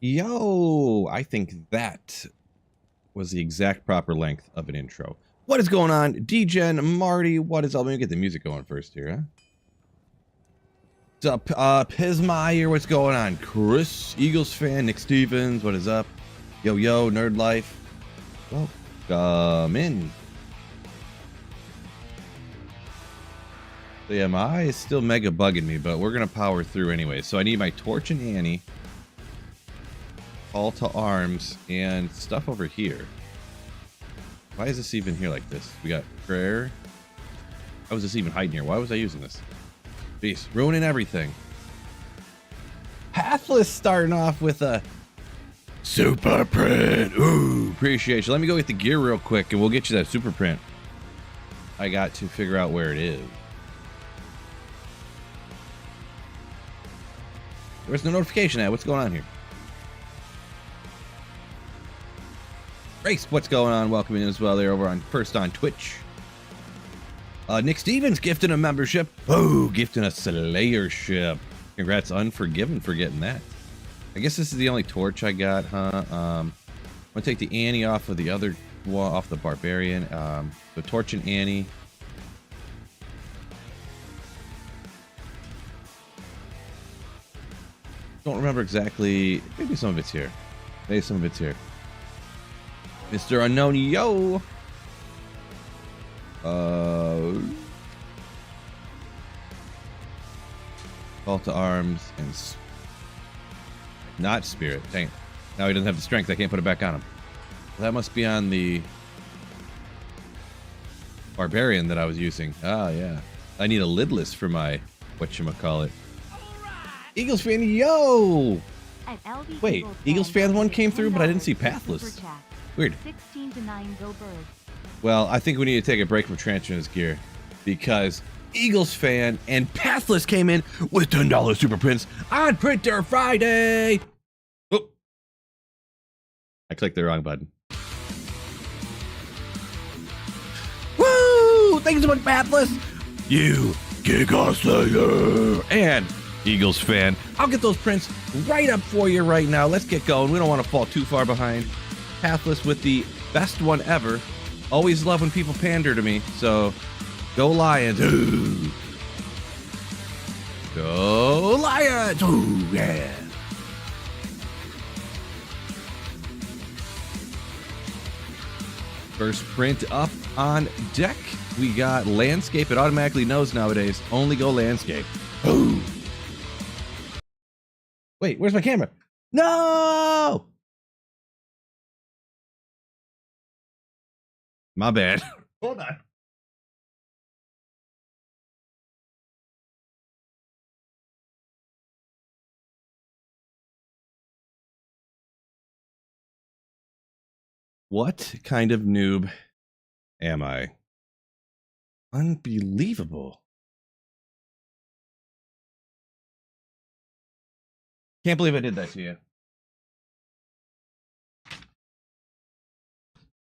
Yo, I think that was the exact proper length of an intro. What is going on? D-Gen, Marty, what is up? Let me get the music going first here, huh? What's up, Pismeyer, what's going on? Chris, Eagles fan, Nick Stevens, what is up? Yo, Nerd Life. Welcome in. So yeah, my eye is still mega bugging me, but we're going to power through anyway. So I need my Torch and Annie. Call to arms and stuff over here. Why is this even here like this? We got prayer. How was this even hiding here? Why was I using this? Jeez, ruining everything. Pathless starting off with a super print. Ooh, appreciate you. Let me go get the gear real quick and we'll get you that super print. I got to figure out where it is. There's no notification at. What's going on here? Race, what's going on? Welcome in as well. They're over on first on Twitch. Nick Stevens gifting a membership. Oh, gifting a Slayership. Congrats, Unforgiven, for getting that. I guess this is the only torch I got, huh? I'm gonna take the Annie off of the other wall, off the Barbarian. The Torch and Annie. Don't remember exactly. Maybe some of it's here. Maybe some of it's here. Mr. Unknown, yo. Call to arms and not spirit. Dang it. Now he doesn't have the strength. I can't put it back on him. That must be on the Barbarian that I was using. Ah, yeah. I need a lidless for my whatchamacallit. Eagles fan, yo! Wait, Eagles fan one came through, but I didn't see Pathless. Weird. 16 to 9, go Birds. Well, I think we need to take a break from transferring his gear because Eagles fan and Pathless came in with $10 super prints on Printer Friday. Oh, I clicked the wrong button. Woo! Thank you so much, Pathless. You Giga Slayer and Eagles fan. I'll get those prints right up for you right now. Let's get going. We don't want to fall too far behind. Pathless with the best one ever. Always love when people pander to me. So, go Lions. Ooh. Go Lions. Ooh, yeah. First print up on deck. We got landscape. It automatically knows nowadays. Only go landscape. Ooh. Wait, where's my camera? No! My bad. Hold on. What kind of noob am I? Unbelievable. Can't believe I did that to you.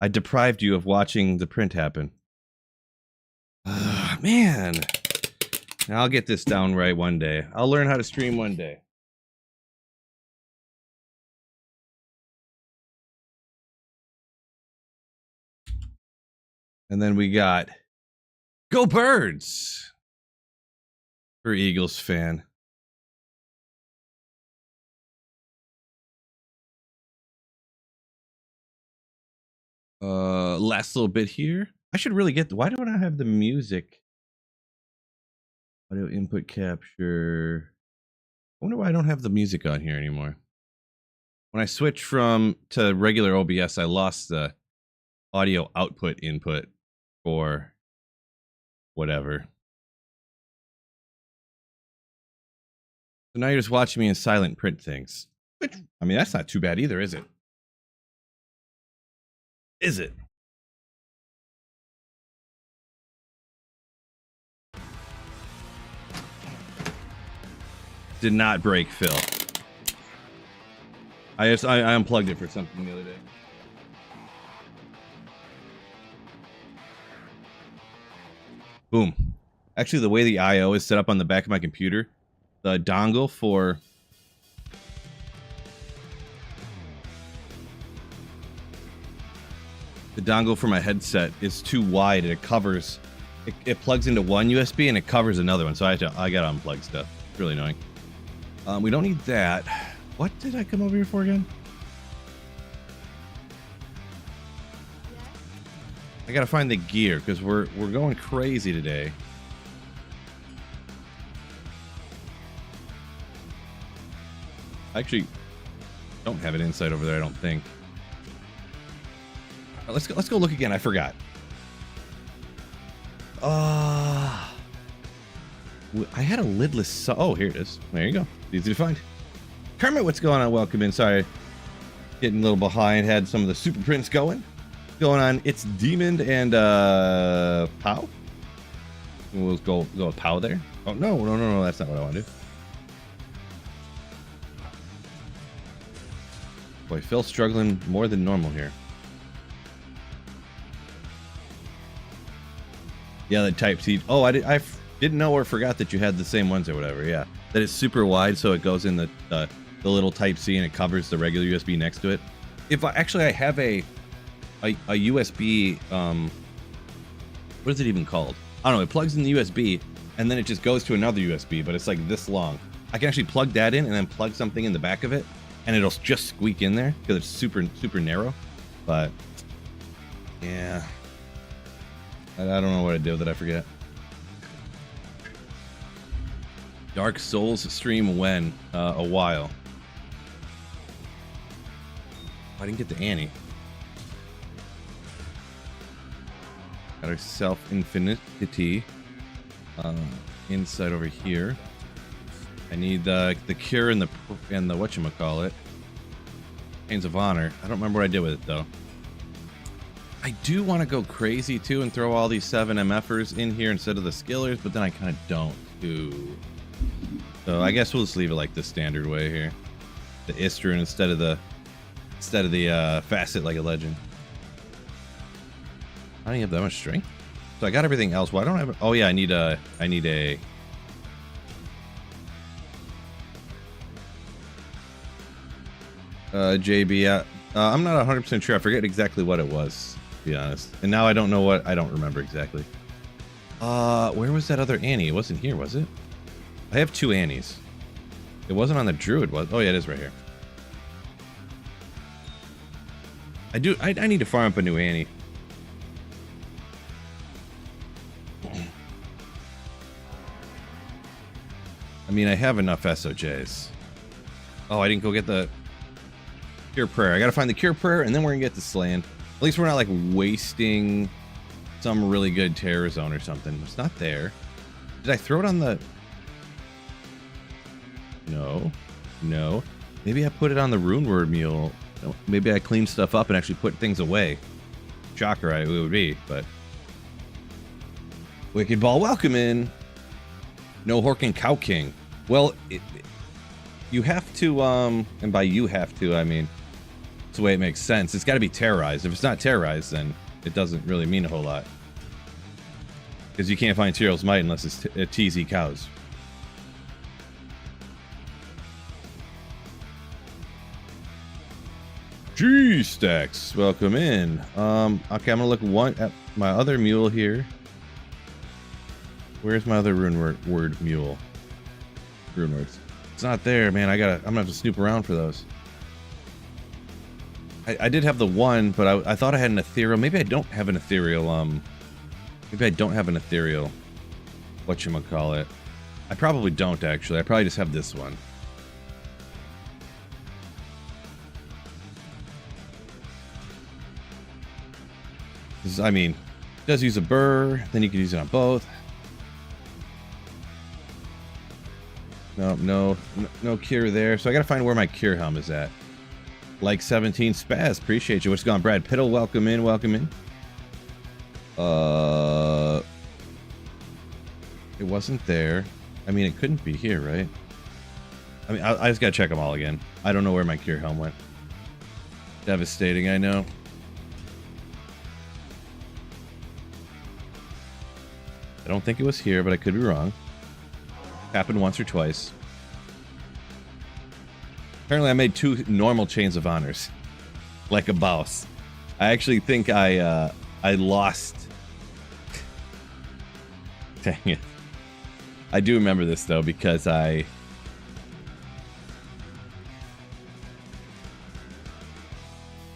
I deprived you of watching the print happen. Man. I'll get this down right one day. I'll learn how to stream one day. And then we got Go Birds for Eagles fan. Last little bit here. I should really get. Why don't I have the music? Audio input capture. I wonder why I don't have the music on here anymore. When I switched to regular OBS, I lost the audio output input for whatever. So now you're just watching me in silent print things. Which, I mean, that's not too bad either, is it? Is it? Did not break, Phil. I unplugged it for something the other day. Boom. Actually, the way the I/O is set up on the back of my computer, the dongle for The dongle for my headset is too wide and it covers. It plugs into one USB and it covers another one, so I got to unplug stuff. It's really annoying. We don't need that. What did I come over here for again? I gotta find the gear because we're going crazy today. I actually don't have it inside over there, I don't think. Let's go look again. I forgot. I had a lidless. Oh, here it is. There you go. Easy to find. Kermit, what's going on? Welcome in. Sorry, getting a little behind. Had some of the super prints going on. It's Demon and Pow. We'll go with Pow there. Oh no. That's not what I want to do. Boy, Phil's struggling more than normal here. Yeah, the Type C. Oh, I didn't know or forgot that you had the same ones or whatever. Yeah, that it's super wide, so it goes in the little Type C and it covers the regular USB next to it. If I have a USB. What is it even called? I don't know. It plugs in the USB and then it just goes to another USB, but it's like this long. I can actually plug that in and then plug something in the back of it, and it'll just squeak in there because it's super narrow. But yeah. I don't know what I did with it. I forget. Dark Souls stream when? A while. I didn't get to Annie. Got ourself Infinity. Inside over here. I need the cure and the whatchamacallit. Chains of Honor. I don't remember what I did with it though. I do want to go crazy too and throw all these 7 MFers in here instead of the skillers, but then I kind of don't too. So I guess we'll just leave it like the standard way here. The Istrin instead of the Facet like a legend. I don't have that much strength. So I got everything else. Well, I don't have. Oh yeah, I need a. JB. I'm not 100% sure. I forget exactly what it was, to be honest. And now I don't know what. I don't remember exactly. Where was that other Annie? It wasn't here, was it? I have 2 Annies. It wasn't on the Druid, was? Oh yeah, it is right here. I need to farm up a new Annie. I mean, I have enough SOJs. Oh, I didn't go get the Cure Prayer. I gotta find the Cure Prayer, and then we're gonna get the SLAYIN. At least we're not like wasting some really good Terror Zone or something. It's not there. Did I throw it on the... No. Maybe I put it on the Rune Word Mule. Maybe I cleaned stuff up and actually put things away. Shocker, it would be, but... Wicked Ball, welcome in. No Horkin Cow King. Well, you have to, and by you have to, I mean, it's the way it makes sense. It's got to be terrorized. If it's not terrorized, then it doesn't really mean a whole lot. Because you can't find Tyraels Might unless it's TZ cows. G-Stacks, welcome in. Okay, I'm gonna look at my other mule here. Where's my other Rune Word Mule? Rune Words. It's not there, man. I'm gonna have to snoop around for those. I did have the one, but I thought I had an ethereal. Maybe I don't have an ethereal. Maybe I don't have an ethereal. Whatchamacallit. I probably don't actually. I probably just have this one. I mean, it does use a burr. Then you can use it on both. No cure there. So I gotta find where my cure helm is at. Like 17 Spaz, appreciate you. What's going on, Brad Piddle? Welcome in, welcome in. It wasn't there. I mean, it couldn't be here, right? I mean, I just gotta check them all again. I don't know where my cure helm went. Devastating, I know. I don't think it was here, but I could be wrong. Happened once or twice. Apparently I made 2 normal Chains of Honors. Like a boss. I actually think I lost. Dang it. I do remember this though because I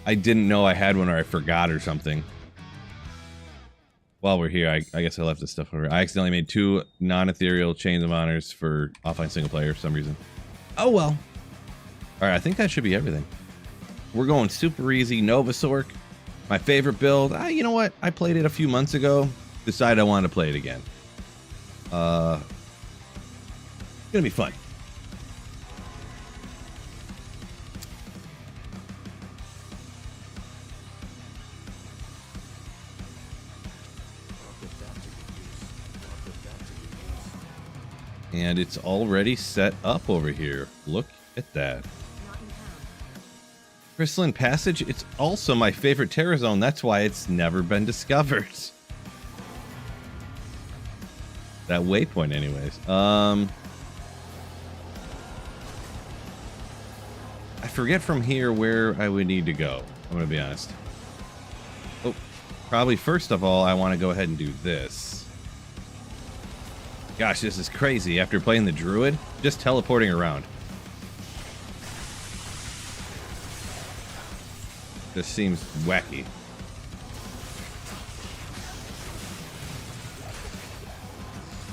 didn't know I had one or I forgot or something. While we're here, I guess I left this stuff over. I accidentally made 2 non-ethereal chains of honors for offline single player for some reason. Oh well. All right, I think that should be everything. We're going super easy. Novasork, my favorite build. You know what? I played it a few months ago. Decided I wanted to play it again. It's gonna be fun. And it's already set up over here. Look at that. Crystalline Passage, it's also my favorite Terra Zone. That's why it's never been discovered. That waypoint anyways. I forget from here where I would need to go. I'm gonna be honest. Oh, probably first of all, I want to go ahead and do this. Gosh, this is crazy. After playing the Druid, just teleporting around. This seems wacky.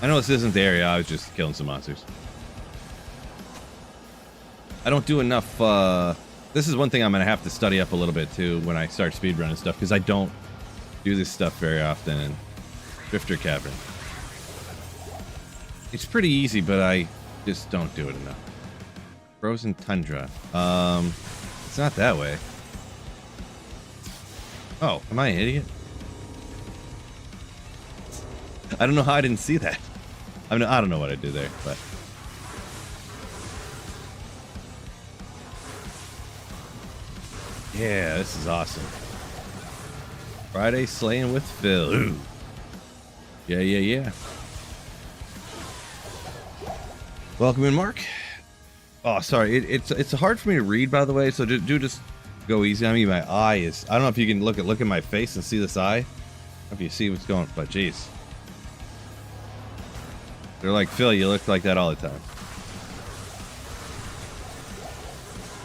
I know this isn't the area. I was just killing some monsters. I don't do enough. This is one thing I'm going to have to study up a little bit too when I start speedrunning stuff, because I don't do this stuff very often in Drifter Cavern. It's pretty easy, but I just don't do it enough. Frozen Tundra. It's not that way. Oh, am I an idiot? I don't know how I didn't see that. I mean, I don't know what I did there, but... Yeah, this is awesome. Friday slaying with Phil. Ooh. Yeah. Welcome in, Mark. Oh, sorry. It's hard for me to read, by the way, so do just go easy on me. My eye is... I don't know if you can look at my face and see this eye. I don't know if you see what's going... But, jeez. They're like, Phil, you look like that all the time.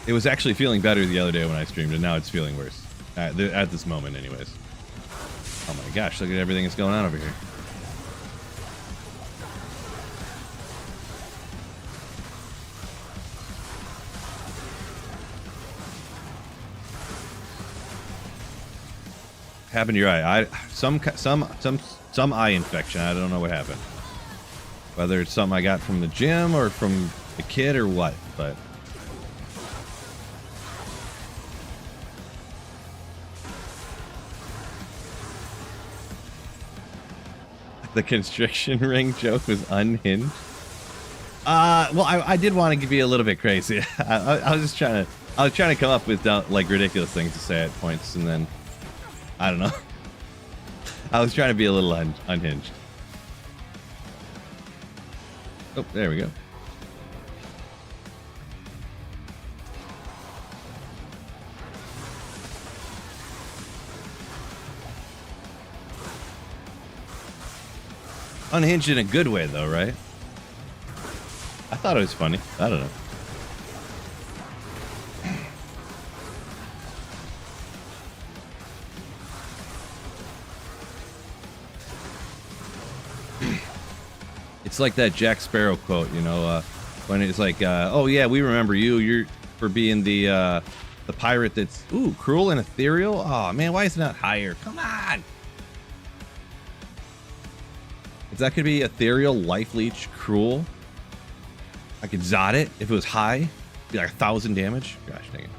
It was actually feeling better the other day when I streamed, and now it's feeling worse. At this moment, anyways. Oh my gosh, look at everything that's going on over here. Happened to your eye? Some eye infection. I don't know what happened. Whether it's something I got from the gym or from a kid or what, but... The constriction ring joke was unhinged. Well, I did want to be a little bit crazy. I was just trying to come up with like ridiculous things to say at points, and then I don't know. I was trying to be a little unhinged. Oh, there we go. Unhinged in a good way, though, right? I thought it was funny. I don't know. It's like that Jack Sparrow quote, you know, when it's like, "Oh yeah, we remember you. You're for being the pirate that's cruel and ethereal. Oh man, why is it not higher? Come on." If that could be ethereal, life leech, cruel, I could Zod it. If it was high, be like 1,000 damage. Gosh dang it.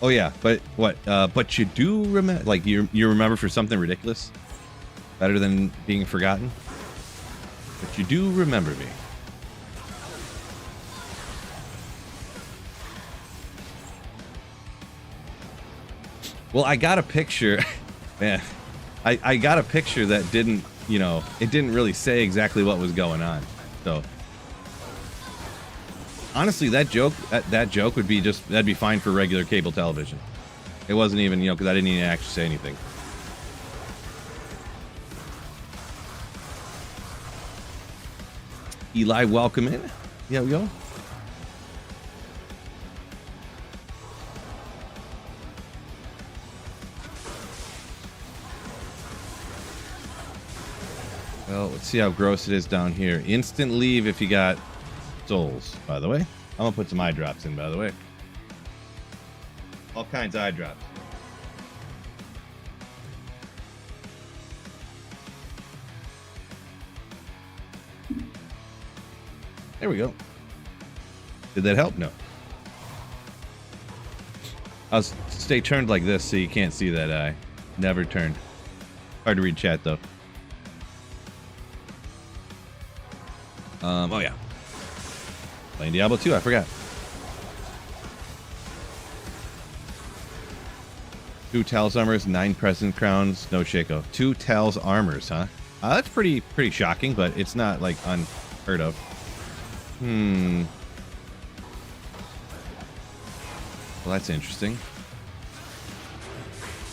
Oh yeah, but what? But you do remember, like you remember for something ridiculous, better than being forgotten. But you do remember me. Well, I got a picture, man. I got a picture that didn't, you know, it didn't really say exactly what was going on. So honestly, that joke would be that'd be fine for regular cable television. It wasn't even, you know, because I didn't even actually say anything. Eli, welcome in. Yeah, we go. Well, let's see how gross it is down here. Instant leave if you got souls, by the way. I'm gonna put some eye drops in, by the way. All kinds of eye drops. There we go. Did that help? No. I'll stay turned like this so you can't see that eye. Never turned. Hard to read chat though. Oh yeah. Playing Diablo 2, I forgot. 2 Tails armors, 9 Present Crowns, no Shaco. 2 Tails armors, huh? That's pretty shocking, but it's not like unheard of. Well, that's interesting.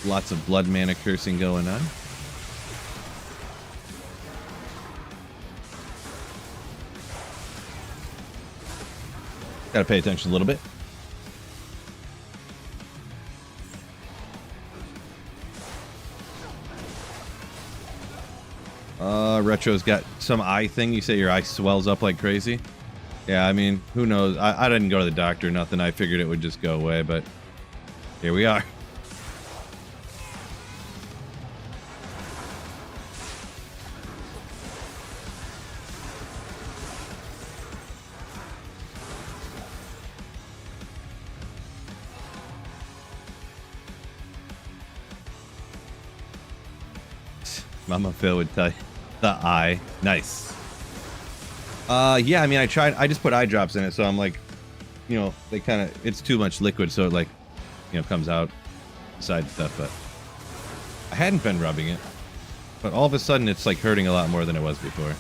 Lots of blood mana cursing going on. Gotta pay attention a little bit. Retro's got some eye thing. You say your eye swells up like crazy. Yeah, I mean, who knows? I didn't go to the doctor, nothing. I figured it would just go away, but here we are. Mama Phil would tell you the eye. Nice. Yeah, I mean, I just put eye drops in it, so I'm like, you know, they kind of, it's too much liquid, so it like, you know, comes out side stuff, but I hadn't been rubbing it, but all of a sudden it's like hurting a lot more than it was before.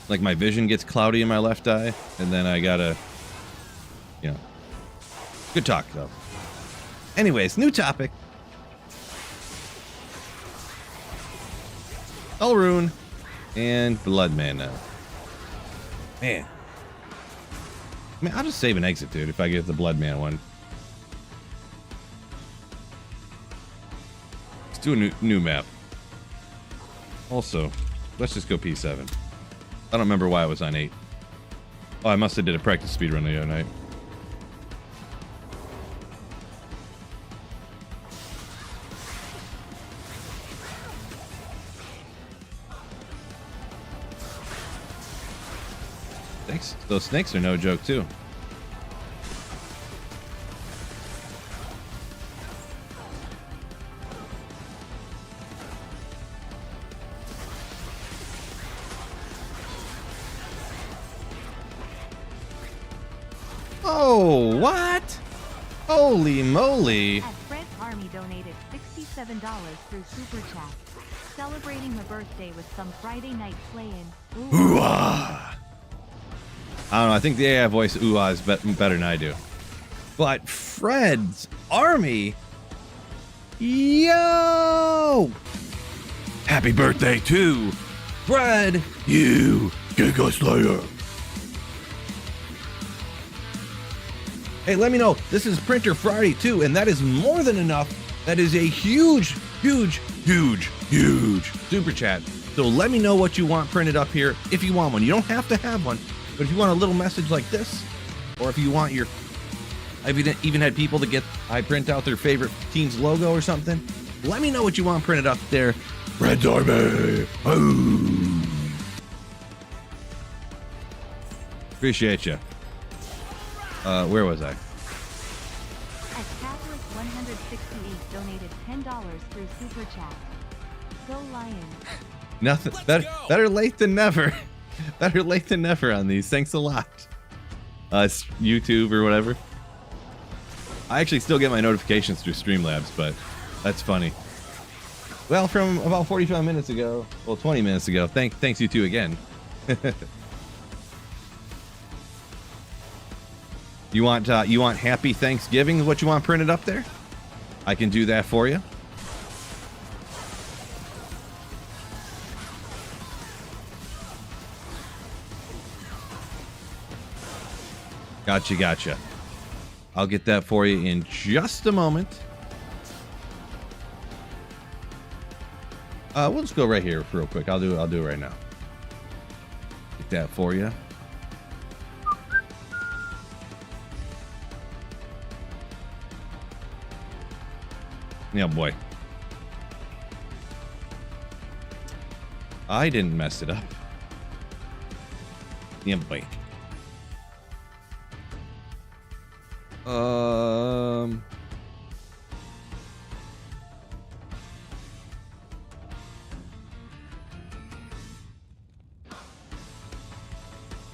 Like my vision gets cloudy in my left eye, and then I gotta, you know, good talk though. Anyways, new topic. Elrune and Blood Mana. Man. I mean, I'll just save an exit, dude, if I get the Blood Mana one. Let's do a new map. Also, let's just go P7. I don't remember why I was on 8. Oh, I must have did a practice speedrun the other night. Those snakes are no joke too. Oh, what? Holy moly. As Fred Army donated $67 through Super Chat. Celebrating her birthday with some Friday night SLAYIN. Ooh-ah. I don't know, I think the AI voice ooh-ah is better than I do. But Fred's Army? Yo! Happy birthday to Fred, you Giga Slayer. Hey, let me know. This is Printer Friday too, and that is more than enough. That is a huge, huge, huge, huge super chat. So let me know what you want printed up here if you want one. You don't have to have one, but if you want a little message like this, or if you want your, I've even had people that I print out their favorite team's logo or something. Let me know what you want printed up there. Red's Army. Boom. Appreciate you. Where was I? As Catholic 168 donated $10 through Super Chat. Go Lions. Nothing. Better late than never. Better late than never on these. Thanks a lot. It's YouTube or whatever. I actually still get my notifications through Streamlabs, but that's funny. Well, from about 45 minutes ago, well, 20 minutes ago. Thanks you two again. You want Happy Thanksgiving? What you want printed up there? I can do that for you. Gotcha. I'll get that for you in just a moment. We'll just go right here real quick. I'll do it right now. Get that for you. Yeah, boy. I didn't mess it up. Yeah, boy.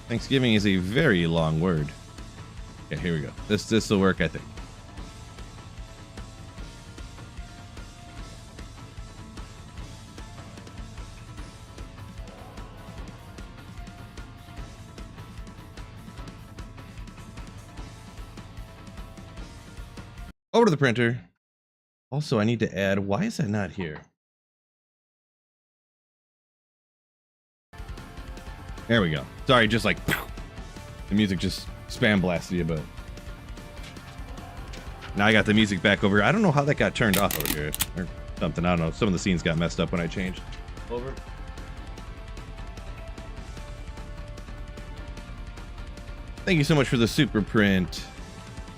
Thanksgiving is a very long word. Okay, here we go. This will work, I think. Over to the printer. Also, I need to add, why is that not here? There we go. Sorry, just like the music just spam blasted you, but now I got the music back over here. I don't know how that got turned off over here or something. I don't know. Some of the scenes got messed up when I changed over. Thank you so much for the super print.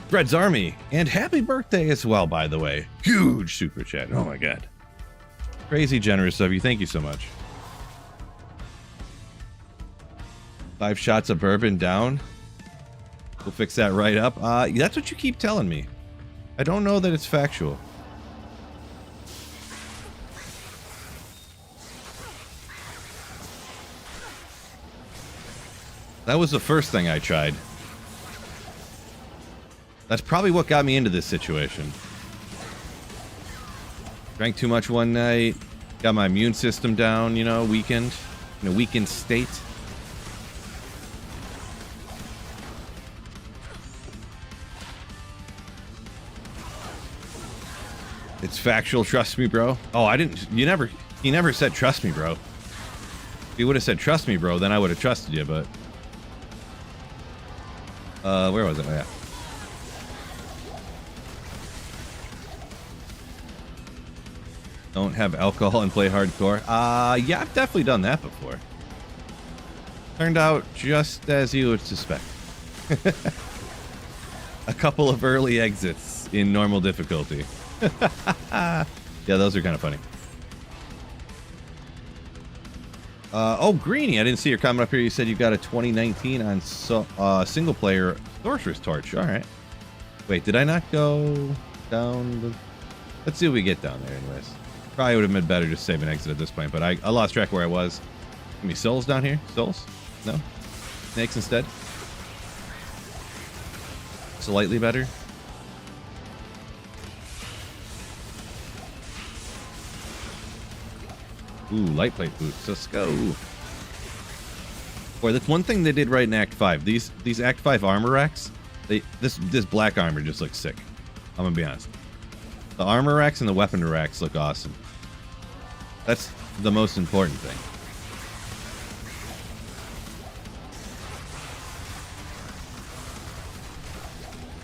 Fred's Army, and happy birthday as well, by the way. Huge super chat. Oh my god. Crazy generous of you. Thank you so much. 5 shots of bourbon down. We'll fix that right up. That's what you keep telling me. I don't know that it's factual. That was the first thing I tried. That's probably what got me into this situation. Drank too much one night. Got my immune system down, you know, weakened. In a weakened state. It's factual, trust me, bro. Oh, I didn't... He never said trust me, bro. If he would have said trust me, bro, then I would have trusted you, but... where was it? Oh, yeah. Don't have alcohol and play hardcore. Yeah, I've definitely done that before. Turned out just as you would suspect. A couple of early exits in normal difficulty. Yeah, those are kind of funny. Oh, Greeny, I didn't see your comment up here. You said you got a 2019 on single player Sorcerer's Torch. All right. Wait, did I not go down the... Let's see what we get down there anyways. Probably would have been better just save an exit at this point, but I lost track where I was. Give me souls down here? Souls? No? Snakes instead? Slightly better? Ooh, light plate boots. Let's go. Boy, that's one thing they did right in Act 5. These Act 5 armor racks, this black armor just looks sick. I'm gonna be honest. The armor racks and the weapon racks look awesome. That's the most important thing.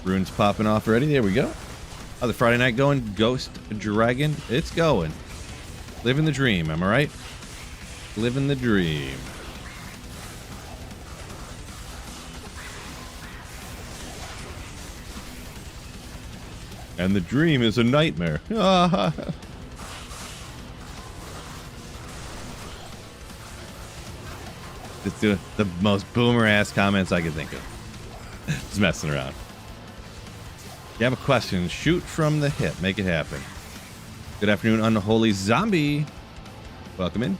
Runes popping off already. There we go. How's the Friday night going? Ghost Dragon? It's going. Living the dream, am I right? Living the dream. And the dream is a nightmare. Just doing the most boomer ass comments I could think of. Just messing around. If you have a question, shoot from the hip. Make it happen. Good afternoon, Unholy Zombie. Welcome in.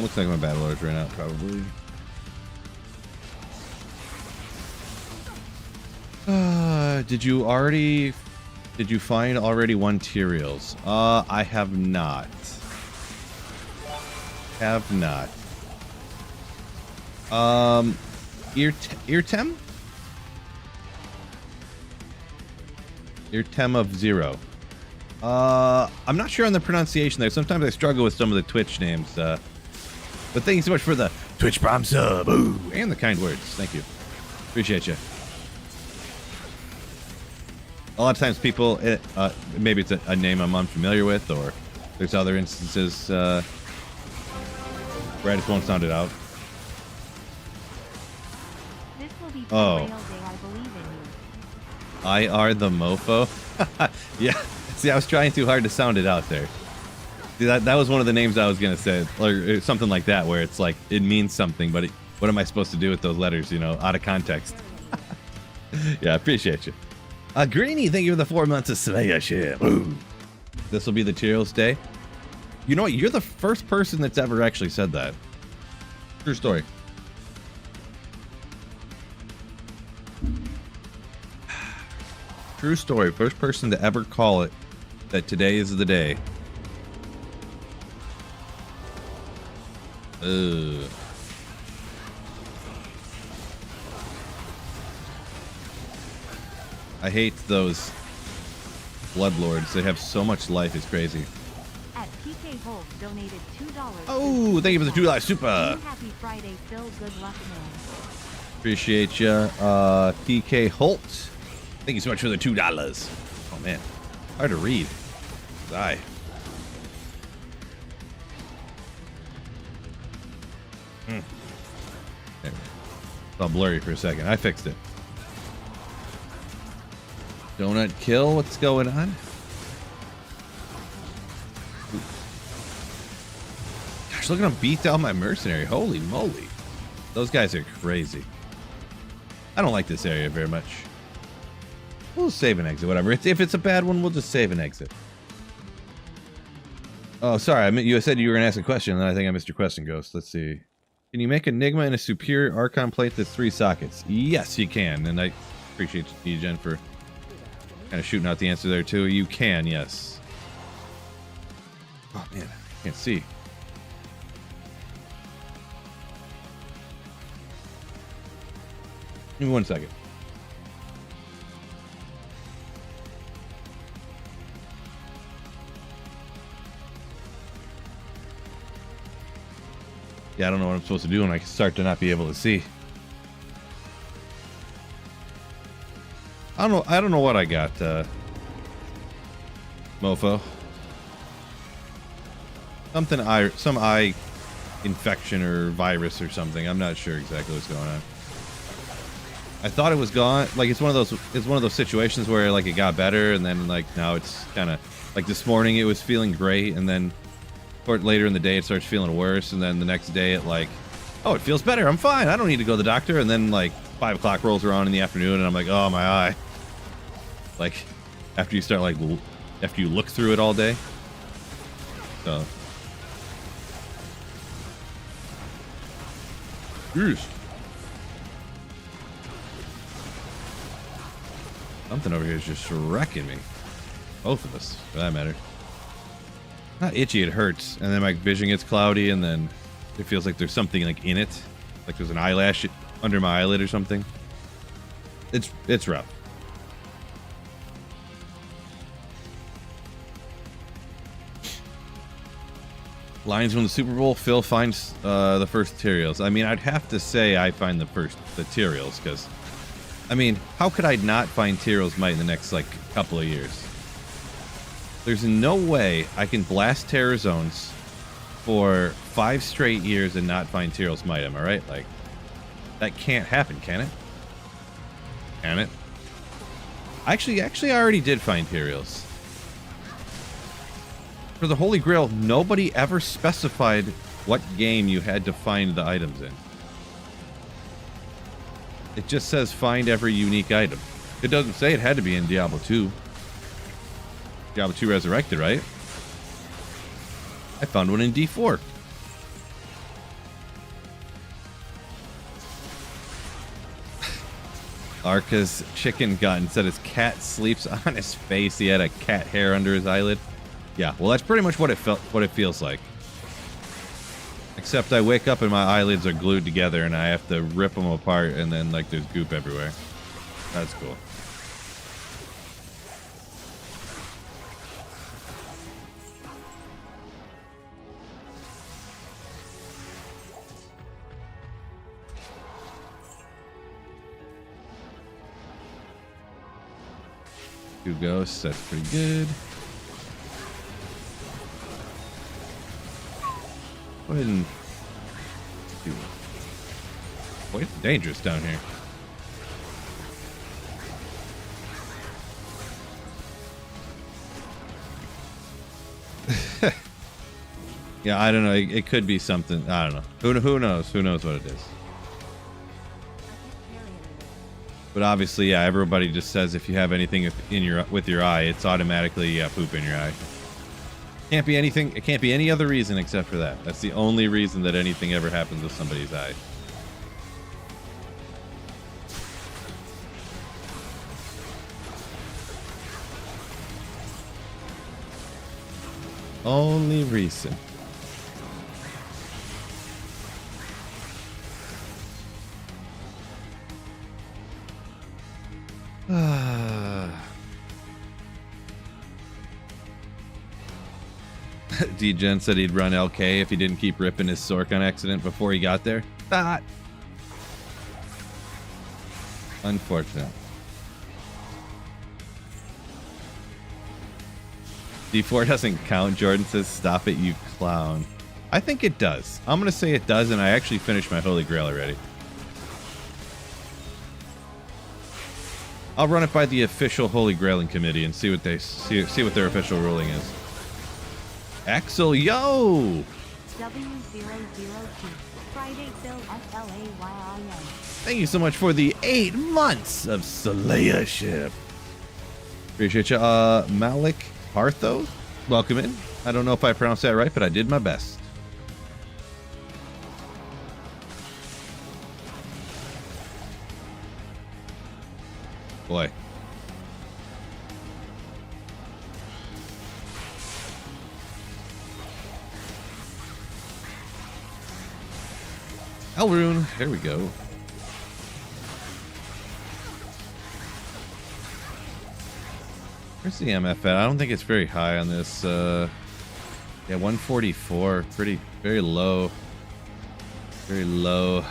Looks like my battle orders ran out, probably. Did you already Did you find already one Tyraels? I have not. Have not. Irtem? Irtem of Zero. I'm not sure on the pronunciation there. Sometimes I struggle with some of the Twitch names. But thank you so much for the Twitch Prime sub. Ooh, and the kind words. Thank you. Appreciate you. A lot of times people, maybe it's a name I'm unfamiliar with, or there's other instances where I just won't sound it out. This will be Oh. Tyrael Day, I believe in you. IR the mofo? Yeah. See, I was trying too hard to sound it out there. See, that was one of the names I was going to say, or something like that, where it's like, it means something, but what am I supposed to do with those letters, you know, out of context? Yeah, I appreciate you. Greeny, thank you for the 4 months of Slayership. This will be the Tyraels Day. You know what? You're the first person that's ever actually said that. True story. True story. First person to ever call it that today is the day. I hate those bloodlords. They have so much life. It's crazy. At PK Holt donated $2. Oh, thank you for the $2 super. Happy Friday, Phil. Good luck, man. Appreciate you. PK Holt. Thank you so much for the $2. Oh, man. Hard to read. Die. There. It's all blurry for a second. I fixed it. Donut kill. What's going on? Ooh. Gosh, look at him beat down my mercenary. Holy moly. Those guys are crazy. I don't like this area very much. We'll save and exit, whatever. If it's a bad one, we'll just save and exit. Oh, sorry. I meant you said you were going to ask a question, and then I think I missed your question, Ghost. Let's see. Can you make Enigma in a superior Archon plate that's 3 sockets? Yes, you can. And I appreciate you, Jen, for kind of shooting out the answer there, too. You can, yes. Oh, man. I can't see. Give me 1 second. Yeah, I don't know what I'm supposed to do when I start to not be able to see. I don't know what I got, mofo. Some eye infection or virus or something. I'm not sure exactly what's going on. I thought it was gone. Like it's one of those situations where like it got better and then like now it's kind of like this morning it was feeling great and then or later in the day it starts feeling worse and then the next day it like, oh, it feels better. I'm fine. I don't need to go to the doctor. And then like 5 o'clock rolls around in the afternoon and I'm like, oh, my eye. Like after you start like after you look through it all day. So. Jeez. Something over here is just wrecking me. Both of us, for that matter. Not itchy, it hurts. And then my vision gets cloudy, and then it feels like there's something like in it. Like there's an eyelash under my eyelid or something. It's rough. Lions win the Super Bowl. Phil finds the first Tyraels. I mean, I'd have to say I find the Tyraels, because I mean, how could I not find Tyraels Might in the next like couple of years? There's no way I can blast Terror Zones for 5 straight years and not find Tyraels Might. Am I right? Like, that can't happen, can it? Can it? Actually, I already did find Tyraels. For the Holy Grail, nobody ever specified what game you had to find the items in. It just says find every unique item. It doesn't say it had to be in Diablo 2. Diablo 2 Resurrected, right? I found one in D4. Arca's chicken gun said his cat sleeps on his face. He had a cat hair under his eyelid. Yeah, well, that's pretty much what it feels like. Except I wake up and my eyelids are glued together and I have to rip them apart and then like there's goop everywhere. That's cool. Two ghosts, that's pretty good. Go ahead and do. Boy, it's dangerous down here. Yeah, I don't know. It could be something. I don't know. Who knows? Who knows what it is? But obviously, yeah, everybody just says if you have anything with your eye, it's automatically poop in your eye. Can't be anything. It can't be any other reason except for that. That's the only reason that anything ever happens with somebody's eye. Only reason. D-Gen said he'd run LK if he didn't keep ripping his Sork on accident before he got there. Ah. Unfortunate. D4 doesn't count. Jordan says, stop it, you clown. I think it does. I'm going to say it does, and I actually finished my Holy Grail already. I'll run it by the official Holy Grailing committee and see what they see what their official ruling is. Axel, yo! W002 Friday Phil SLAYIN. Thank you so much for the 8 months of Slayership. Appreciate you. Malik Partho, welcome in. I don't know if I pronounced that right, but I did my best. Boy. Elrune, there we go. Where's the MF at? I don't think it's very high on this. Yeah, 144. Very low. Very low.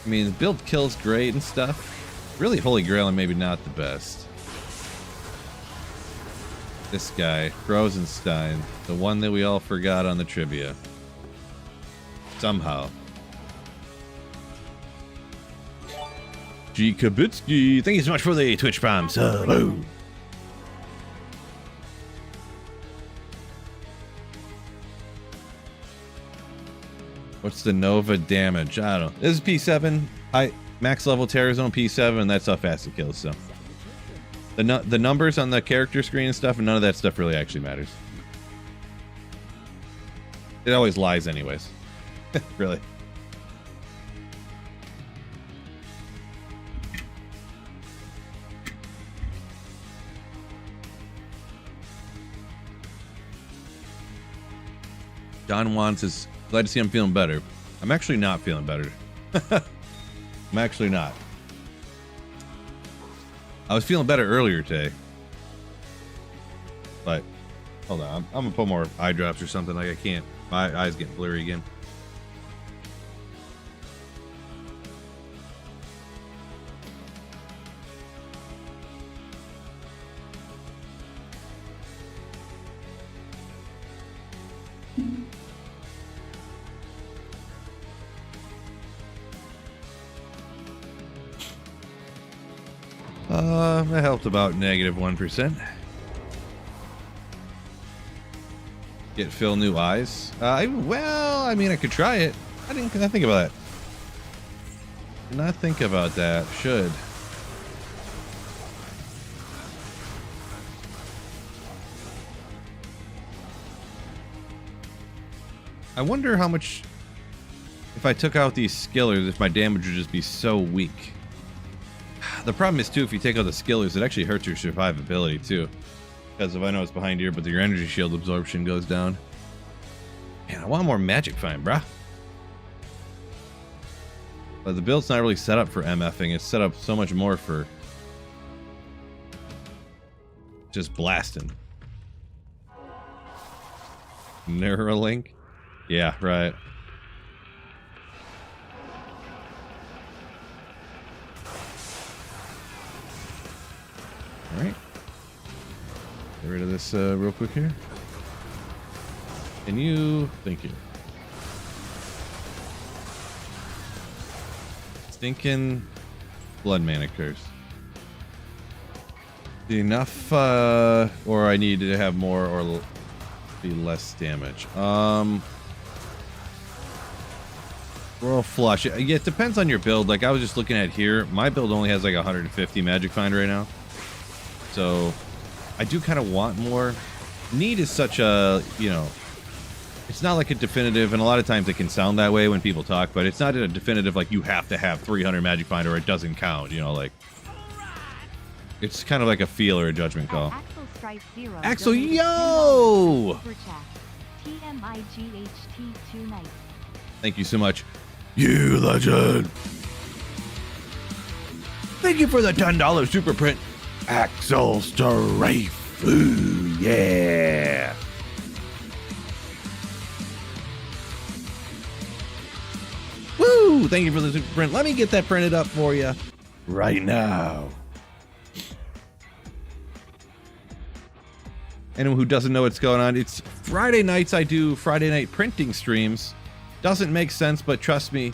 I mean, the build kill's great and stuff. Really, Holy Grail and maybe not the best. This guy, Rosenstein, the one that we all forgot on the trivia. Somehow. G. Kabitsky, thank you so much for the Twitch Prime sub. Oh. What's the Nova damage? I don't know. This is P7. Max level Terror Zone P7. That's how fast it kills. So the numbers on the character screen and stuff, and none of that stuff really actually matters. It always lies, anyways. Really. Don wants is glad to see I'm feeling better. I'm actually not feeling better. I'm actually not. I was feeling better earlier today. But hold on, I'm gonna put more eye drops or something. Like I can't. My eyes getting blurry again. That helped about -1%. Get Phil new eyes. Well, I mean, I could try it. I didn't think about that. Did not think about that. Should. I wonder how much if I took out these skillers, if my damage would just be so weak. The problem is, too, if you take out the skillers, it actually hurts your survivability, too. Because if I know it's behind here, but your energy shield absorption goes down. Man, I want more magic find, bruh. But the build's not really set up for MFing. It's set up so much more for just blasting. Neuralink? Yeah, right. Alright. Get rid of this real quick here. And you... Thank you. Stinking blood mana curse. Enough, or I need to have more or be less damage. Royal Flush. Yeah, it depends on your build. Like, I was just looking at here. My build only has like 150 magic find right now. So, I do kind of want more. Need is such a, you know, it's not like a definitive, and a lot of times it can sound that way when people talk, but it's not a definitive, like, you have to have 300 magic find or it doesn't count, you know, like. It's kind of like a feel or a judgment call. Axel, yo! Thank you so much. You legend! Thank you for the $10 super print. Axel Strafe. Ooh, yeah. Woo! Thank you for the super print. Let me get that printed up for you right now. Anyone who doesn't know what's going on, it's Friday nights. I do Friday night printing streams. Doesn't make sense, but trust me,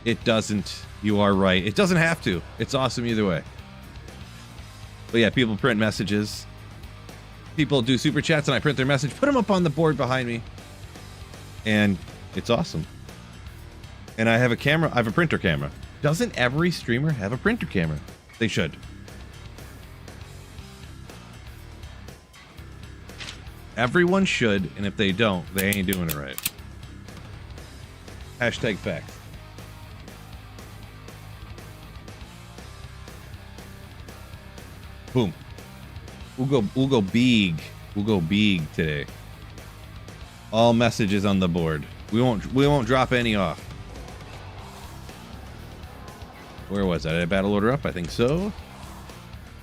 it doesn't. You are right. It doesn't have to. It's awesome either way. But yeah, people print messages. People do super chats and I print their message, put them up on the board behind me. And it's awesome. And I have a camera. I have a printer camera. Doesn't every streamer have a printer camera? They should. Everyone should, and if they don't, they ain't doing it right. Hashtag facts. Boom. We'll go big. We'll go big today. All messages on the board. We won't drop any off. Where was that? Did I battle order up? I think so.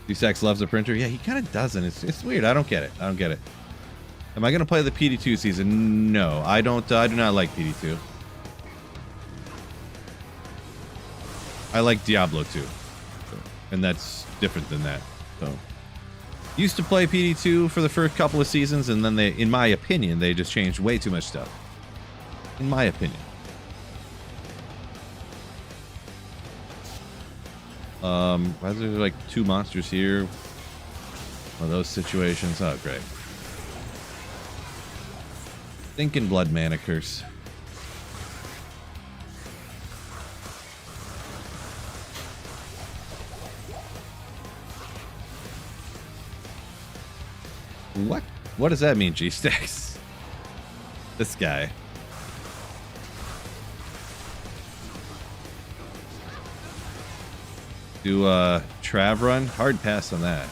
D-Sax loves the printer. Yeah, he kind of doesn't. It's weird. I don't get it. I don't get it. Am I gonna play the PD2 season? No, I don't. I do not like PD2. I like Diablo 2, and that's different than that. So, used to play PD2 for the first couple of seasons, and then they, in my opinion, they just changed way too much stuff. In my opinion. Why is there like 2 monsters here? One of those situations. Oh, great. Thinking blood mana curse. What? What does that mean, G-Stacks? This guy. Do Trav run? Hard pass on that.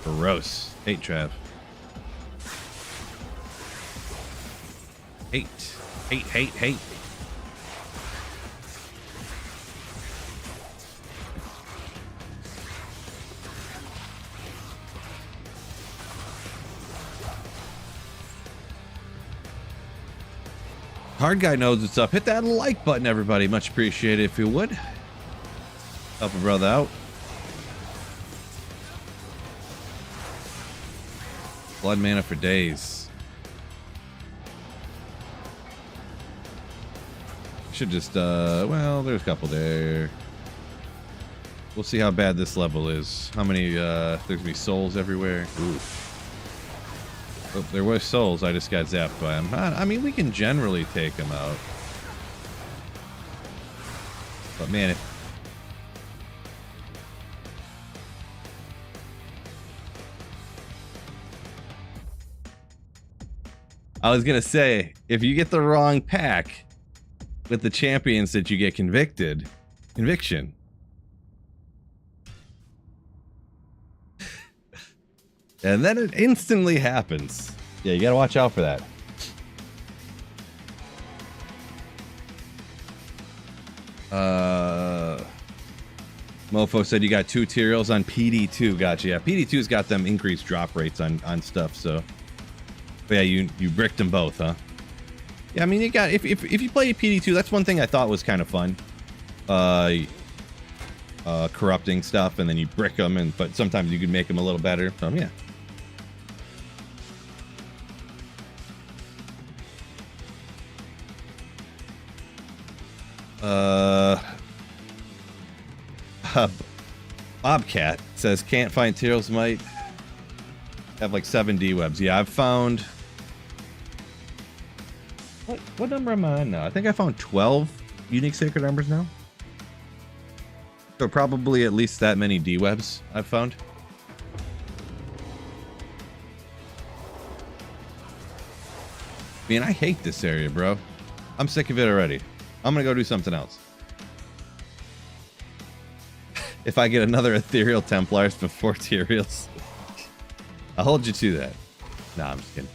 Gross. Hate Trav. Hate. Hate, hate, hate. Hard guy knows what's up. Hit that like button, everybody. Much appreciated if you would. Help a brother out. Blood mana for days. Should just, well, there's a couple there. We'll see how bad this level is. How many, there's gonna be souls everywhere. Ooh. Oh, there was souls. I just got zapped by them. I mean, we can generally take them out. But man, if... I was gonna say, if you get the wrong pack, with the champions that you get conviction. And then it instantly happens. Yeah, you gotta watch out for that. Mofo said you got 2 Tyraels on PD2. Gotcha. Yeah, PD2's got them increased drop rates on stuff, so. But yeah, you bricked them both, huh? Yeah, I mean, you got if you play PD2, that's one thing I thought was kind of fun. Corrupting stuff, and then you brick them, but sometimes you can make them a little better. So yeah. Bobcat says can't find Tyraels, might have like 7 D-webs. Yeah, I've found. What number am I on now? I think I found 12 unique sacred armors now. So probably at least that many D-webs I've found. Man, I hate this area, bro. I'm sick of it already. I'm gonna go do something else. If I get another Ethereal Templars before Tyraels, I'll hold you to that. Nah, I'm just kidding.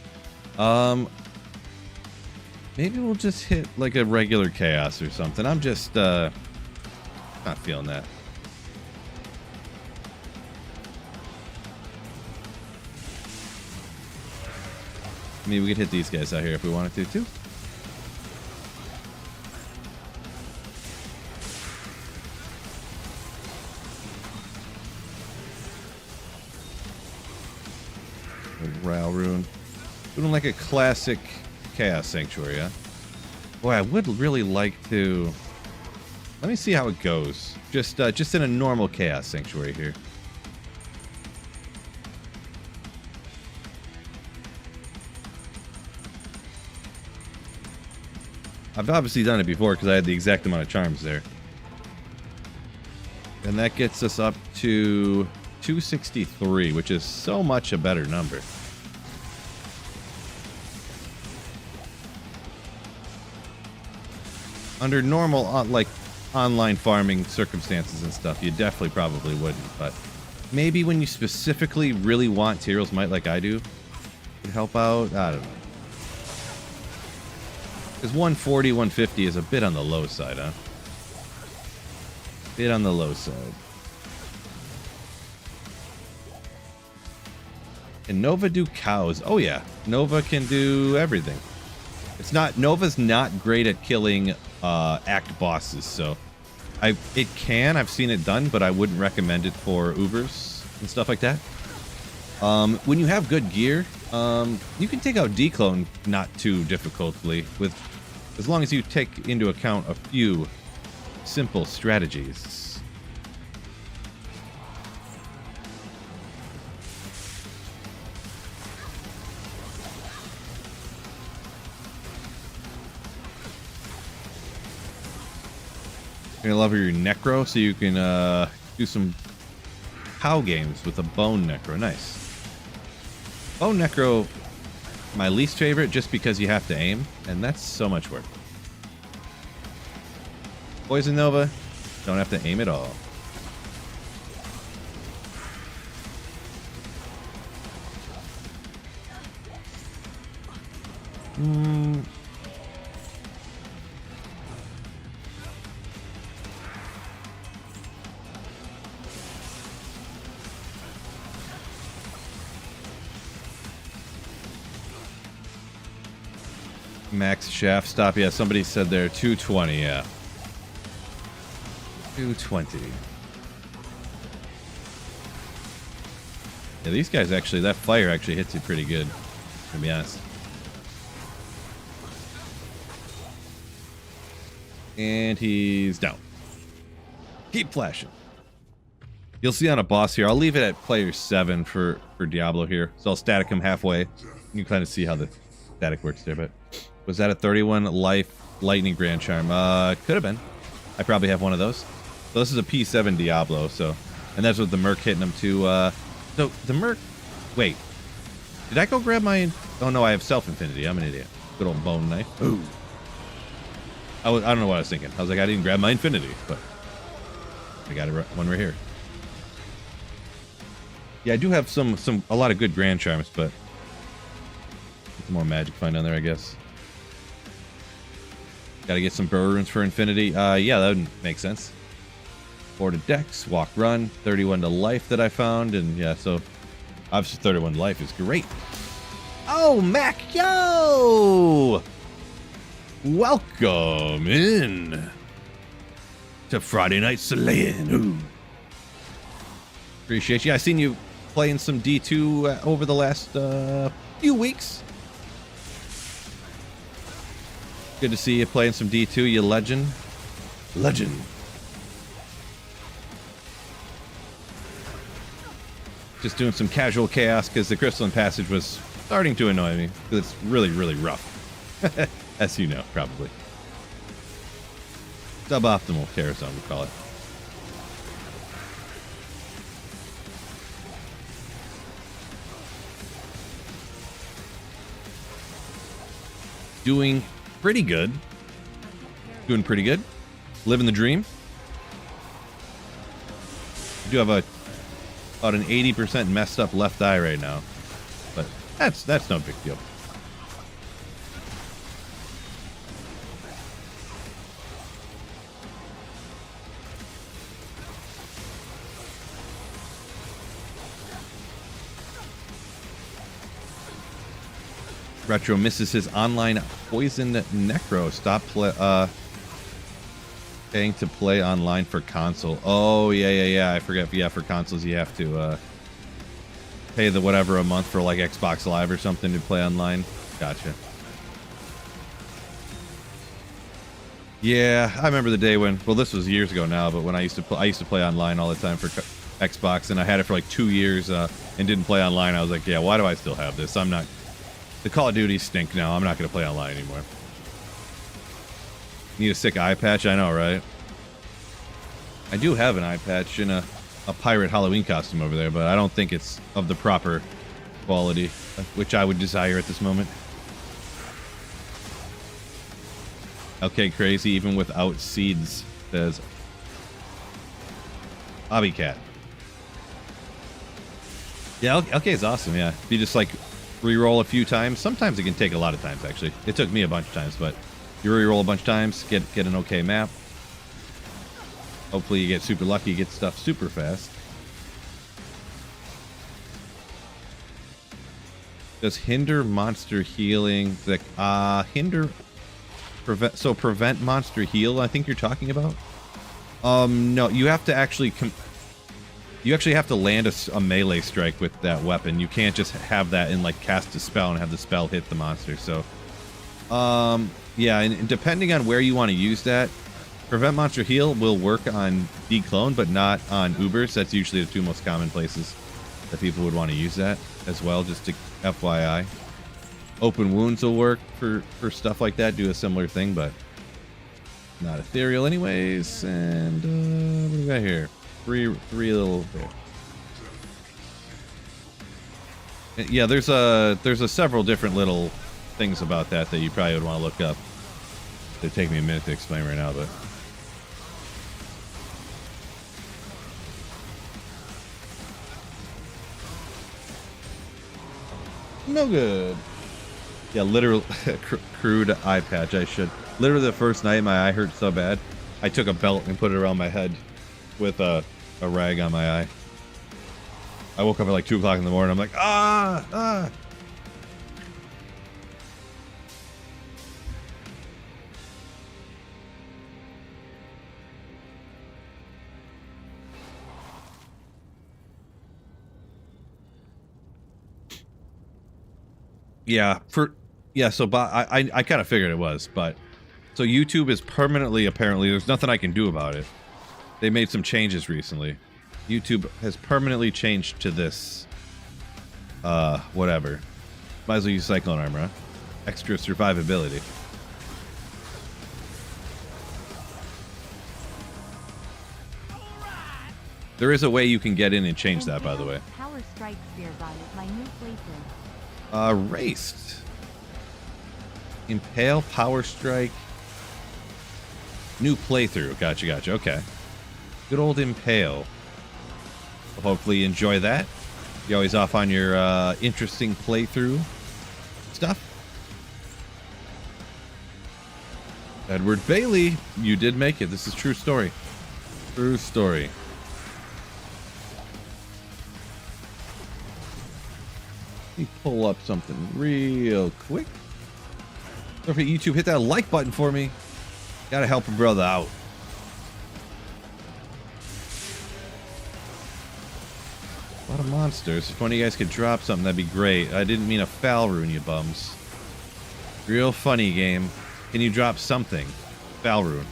Maybe we'll just hit like a regular chaos or something. I'm just not feeling that. I mean, we could hit these guys out here if we wanted to too. Ral Rune. Doing like a classic Chaos Sanctuary, huh? Boy, I would really like to. Let me see how it goes. Just in a normal Chaos Sanctuary here. I've obviously done it before because I had the exact amount of charms there. And that gets us up to 263, which is so much a better number. Under normal, like, online farming circumstances and stuff, you definitely probably wouldn't, but maybe when you specifically really want Tyraels Might like I do, could help out. I don't know. Because 140, 150 is a bit on the low side, huh? Bit on the low side. Can Nova do cows? Oh yeah, Nova can do everything. It's not, Nova's not great at killing act bosses, so it can, I've seen it done, but I wouldn't recommend it for Ubers and stuff like that. When you have good gear, you can take out Declone not too difficultly, as long as you take into account a few simple strategies. You're gonna level your Necro so you can do some cow games with a Bone Necro. Nice. Bone Necro, my least favorite, just because you have to aim, and that's so much work. Poison Nova, don't have to aim at all. Max shaft stop. Yeah, somebody said there 220. Yeah, 220. Yeah, these guys actually, that fire actually hits you pretty good, to be honest. And he's down. Keep flashing. You'll see on a boss here. I'll leave it at player 7 for Diablo here. So I'll static him halfway. You can kind of see how the static works there, but was that a 31 life lightning grand charm? Could have been. I probably have one of those. So this is a P7 Diablo, so, and that's with the Merc hitting him too. So the Merc, wait, did I go grab my, oh no, I have self infinity. I'm an idiot. Good old bone knife. Ooh. I don't know what I was thinking. I was like, I didn't grab my infinity, but I got one right here. Yeah, I do have a lot of good Grand Charms, but get some more magic find down there, I guess. Gotta get some Burrow Runes for infinity. Yeah, that would make sense. 4 to Dex, Walk, Run, 31 to Life that I found, and yeah, so obviously 31 to Life is great. Oh, Mac, yo! Welcome in to Friday Night SLAYIN. Ooh. Appreciate you. I seen you playing some D2 over the last few weeks. Good to see you playing some D2, you legend. Legend. Just doing some casual chaos because the Crystalline Passage was starting to annoy me. It's really, really rough. As you know, probably. Suboptimal Terror Zone, we call it. Doing pretty good. Doing pretty good. Living the dream. I do have about an 80% messed up left eye right now, but that's no big deal. Retro misses his online poisoned necro. Stop paying to play online for console. Oh yeah. I forget. Yeah, for consoles you have to pay the whatever a month for like Xbox Live or something to play online. Gotcha. Yeah, I remember the day when. Well, this was years ago now, but when I used to play online all the time for Xbox, and I had it for like 2 years and didn't play online. I was like, yeah, why do I still have this? I'm not. The Call of Duty stink now. I'm not going to play online anymore. Need a sick eye patch? I know, right? I do have an eye patch in a pirate Halloween costume over there, but I don't think it's of the proper quality, which I would desire at this moment. Okay, crazy, even without seeds, says Bobbycat. Yeah, okay, it's awesome, yeah. If you just, like, re-roll a few times. Sometimes it can take a lot of times, actually. It took me a bunch of times, but you re-roll a bunch of times, get an okay map. Hopefully you get super lucky, get stuff super fast. Does hinder monster healing? Prevent monster heal, I think you're talking about? No, you have to actually you actually have to land a melee strike with that weapon. You can't just have that and like cast a spell and have the spell hit the monster. So, yeah, and depending on where you want to use that, Prevent Monster Heal will work on Declone, but not on Ubers. That's usually the two most common places that people would want to use that as well, just to FYI. Open Wounds will work for stuff like that, do a similar thing, but not ethereal anyways. And what do we got here? Three little there. Yeah, there's a several different little things about that you probably would want to look up. It'd take me a minute to explain right now, but no good. Yeah, literal crude eye patch. I should. Literally the first night my eye hurt so bad, I took a belt and put it around my head with a rag on my eye. I woke up at like 2 o'clock in the morning. I'm like, ah. So I kind of figured it was, but so YouTube is permanently, apparently there's nothing I can do about it. They made some changes recently. YouTube has permanently changed to this whatever. Might as well use Cyclone Armor, huh? Extra survivability. There is a way you can get in and change that, by the way. Power Strike Spear God is my new playthrough. Raced. Impale, Power Strike. New playthrough. Gotcha, gotcha. Okay. Good old Impale. Well, hopefully you enjoy that. You're always off on your interesting playthrough stuff. Edward Bailey, you did make it. This is true story. True story. Let me pull up something real quick. Don't forget, YouTube, hit that like button for me. Gotta help a brother out. A lot of monsters. If one of you guys could drop something, that'd be great. I didn't mean a foul rune, you bums. Real funny game. Can you drop something? Foul rune.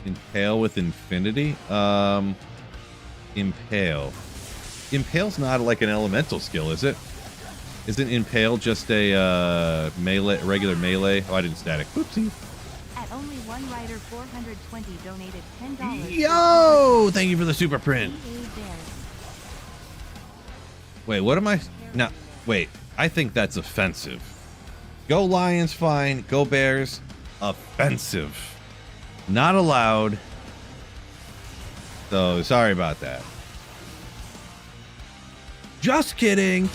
Impale with infinity? Impale. Impale's not like an elemental skill, is it? Isn't Impale just a melee, regular melee? Oh, I didn't static. Oopsie. At only one rider, 420 donated $10. Yo! Thank you for the super print. Wait, what am I? No, wait. I think that's offensive. Go Lions, fine. Go Bears, offensive. Not allowed. So, sorry about that. Just kidding.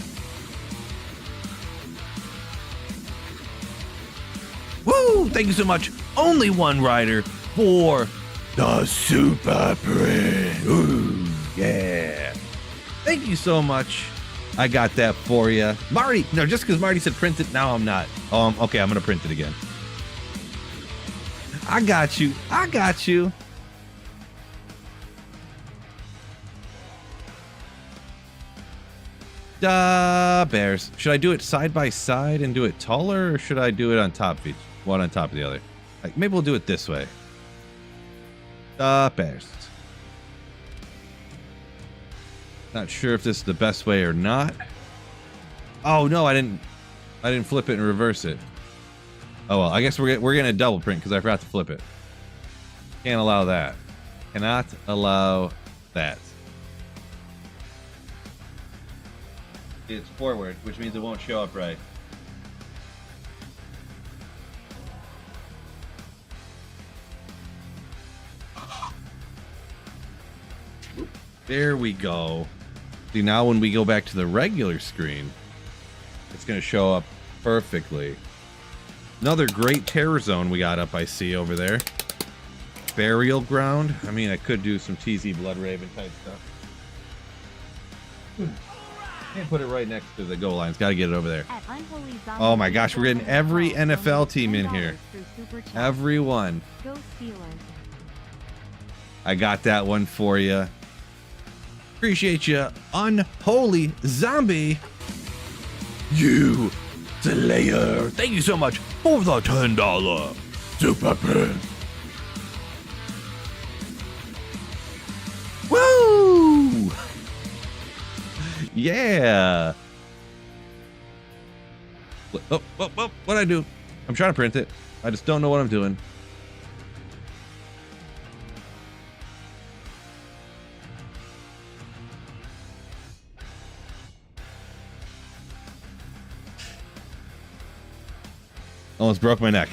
Woo! Thank you so much. Only one rider for the super print. Ooh, yeah. Thank you so much. I got that for you. Marty, no, just because Marty said print it, now I'm not. Okay, I'm going to print it again. I got you. I got you. Bears. Should I do it side by side and do it taller, or should I do it on top of each one on top of the other? Like, maybe we'll do it this way. Bears. Not sure if this is the best way or not. Oh no, I didn't flip it and reverse it. Oh well, I guess we're gonna double print because I forgot to flip it. Can't allow that. Cannot allow that. It's forward, which means it won't show up right. There we go. See, now when we go back to the regular screen, it's going to show up perfectly. Another great terror zone we got up, I see over there. Burial ground. I mean, I could do some TZ Blood Raven type stuff. Can't put it right next to the goal lines. Got to get it over there. Oh my gosh, we're getting every NFL team in here. Everyone. I got that one for you. Appreciate you, Unholy Zombie. You, Slayer. Thank you so much for the $10 super print. Woo! Yeah. Oh, what'd I do? I'm trying to print it. I just don't know what I'm doing. Almost broke my neck.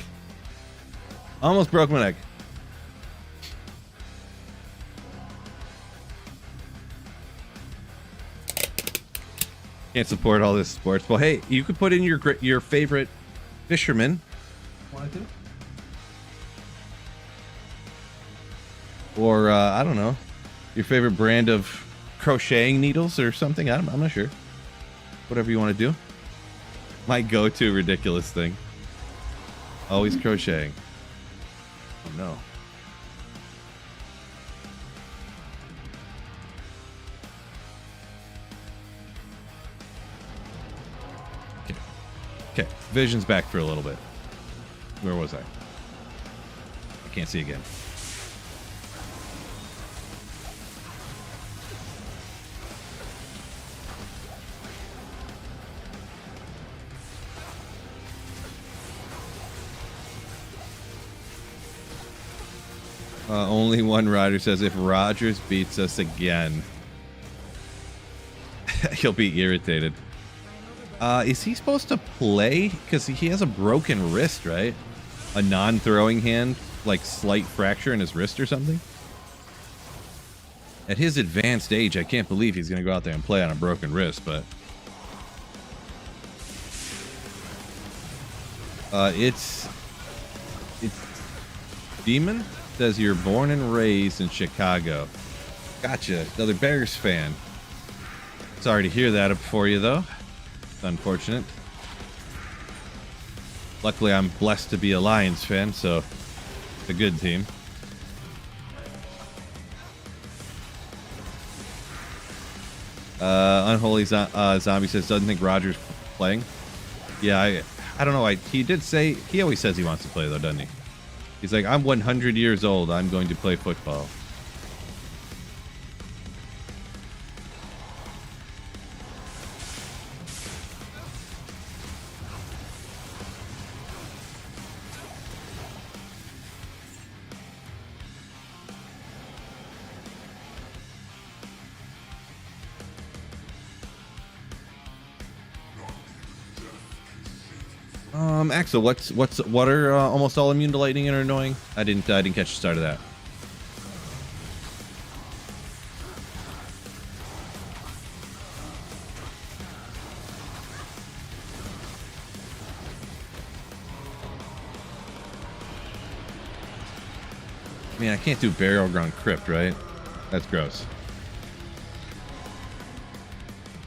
Almost broke my neck. Can't support all this sports. Well, hey, you could put in your favorite fisherman. Want to? Or I don't know, your favorite brand of crocheting needles or something. I'm not sure. Whatever you want to do. My go-to ridiculous thing. Always crocheting. Oh no. Okay, vision's back for a little bit. Where was I? I can't see again. Only one rider says if Rogers beats us again, he'll be irritated. Is he supposed to play? Because he has a broken wrist, right? A non-throwing hand, like slight fracture in his wrist or something? At his advanced age, I can't believe he's going to go out there and play on a broken wrist, but... It's Demon says you're born and raised in Chicago. Gotcha. Another Bears fan. Sorry to hear that for you, though. It's unfortunate. Luckily, I'm blessed to be a Lions fan, so it's a good team. Unholy Zombie says doesn't think Roger's playing. Yeah, I don't know. He did say he always says he wants to play though, doesn't he? He's like, I'm 100 years old. I'm going to play football. Axel, what are almost all immune to lightning and are annoying? I didn't catch the start of that. Man, I can't do burial ground crypt, right? That's gross.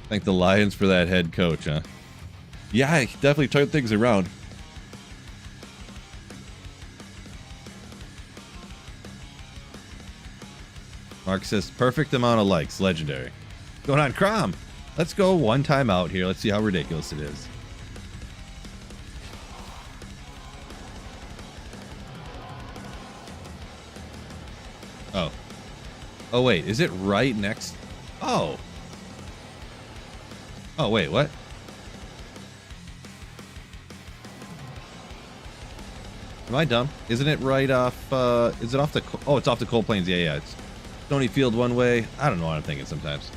Thank the Lions for that head coach, huh? Yeah, I definitely turned things around. Mark says, perfect amount of likes. Legendary. What's going on, Crom? Let's go one time out here. Let's see how ridiculous it is. Oh. Oh, wait. Is it right next? Oh. Oh, wait. What? Am I dumb? Isn't it right off, is it off the, oh, it's off the Cold Plains. Yeah, it's Stony Field one way. I don't know what I'm thinking sometimes.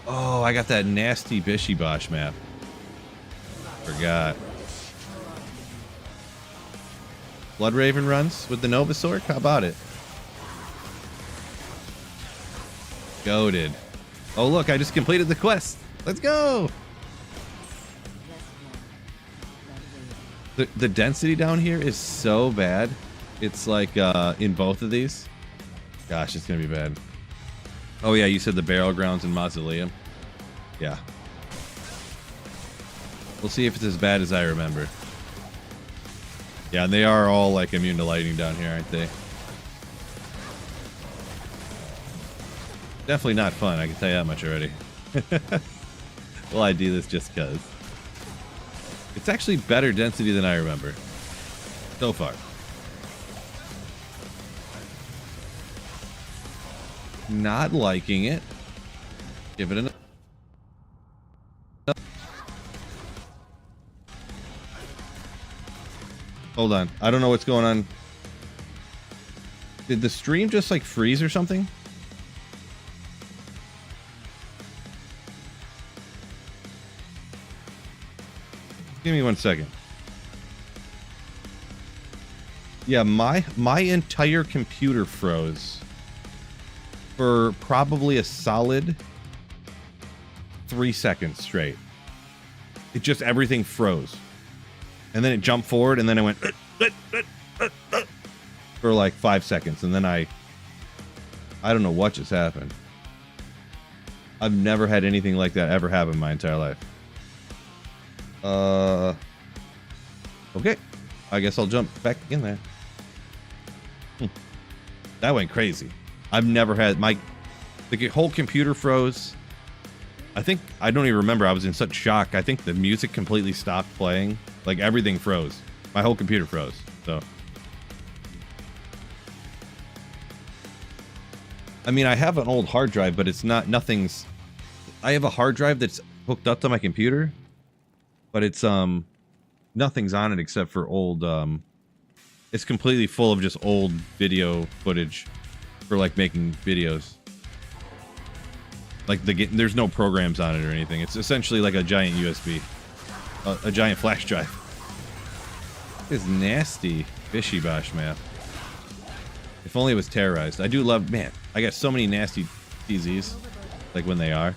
Oh, I got that nasty Bishy Bosh map. Forgot. Blood Raven runs with the Novasaur? How about it? Goated. Oh, look, I just completed the quest. Let's go. The density down here is so bad. It's like in both of these. Gosh, it's gonna be bad. Oh yeah, you said the Burial Grounds and Mausoleum. Yeah. We'll see if it's as bad as I remember. Yeah, and they are all like immune to lightning down here, aren't they? Definitely not fun, I can tell you that much already. Well, I do this just cause. It's actually better density than I remember. So far. Not liking it. Give it Hold on. I don't know what's going on. Did the stream just like freeze or something? Give me 1 second. Yeah, my entire computer froze for probably a solid 3 seconds straight. It just, everything froze. And then it jumped forward and then it went for like 5 seconds. And then I don't know what just happened. I've never had anything like that ever happen in my entire life. Okay. I guess I'll jump back in there. That went crazy. I've never had the whole computer froze. I think, I don't even remember. I was in such shock. I think the music completely stopped playing. Like everything froze. My whole computer froze. So. I mean, I have an old hard drive, but it's not, nothing's, I have a hard drive that's hooked up to my computer, but it's, nothing's on it except for old, it's completely full of just old video footage for like making videos. Like there's no programs on it or anything. It's essentially like a giant USB, a giant flash drive. This nasty fishy bosh map. If only it was terrorized. I do love, man, I got so many nasty TZs, like when they are.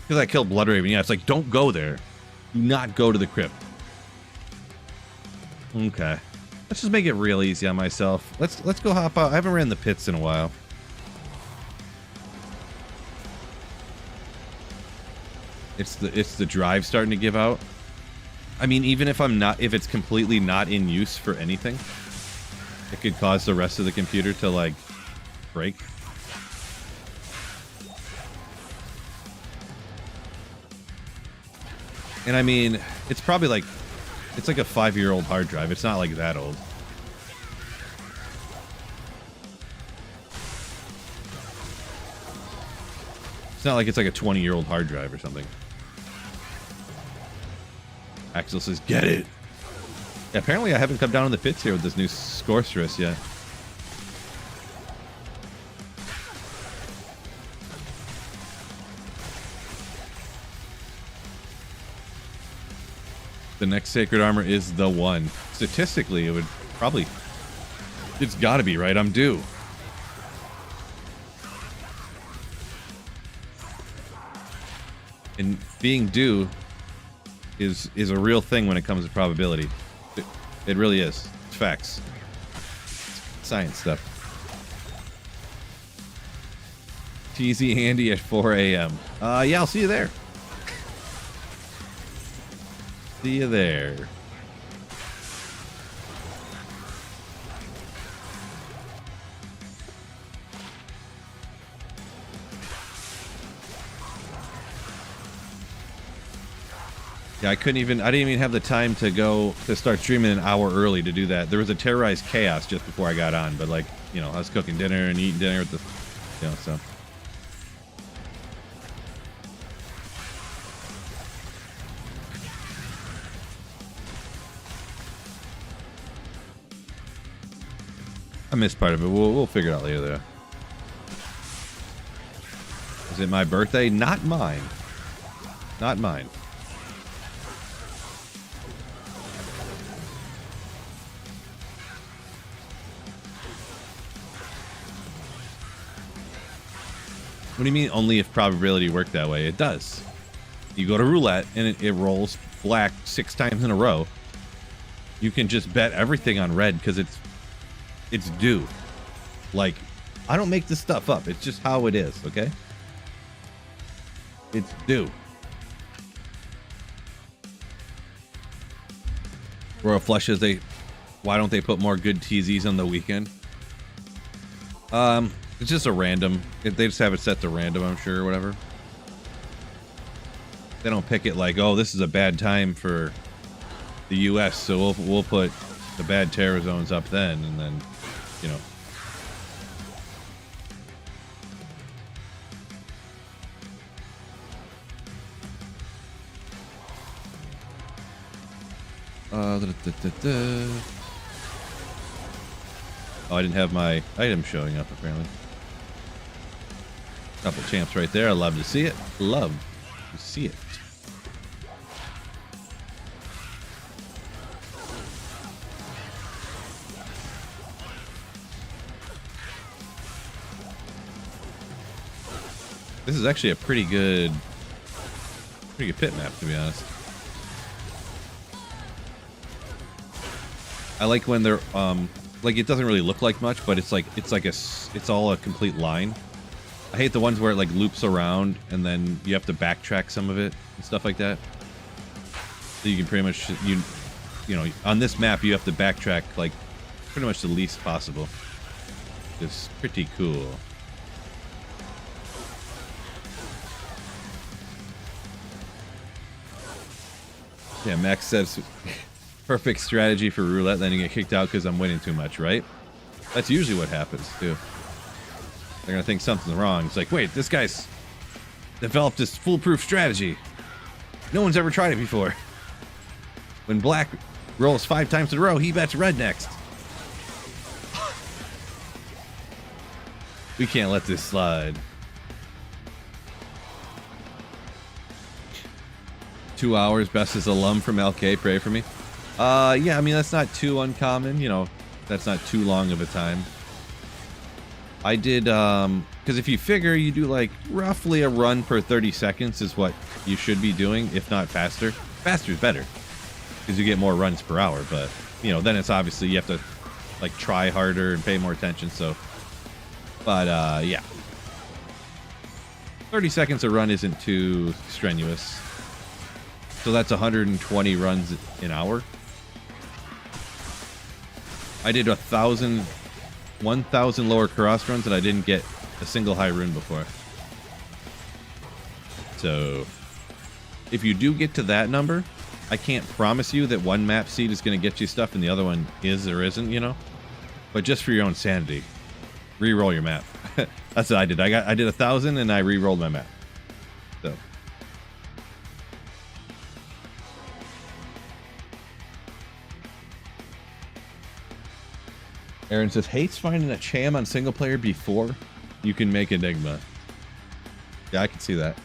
Because I killed Blood Raven. Yeah, it's like, don't go there. Do not go to the crypt. Okay. Let's just make it real easy on myself. Let's go hop out. I haven't ran the pits in a while. It's the drive starting to give out. I mean, even if it's completely not in use for anything, it could cause the rest of the computer to like break. And I mean, it's probably like, it's like a 5-year-old hard drive. It's not like that old. It's not like it's like a 20-year-old hard drive or something. Axel says, get it. Yeah, apparently I haven't come down in the pits here with this new sorceress yet. The next sacred armor is the one. Statistically, it would probably... It's gotta be, right? I'm due. And being due is a real thing when it comes to probability. It really is. It's facts. Science stuff. TZ Andy at 4 a.m. Yeah, I'll see you there. See you there. Yeah, I didn't even have the time to start streaming an hour early to do that. There was a terrorized chaos just before I got on, but like, you know, I was cooking dinner and eating dinner with the, you know, so. I missed part of it. We'll figure it out later, though. Is it my birthday? Not mine. Not mine. What do you mean only if probability worked that way? It does. You go to roulette and it rolls black 6 times in a row. You can just bet everything on red because it's due. Like, I don't make this stuff up. It's just how it is, okay? It's due. Royal Flushes, why don't they put more good TZs on the weekend? It's just a random. They just have it set to random, I'm sure, or whatever. They don't pick it like, oh, this is a bad time for the U.S., so we'll put the bad terror zones up then, and then, you know. Oh, I didn't have my item showing up, apparently. Couple champs right there. I love to see it. Love to see it. This is actually a pretty good pit map, to be honest. I like when they're like, it doesn't really look like much, but it's all a complete line. I hate the ones where it like loops around and then you have to backtrack some of it and stuff like that. So you can pretty much you know, on this map you have to backtrack like pretty much the least possible. It's pretty cool. Yeah, Max says perfect strategy for roulette, then you get kicked out because I'm winning too much, right? That's usually what happens, too. They're going to think something's wrong. It's like, wait, this guy's developed this foolproof strategy. No one's ever tried it before. When black rolls 5 times in a row, he bets red next. We can't let this slide. 2 hours, best as alum from LK, pray for me. Yeah, I mean, that's not too uncommon, you know, that's not too long of a time. I did, because if you figure you do like roughly a run per 30 seconds is what you should be doing, if not faster. Faster is better, because you get more runs per hour, but, you know, then it's obviously you have to, like, try harder and pay more attention, so. But, yeah. 30 seconds a run isn't too strenuous. So that's 120 runs an hour. I did 1,000 lower cross runs and I didn't get a single high rune before. So if you do get to that number, I can't promise you that one map seed is going to get you stuff and the other one is or isn't, you know? But just for your own sanity, re-roll your map. That's what I did. I did 1,000 and I re-rolled my map. So. Aaron says, hates finding a cham on single player before you can make Enigma. Yeah, I can see that.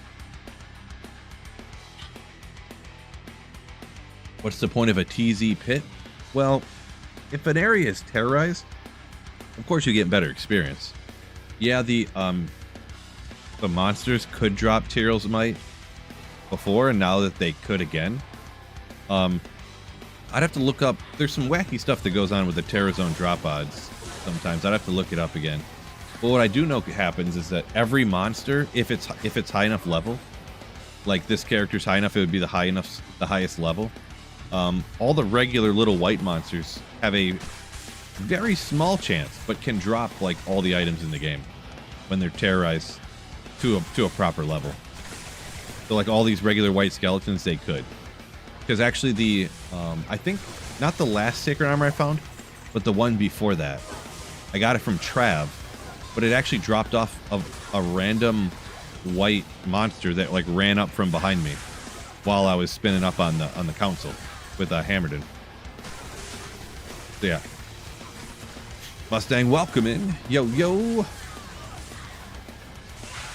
What's the point of a TZ pit? Well, if an area is terrorized, of course you get better experience. Yeah, the monsters could drop Tyraels Might before, and now that they could again. I'd have to look up. There's some wacky stuff that goes on with the Terror Zone drop odds sometimes. I'd have to look it up again. But what I do know happens is that every monster, if it's high enough level, like this character's high enough, it would be the highest level. All the regular little white monsters have a very small chance, but can drop like all the items in the game when they're terrorized to a proper level. So like all these regular white skeletons, they could. Because actually the, I think, not the last sacred armor I found, but the one before that. I got it from Trav, but it actually dropped off of a random white monster that like ran up from behind me while I was spinning up on the council with Hammerden. So yeah. Mustang, welcome in. Yo, yo.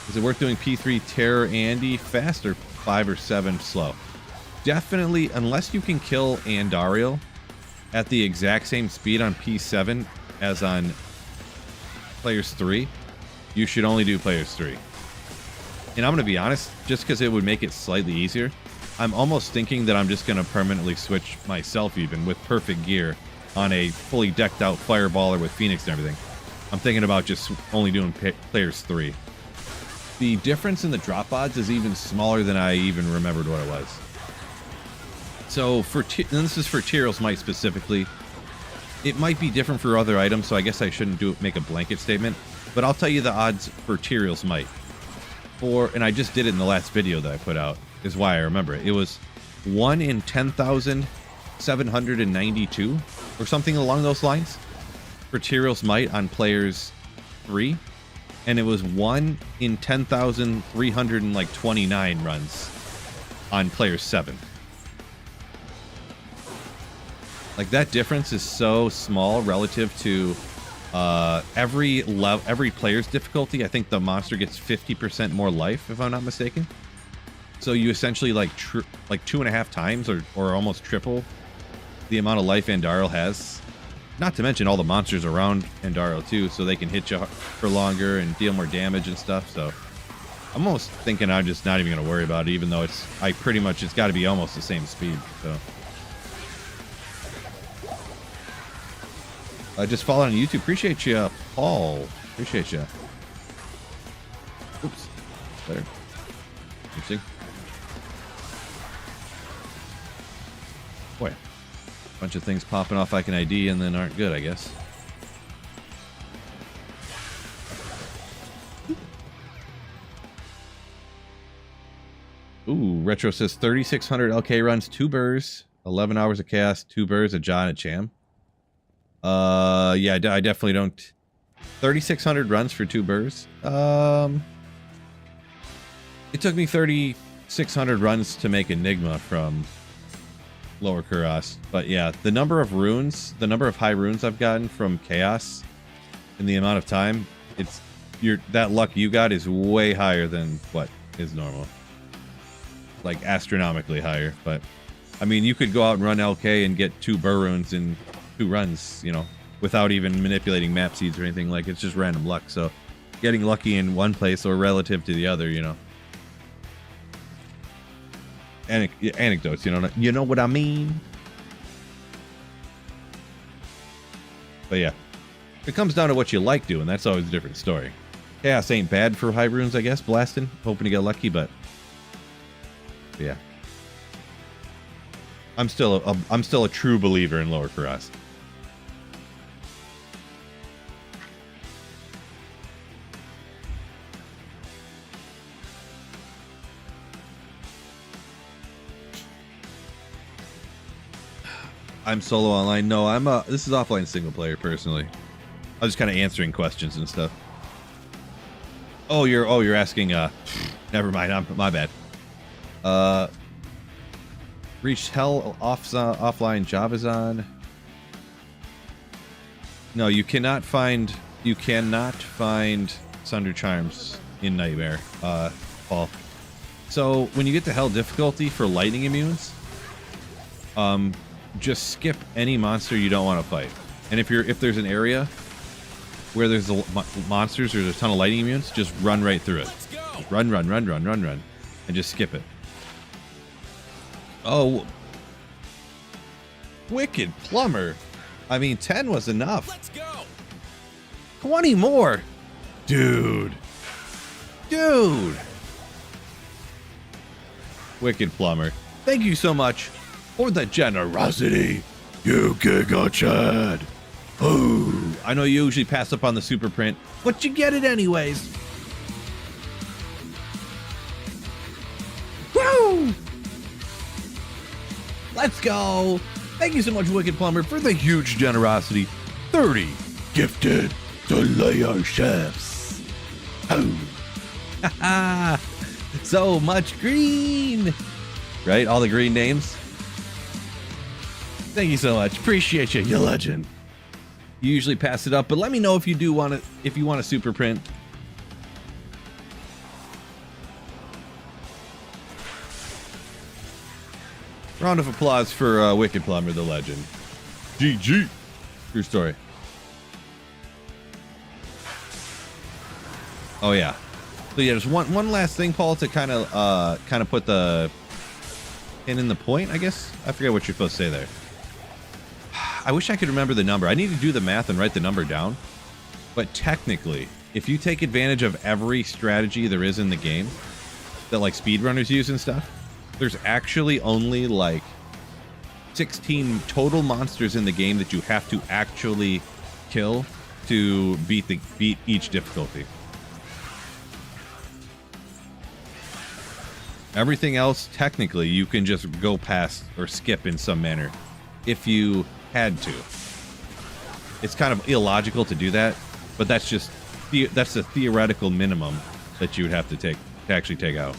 Is it worth doing P3 Terror Andy fast or 5 or 7 slow? Definitely, unless you can kill Andariel at the exact same speed on P7 as on Players 3, you should only do Players 3. And I'm going to be honest, just because it would make it slightly easier, I'm almost thinking that I'm just going to permanently switch myself even with perfect gear on a fully decked out Fireballer with Phoenix and everything. I'm thinking about just only doing Players 3. The difference in the drop odds is even smaller than I even remembered what it was. So and this is for Tyraels Might specifically. It might be different for other items, so I guess I shouldn't make a blanket statement. But I'll tell you the odds for Tyraels Might. And I just did it in the last video that I put out, is why I remember it. It was 1 in 10,792 or something along those lines for Tyraels Might on Players 3. And it was 1 in 10,329 runs on Players 7. Like, that difference is so small relative to every player's difficulty. I think the monster gets 50% more life, if I'm not mistaken. So you essentially like 2.5 times or almost triple the amount of life Andariel has. Not to mention all the monsters around Andariel too, so they can hit you for longer and deal more damage and stuff. So I'm almost thinking I'm just not even going to worry about it, even though it's got to be almost the same speed. So just follow on YouTube. Appreciate you, Paul. Appreciate you. Oops. There. Interesting. Boy. Bunch of things popping off I can ID and then aren't good, I guess. Ooh, Retro says 3,600 LK runs, 2 burrs, 11 hours of chaos, 2 burrs, a John, a Cham. Yeah, I definitely don't. 3,600 runs for 2 burrs. It took me 3,600 runs to make Enigma from Lower Kuras. But yeah, the number of runes, the number of high runes I've gotten from Chaos in the amount of time, that luck you got is way higher than what is normal. like astronomically higher. But I mean, you could go out and run LK and get 2 burr runes in 2 runs, you know, without even manipulating map seeds or anything. Like, it's just random luck. So getting lucky in one place or relative to the other, you know. Anecdotes, you know what I mean? But yeah, it comes down to what you like doing. That's always a different story. Chaos ain't bad for high runes, I guess. Blasting, hoping to get lucky, but yeah, I'm still a true believer in lower Kuras. I'm solo online. No, this is offline single player personally. I was just kind of answering questions and stuff. Oh, you're asking. Never mind. My bad. Reached hell offline. Java's on. No, you cannot find Sunder Charms in Nightmare, Paul. So when you get to hell difficulty for lightning immunes, just skip any monster you don't want to fight. And if there's an area where there's monsters, there's a ton of lightning immunes, just run right through it. Just run, and just skip it. Oh, Wicked Plumber. I mean, 10 was enough. Let's go. 20 more, dude. Wicked Plumber, thank you so much for the generosity, you Giga Chad. Oh, I know you usually pass up on the super print, but you get it anyways. Woo! Let's go. Thank you so much, Wicked Plumber, for the huge generosity. 30 gifted Slayer chefs. Oh. So much green. Right? All the green names. Thank you so much. Appreciate you, you legend. You usually pass it up, but let me know if you do want to, if you want a super print. Round of applause for Wicked Plumber, the legend. GG. True story. Oh yeah. So yeah, there's one last thing, Paul, to kind of put the pin in the point, I guess. I forget what you're supposed to say there. I wish I could remember the number. I need to do the math and write the number down. But technically, if you take advantage of every strategy there is in the game that like speedrunners use and stuff, there's actually only like 16 total monsters in the game that you have to actually kill to beat each difficulty. Everything else, technically, you can just go past or skip in some manner if you had to. It's kind of illogical to do that, but that's just that's the theoretical minimum that you would have to actually take out.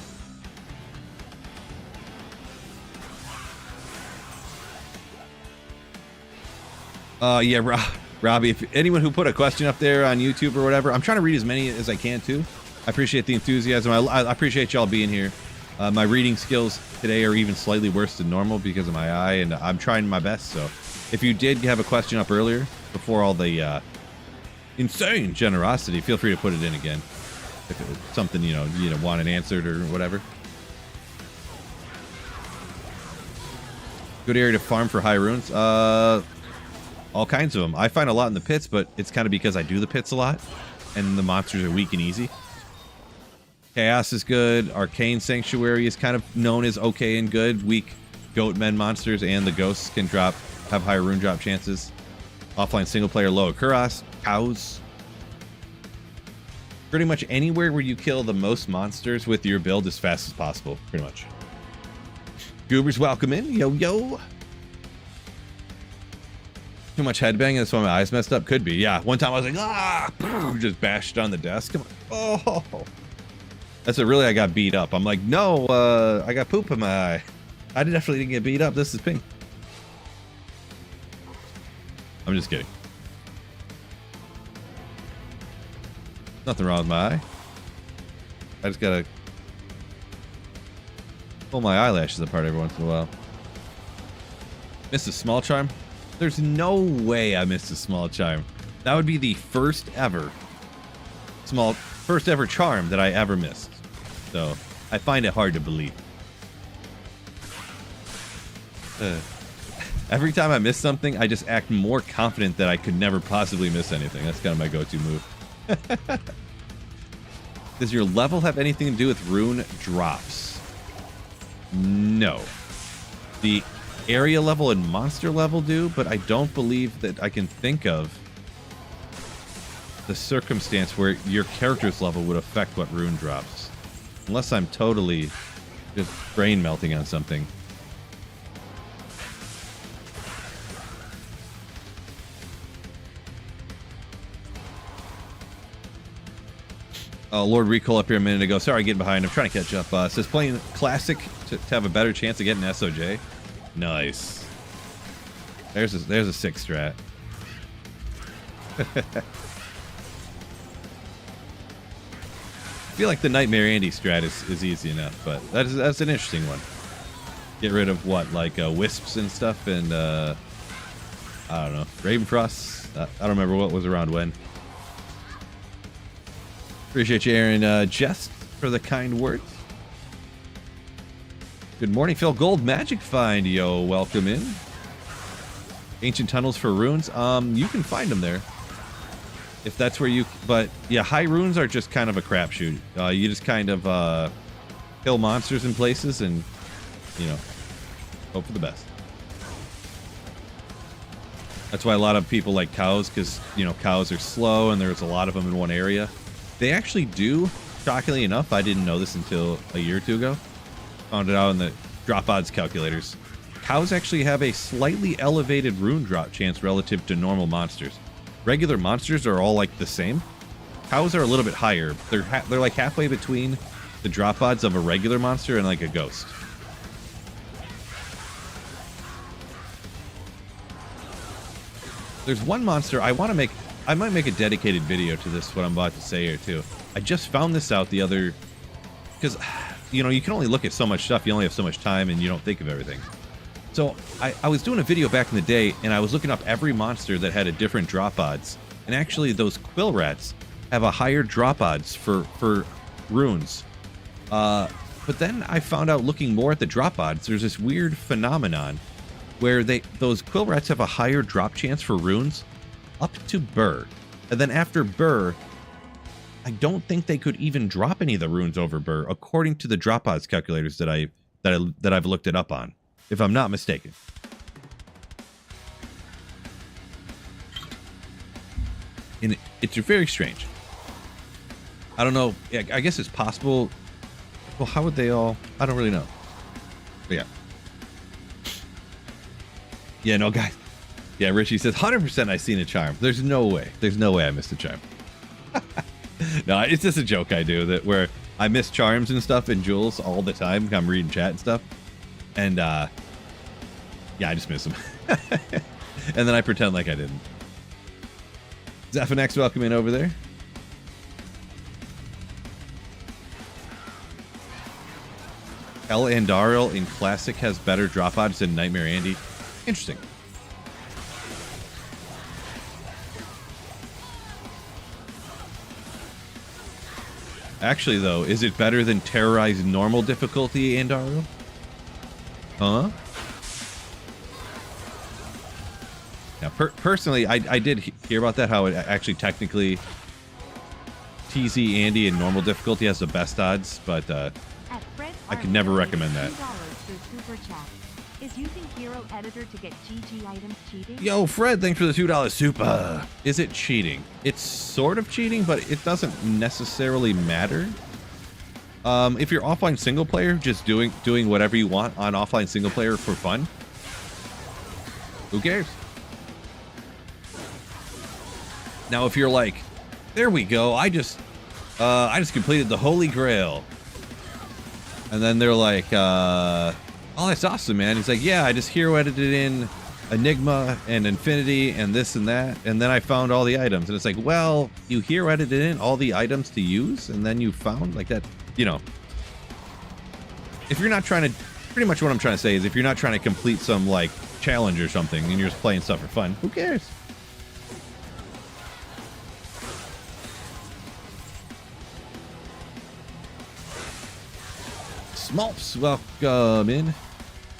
Yeah, Robbie, if anyone who put a question up there on YouTube or whatever, I'm trying to read as many as I can too. I appreciate the enthusiasm. I appreciate y'all being here. My reading skills today are even slightly worse than normal because of my eye, and I'm trying my best. So if you did have a question up earlier before all the insane generosity, feel free to put it in again. If it was something, you want it answered or whatever. Good area to farm for high runes. All kinds of them. I find a lot in the pits, but it's kind of because I do the pits a lot, and the monsters are weak and easy. Chaos is good. Arcane Sanctuary is kind of known as okay and good. Weak Goatmen monsters and the ghosts can have higher rune drop chances. Offline single player low Kuras. Cows. Pretty much anywhere where you kill the most monsters with your build as fast as possible. Pretty much. Goobers, welcome in. Yo, yo. Too much headbanging, that's why my eyes messed up. Could be, yeah. One time I was like, just bashed on the desk. Come on. Oh. That's really I got beat up. I'm like, no, I got poop in my eye. I definitely didn't get beat up. This is pink. I'm just kidding. Nothing wrong with my eye. I just gotta pull my eyelashes apart every once in a while. Missed a small charm? There's no way I missed a small charm. That would be the first ever charm that I ever missed. So I find it hard to believe. Every time I miss something, I just act more confident that I could never possibly miss anything. That's kind of my go-to move. Does your level have anything to do with rune drops? No. The area level and monster level do, but I don't believe that I can think of the circumstance where your character's level would affect what rune drops. Unless I'm totally just brain melting on something. Lord Recall up here a minute ago. Sorry, getting behind. I'm trying to catch up. Says playing classic to have a better chance of getting SOJ. Nice. There's a 6 strat. I feel like the Nightmare Andy strat is easy enough, but that's an interesting one. Get rid of what, like wisps and stuff, and I don't know, Ravenfrost. I don't remember what was around when. Appreciate you, Aaron. Jest, for the kind words. Good morning, Phil. Gold Magic Find, yo, welcome in. Ancient tunnels for runes. You can find them there. If that's where you... But, yeah, high runes are just kind of a crapshoot. You just kind of kill monsters in places and, you know, hope for the best. That's why a lot of people like cows, because, you know, cows are slow and there's a lot of them in one area. They actually do, shockingly enough, I didn't know this until a year or two ago. Found it out in the drop odds calculators. Cows actually have a slightly elevated rune drop chance relative to normal monsters. Regular monsters are all like the same. Cows are a little bit higher. They're like halfway between the drop odds of a regular monster and like a ghost. There's one monster I want to make. I might make a dedicated video to this, what I'm about to say here, too. I just found this out the other... Because, you know, you can only look at so much stuff. You only have so much time, and you don't think of everything. So, I was doing a video back in the day, and I was looking up every monster that had a different drop odds. And actually, those quill rats have a higher drop odds for runes. But then I found out, looking more at the drop odds, there's this weird phenomenon where those quill rats have a higher drop chance for runes up to Burr. And then after Burr, I don't think they could even drop any of the runes over Burr, according to the drop odds calculators that I've looked it up on, if I'm not mistaken. And it's very strange. I don't know. I guess it's possible. Well, how would they all? I don't really know. But yeah. Yeah, no, guys. Yeah, Richie says, 100% I seen a charm. There's no way. There's no way I missed a charm. No, it's just a joke I do, that where I miss charms and stuff in Jules all the time. I'm reading chat and stuff. And, yeah, I just miss them. And then I pretend like I didn't. Zephanex, welcome in over there. El Andariel in Classic has better drop odds than Nightmare Andy. Interesting. Actually, though, is it better than Terrorize normal difficulty, Andariel? Huh? Yeah, personally, I did hear about that, how it actually technically TZ Andy in normal difficulty has the best odds, but I could never recommend that. Is using Hero Editor to get GG items cheating? Yo, Fred, thanks for the $2 super. Is it cheating? It's sort of cheating, but it doesn't necessarily matter. If you're offline single player, just doing whatever you want on offline single player for fun, who cares? Now, if you're like, there we go, I just completed the Holy Grail, and then they're like, oh, that's awesome, man. He's like, yeah, I just hero edited in Enigma and Infinity and this and that, and then I found all the items. And it's like, well, you hero edited in all the items to use, and then you found like that, you know. if you're not trying to, pretty much what I'm trying to say is if you're not trying to complete some like challenge or something and you're just playing stuff for fun, who cares? Smolps, welcome in.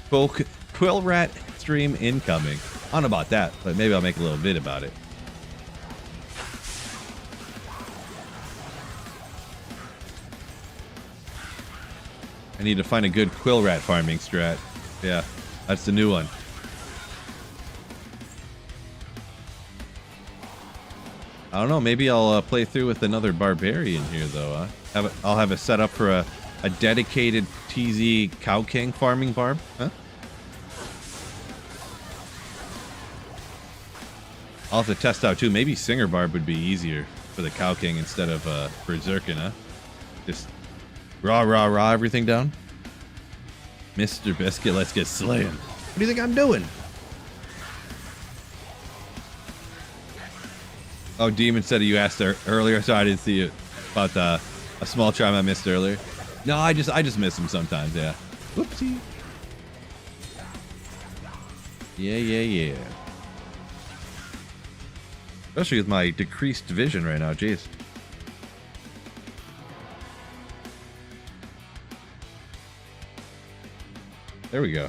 Quill Rat stream incoming. I don't know about that, but maybe I'll make a little vid about it. I need to find a good Quill Rat farming strat. Yeah, that's the new one. I don't know, maybe I'll play through with another Barbarian here, though. I'll have it set up for a dedicated TZ Cow King farming barb. Huh? I'll have to test out, too. Maybe Singer Barb would be easier for the Cow King instead of Berserkin, huh? Just rah, rah, rah everything down. Mr. Biscuit, let's get slaying. What do you think I'm doing? Oh, Demon said you asked her earlier, so I didn't see it. About a small charm I missed earlier. No, I just miss him sometimes, yeah. Whoopsie. Yeah. Especially with my decreased vision right now, jeez. There we go.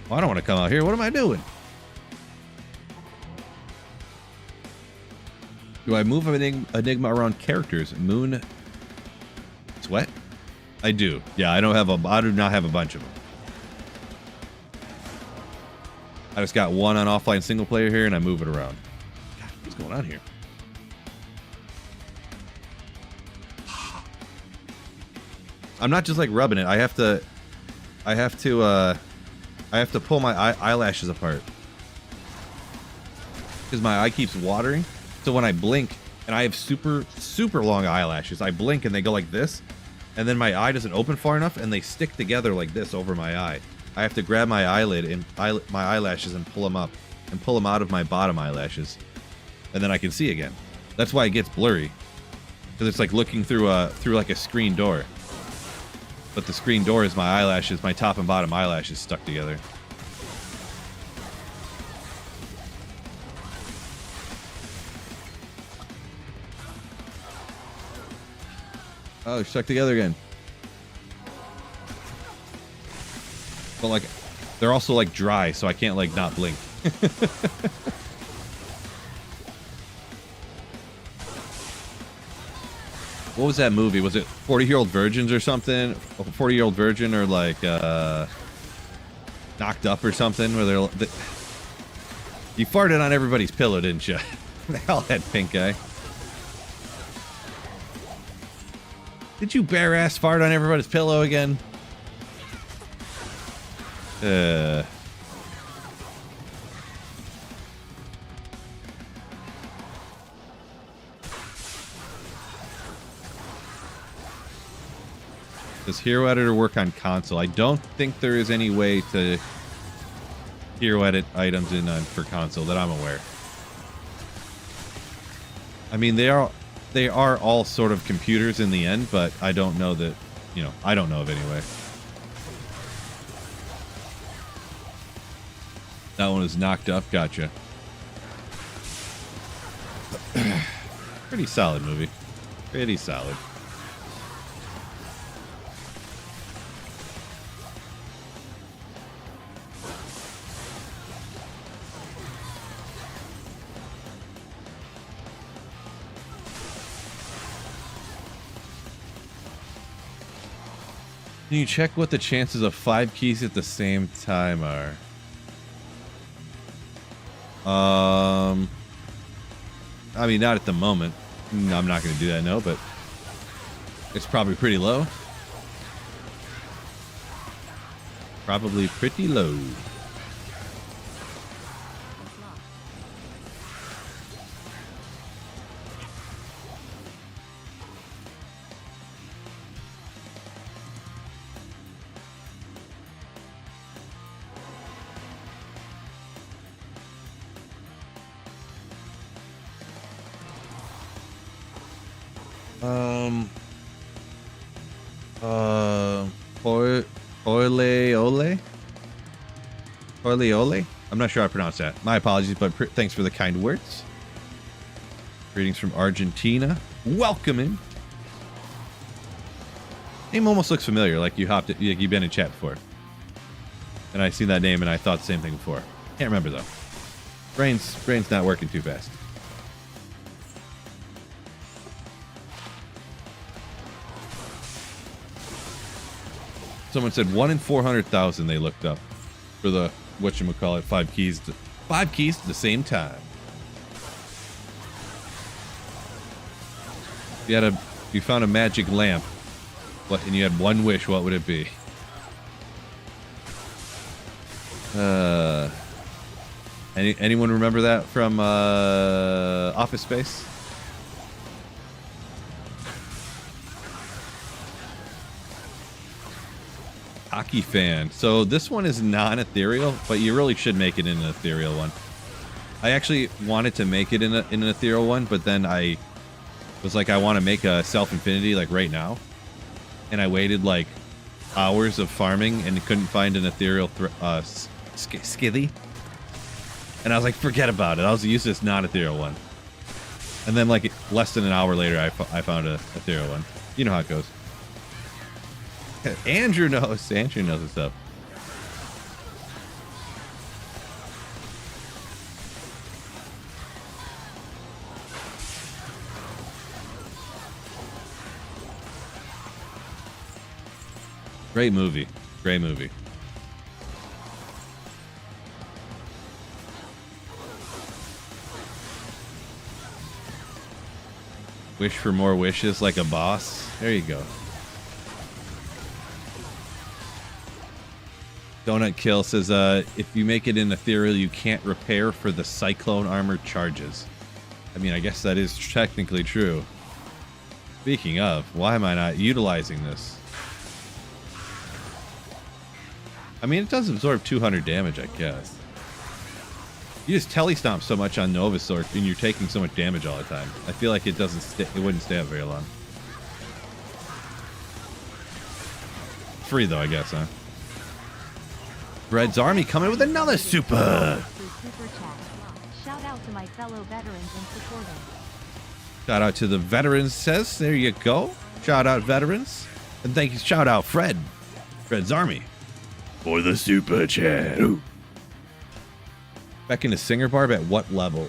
Well, I don't want to come out here. What am I doing? Do I move Enigma around characters? Moon Sweat? I do. Yeah, I do not have a bunch of them. I just got one on offline single player here and I move it around. God, what's going on here? I'm not just like rubbing it. I have to pull my eyelashes apart because my eye keeps watering. So when I blink, and I have super long eyelashes, I blink and they go like this, and then my eye doesn't open far enough, and they stick together like this over my eye. I have to grab my eyelid and my eyelashes and pull them up, and pull them out of my bottom eyelashes, and then I can see again. That's why it gets blurry, because it's like looking through like a screen door. But the screen door is my eyelashes, my top and bottom eyelashes stuck together. Oh, they're stuck together again. But like, they're also like dry, so I can't like not blink. What was that movie? Was it 40-Year-Old Virgins or something? 40-Year-Old Virgin or like Knocked Up or something? Where they you farted on everybody's pillow, didn't you? They all had pink eye. Did you bare ass fart on everybody's pillow again? Does Hero Editor work on console? I don't think there is any way to hero edit items in for console that I'm aware. I mean, they are all sort of computers in the end, but I don't know that, you know, I don't know of any way. That one was Knocked Up. Gotcha. Pretty solid movie. Pretty solid. Can you check what the chances of 5 keys at the same time are? I mean, not at the moment. I'm not going to do that, no, but it's probably pretty low. Probably pretty low. Um. Ole Ole. Ole. I'm not sure how to pronounce that. My apologies, but thanks for the kind words. Greetings from Argentina. Welcome in. Name almost looks familiar, like you hopped, like you've been in chat before. And I seen that name and I thought the same thing before. Can't remember though. Brain's not working too fast. Someone said 1 in 400,000 they looked up for the whatchamacallit 5 keys at the same time. You found a magic lamp, and you had one wish, what would it be? Anyone remember that from Office Space? Hockey fan. So this one is non-ethereal, but you really should make it in an ethereal one. I actually wanted to make it in an ethereal one, but then I was like, I want to make a self-infinity like right now. And I waited like hours of farming and couldn't find an ethereal skithy. And I was like, forget about it. I'll use this non-ethereal one. And then like less than an hour later, I found a ethereal one. You know how it goes. Andrew knows. Andrew knows what's up. Great movie. Great movie. Wish for more wishes like a boss. There you go. Donut Kill says, if you make it in ethereal, you can't repair for the cyclone armor charges. I mean, I guess that is technically true. Speaking of, why am I not utilizing this? I mean, it does absorb 200 damage, I guess. You just telestomp so much on Novasaur, and you're taking so much damage all the time. I feel like it wouldn't stay up very long. Free though, I guess, huh? Red's Army coming with another super. Shout out to my fellow veterans and supporters. Shout out to the veterans, says. There you go. Shout out veterans. And thank you. Shout out Fred. Fred's Army. For the super chat. Ooh. Back into Singer Barb at what level?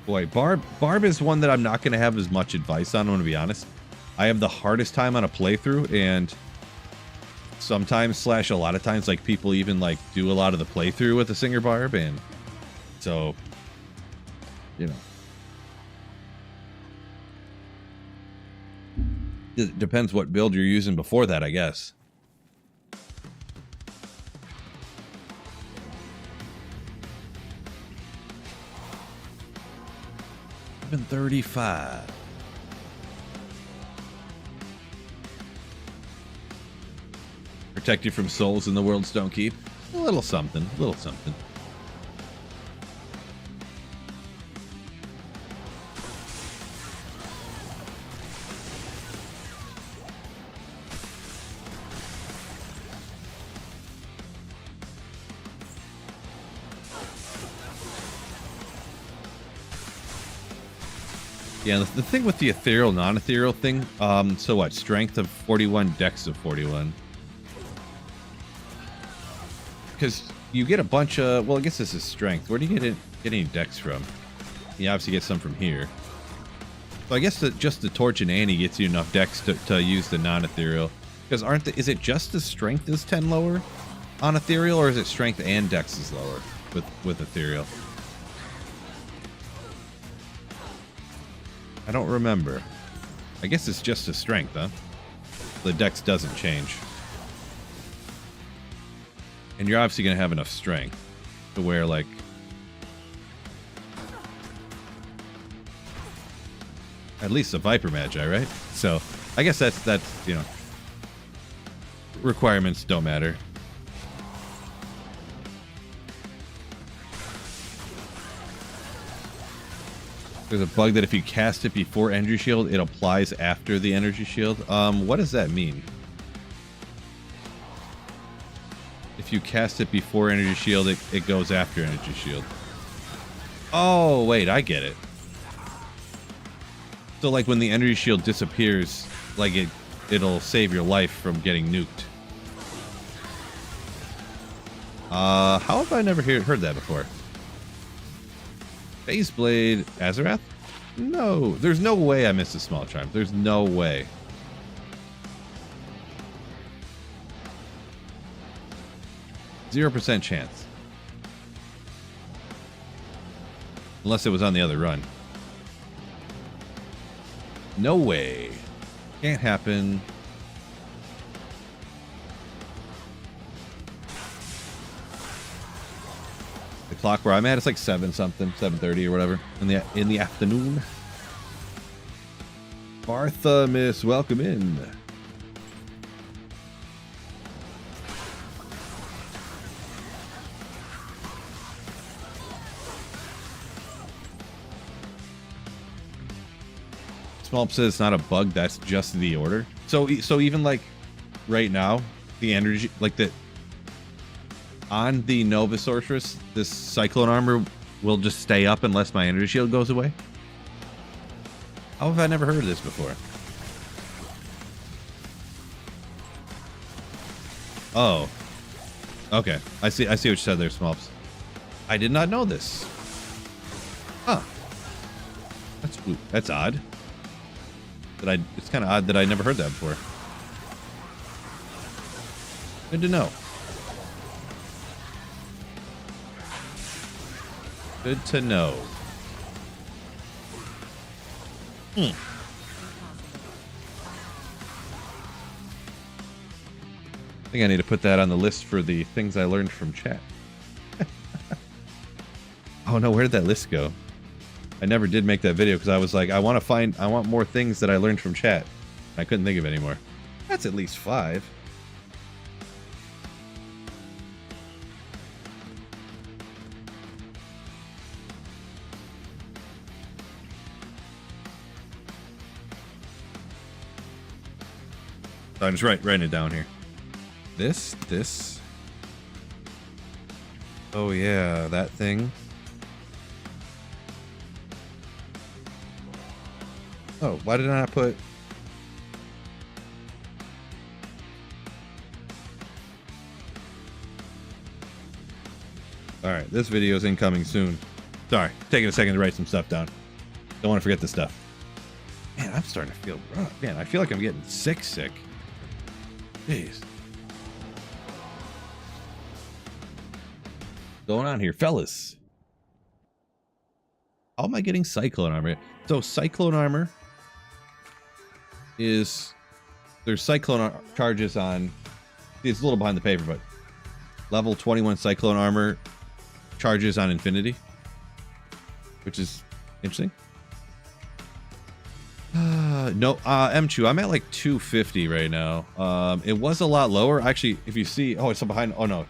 Boy, Barb is one that I'm not going to have as much advice on, I'm going to be honest. I have the hardest time on a playthrough, and sometimes / a lot of times, like, people even like do a lot of the playthrough with the Singer Barb, and so, you know, it depends what build you're using before that, I guess. 35. Protect you from souls in the worlds don't keep. A little something, a little something. Yeah, the thing with the ethereal, non-ethereal thing, so what? Strength of 41, dex of 41. Because you get a bunch of, well, I guess this is strength. Where do you get any dex from? You obviously get some from here. So I guess that just the Torch and Annie gets you enough dex to use the non-ethereal. Because is it just the strength is 10 lower on ethereal, or is it strength and dex is lower with ethereal? I don't remember. I guess it's just a strength, huh? The dex doesn't change. And you're obviously going to have enough strength to where, like, at least a Viper Magi, right? So, I guess that's, you know, requirements don't matter. There's a bug that if you cast it before energy shield, it applies after the energy shield. What does that mean? If you cast it before energy shield, it goes after energy shield. Oh, wait, I get it. So like when the energy shield disappears, like it'll save your life from getting nuked. How have I never heard that before? Phase Blade Azarath? No, there's no way I missed a small charm. There's no way. %0 chance. Unless it was on the other run. No way. Can't happen. The clock where I'm at is like 7 something, 7:30 or whatever in the afternoon. Martha, miss, welcome in. Small says it's not a bug, that's just the order. So even like right now, the energy, like the on the Nova Sorceress, this Cyclone Armor will just stay up unless my energy shield goes away. How have I never heard of this before? Oh, okay. I see what you said there, Smolps. I did not know this. Huh. That's odd. It's kind of odd that I never heard that before. Good to know. Good to know. I think I need to put that on the list for the things I learned from chat. Oh no, where did that list go? I never did make that video because I was like, I want more things that I learned from chat. I couldn't think of any more. That's at least 5. I'm just writing it down here. This. Oh yeah, that thing. Oh, why did I not put... Alright, this video is incoming soon. Sorry, taking a second to write some stuff down. Don't want to forget this stuff. Man, I'm starting to feel rough. Man, I feel like I'm getting sick. Jeez. What's going on here, fellas? How am I getting Cyclone Armor? So, Cyclone Armor is... There's Cyclone charges on... It's a little behind the paper, but... Level 21 Cyclone Armor charges on Infinity. Which is interesting. No, M2, I'm at like 250 right now. It was a lot lower. Actually, if you see... Oh, it's up behind... Oh, no.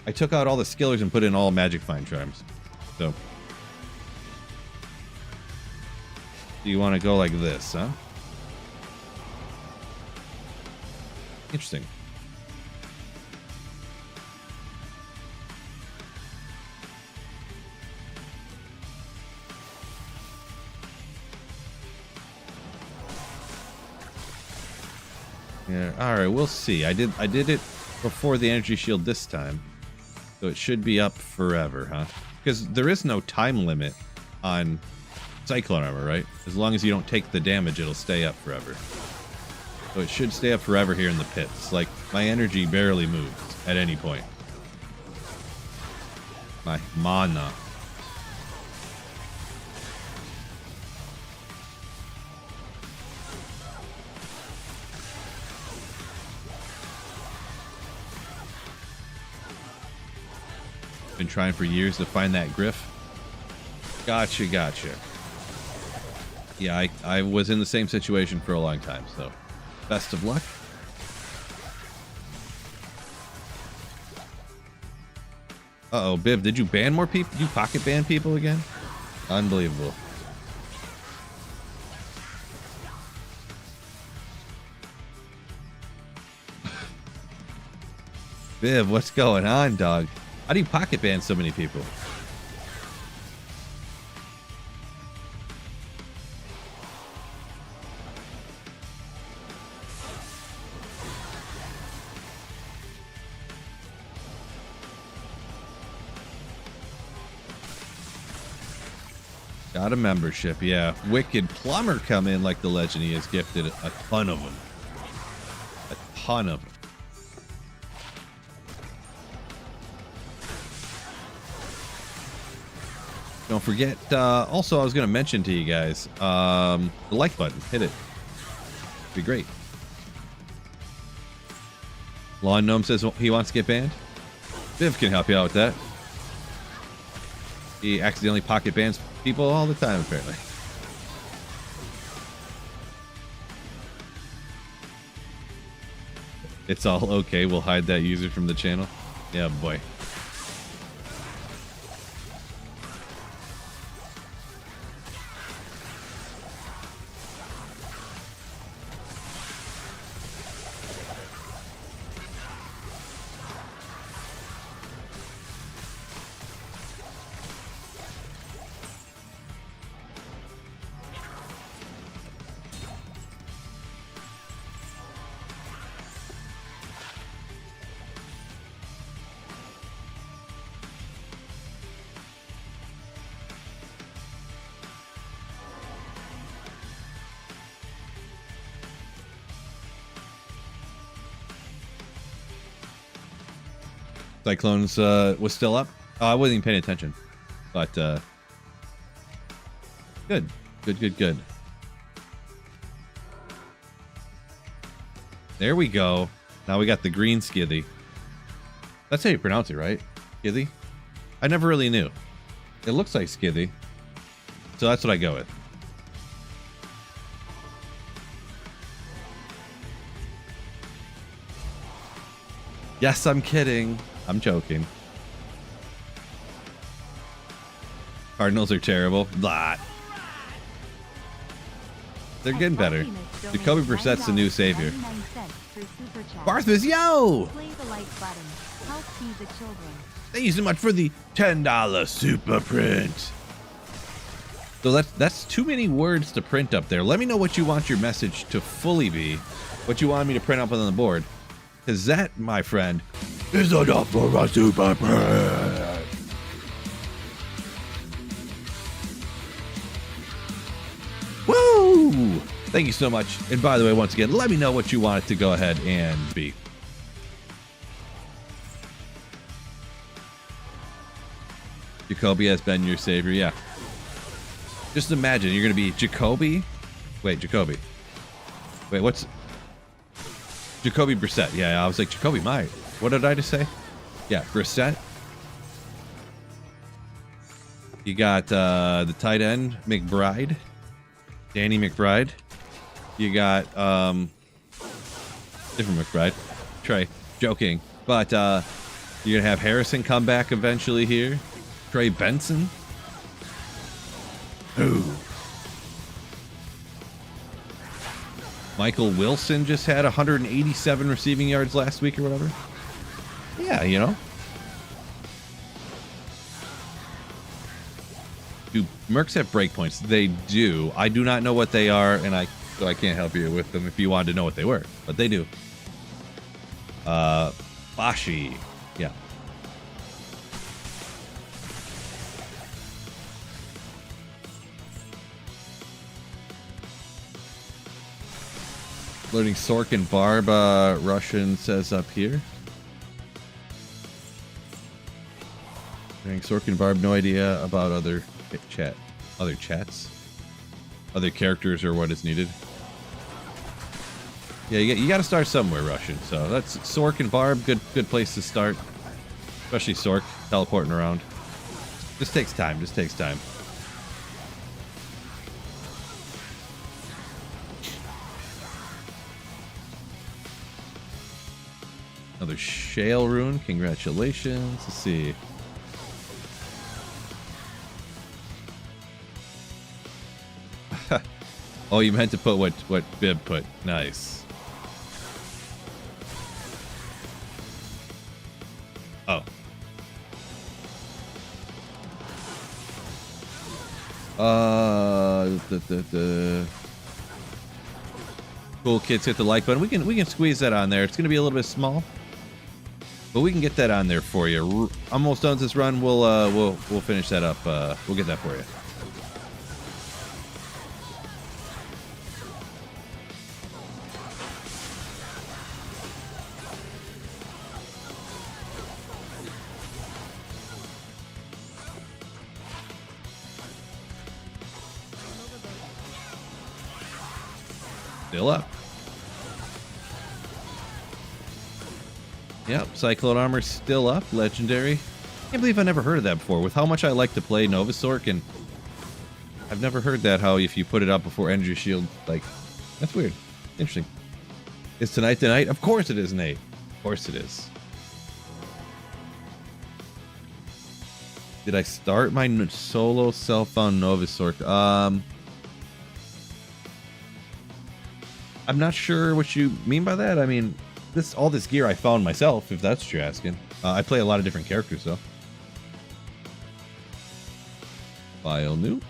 I took out all the skillers and put in all Magic Find Charms. So... You want to go like this, huh? Interesting. Yeah, alright, we'll see. I did it before the energy shield this time. So it should be up forever, huh? Because there is no time limit on Cyclone Armor, right? As long as you don't take the damage, it'll stay up forever. So it should stay up forever here in the pits. Like, my energy barely moves at any point. My mana. Been trying for years to find that Griff. Gotcha. Yeah, I was in the same situation for a long time, so best of luck. Uh-oh, Biv, did you ban more people? You pocket ban people again? Unbelievable. Viv, what's going on, dog? How do you pocket ban so many people? Got a membership, yeah. Wicked Plumber come in like the legend he has gifted a ton of them. A ton of them. Don't forget, also I was going to mention to you guys, the like button. Hit it. Be great. Lawn Gnome says he wants to get banned. Viv can help you out with that. He accidentally pocket bans people all the time, apparently. It's all okay. We'll hide that user from the channel. Yeah, boy. Cyclones was still up. Oh, I wasn't even paying attention. But good. Good. There we go. Now we got the green skithy. That's how you pronounce it, right? Skithy? I never really knew. It looks like skithy. So that's what I go with. Yes, I'm kidding. I'm joking. Cardinals are terrible. Blah. They're getting better. Jacoby Brissett's the new savior. Barthas, yo! Thank you so much for the $10 super print. So that's too many words to print up there. Let me know what you want your message to fully be. What you want me to print up on the board. Because that, my friend, is enough for a super print. Woo! Thank you so much. And by the way, once again, let me know what you want it to go ahead and be. Jacoby has been your savior, yeah. Just imagine you're going to be Jacoby. Wait, Jacoby. Wait, what's... Jacoby Brissett. Yeah, I was like, Jacoby, what did I just say? Yeah, Brissett. You got the tight end, McBride. Danny McBride. You got different McBride. Trey. Joking. But you're going to have Harrison come back eventually here. Trey Benson. Ooh. Michael Wilson just had 187 receiving yards last week or whatever. Yeah, you know. Do Mercs have breakpoints? They do. I do not know what they are, and so I can't help you with them if you wanted to know what they were. But they do. Bashi. Yeah. Learning Sork and Barb, Russian says up here. Learning Sork and Barb, no idea about other chats, other characters or what is needed. Yeah, you got to start somewhere, Russian. So that's Sork and Barb, good place to start. Especially Sork, teleporting around. Just takes time. Another Shale Rune, congratulations. Let's see. Oh, you meant to put what Bib put. Nice. The cool kids hit the like button. We can squeeze that on there. It's gonna be a little bit small, but we can get that on there for you. Almost done with this run. We'll finish that up. We'll get that for you. Still up. Yep, Cyclone Armor still up. Legendary. Can't believe I never heard of that before. With how much I like to play Novasork, and I've never heard that, how if you put it up before Energy Shield, like, that's weird. Interesting. Is tonight the night? Of course it is, Nate. Of course it is. Did I start my solo self-found Novasork? I'm not sure what you mean by that. I mean, all this gear I found myself, if that's what you're asking. I play a lot of different characters, though. File new.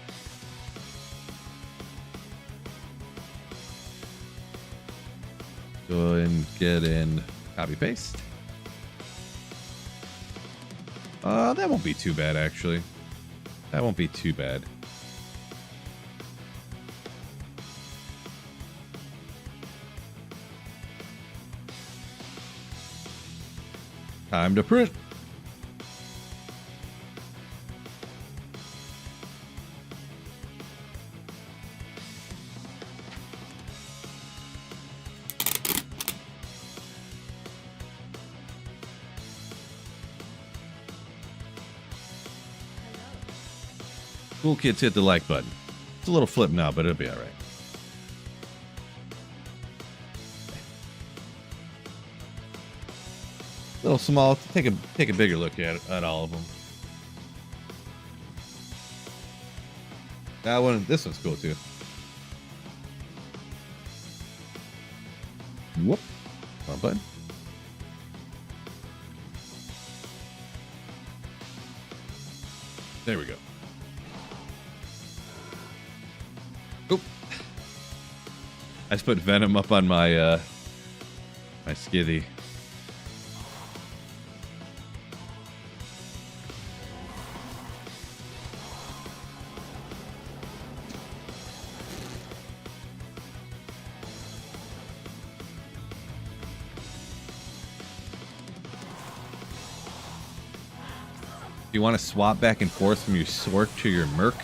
Go and get in copy paste. That won't be too bad, actually. That won't be too bad. Time to print. Cool kids hit the like button. It's a little flip now, but it'll be all right. Little small. Take a bigger look at all of them. That one, this one's cool too. Whoop. Wrong button. There we go. Oop. I just put Venom up on my my skivvy. You want to swap back and forth from your Sork to your Merc?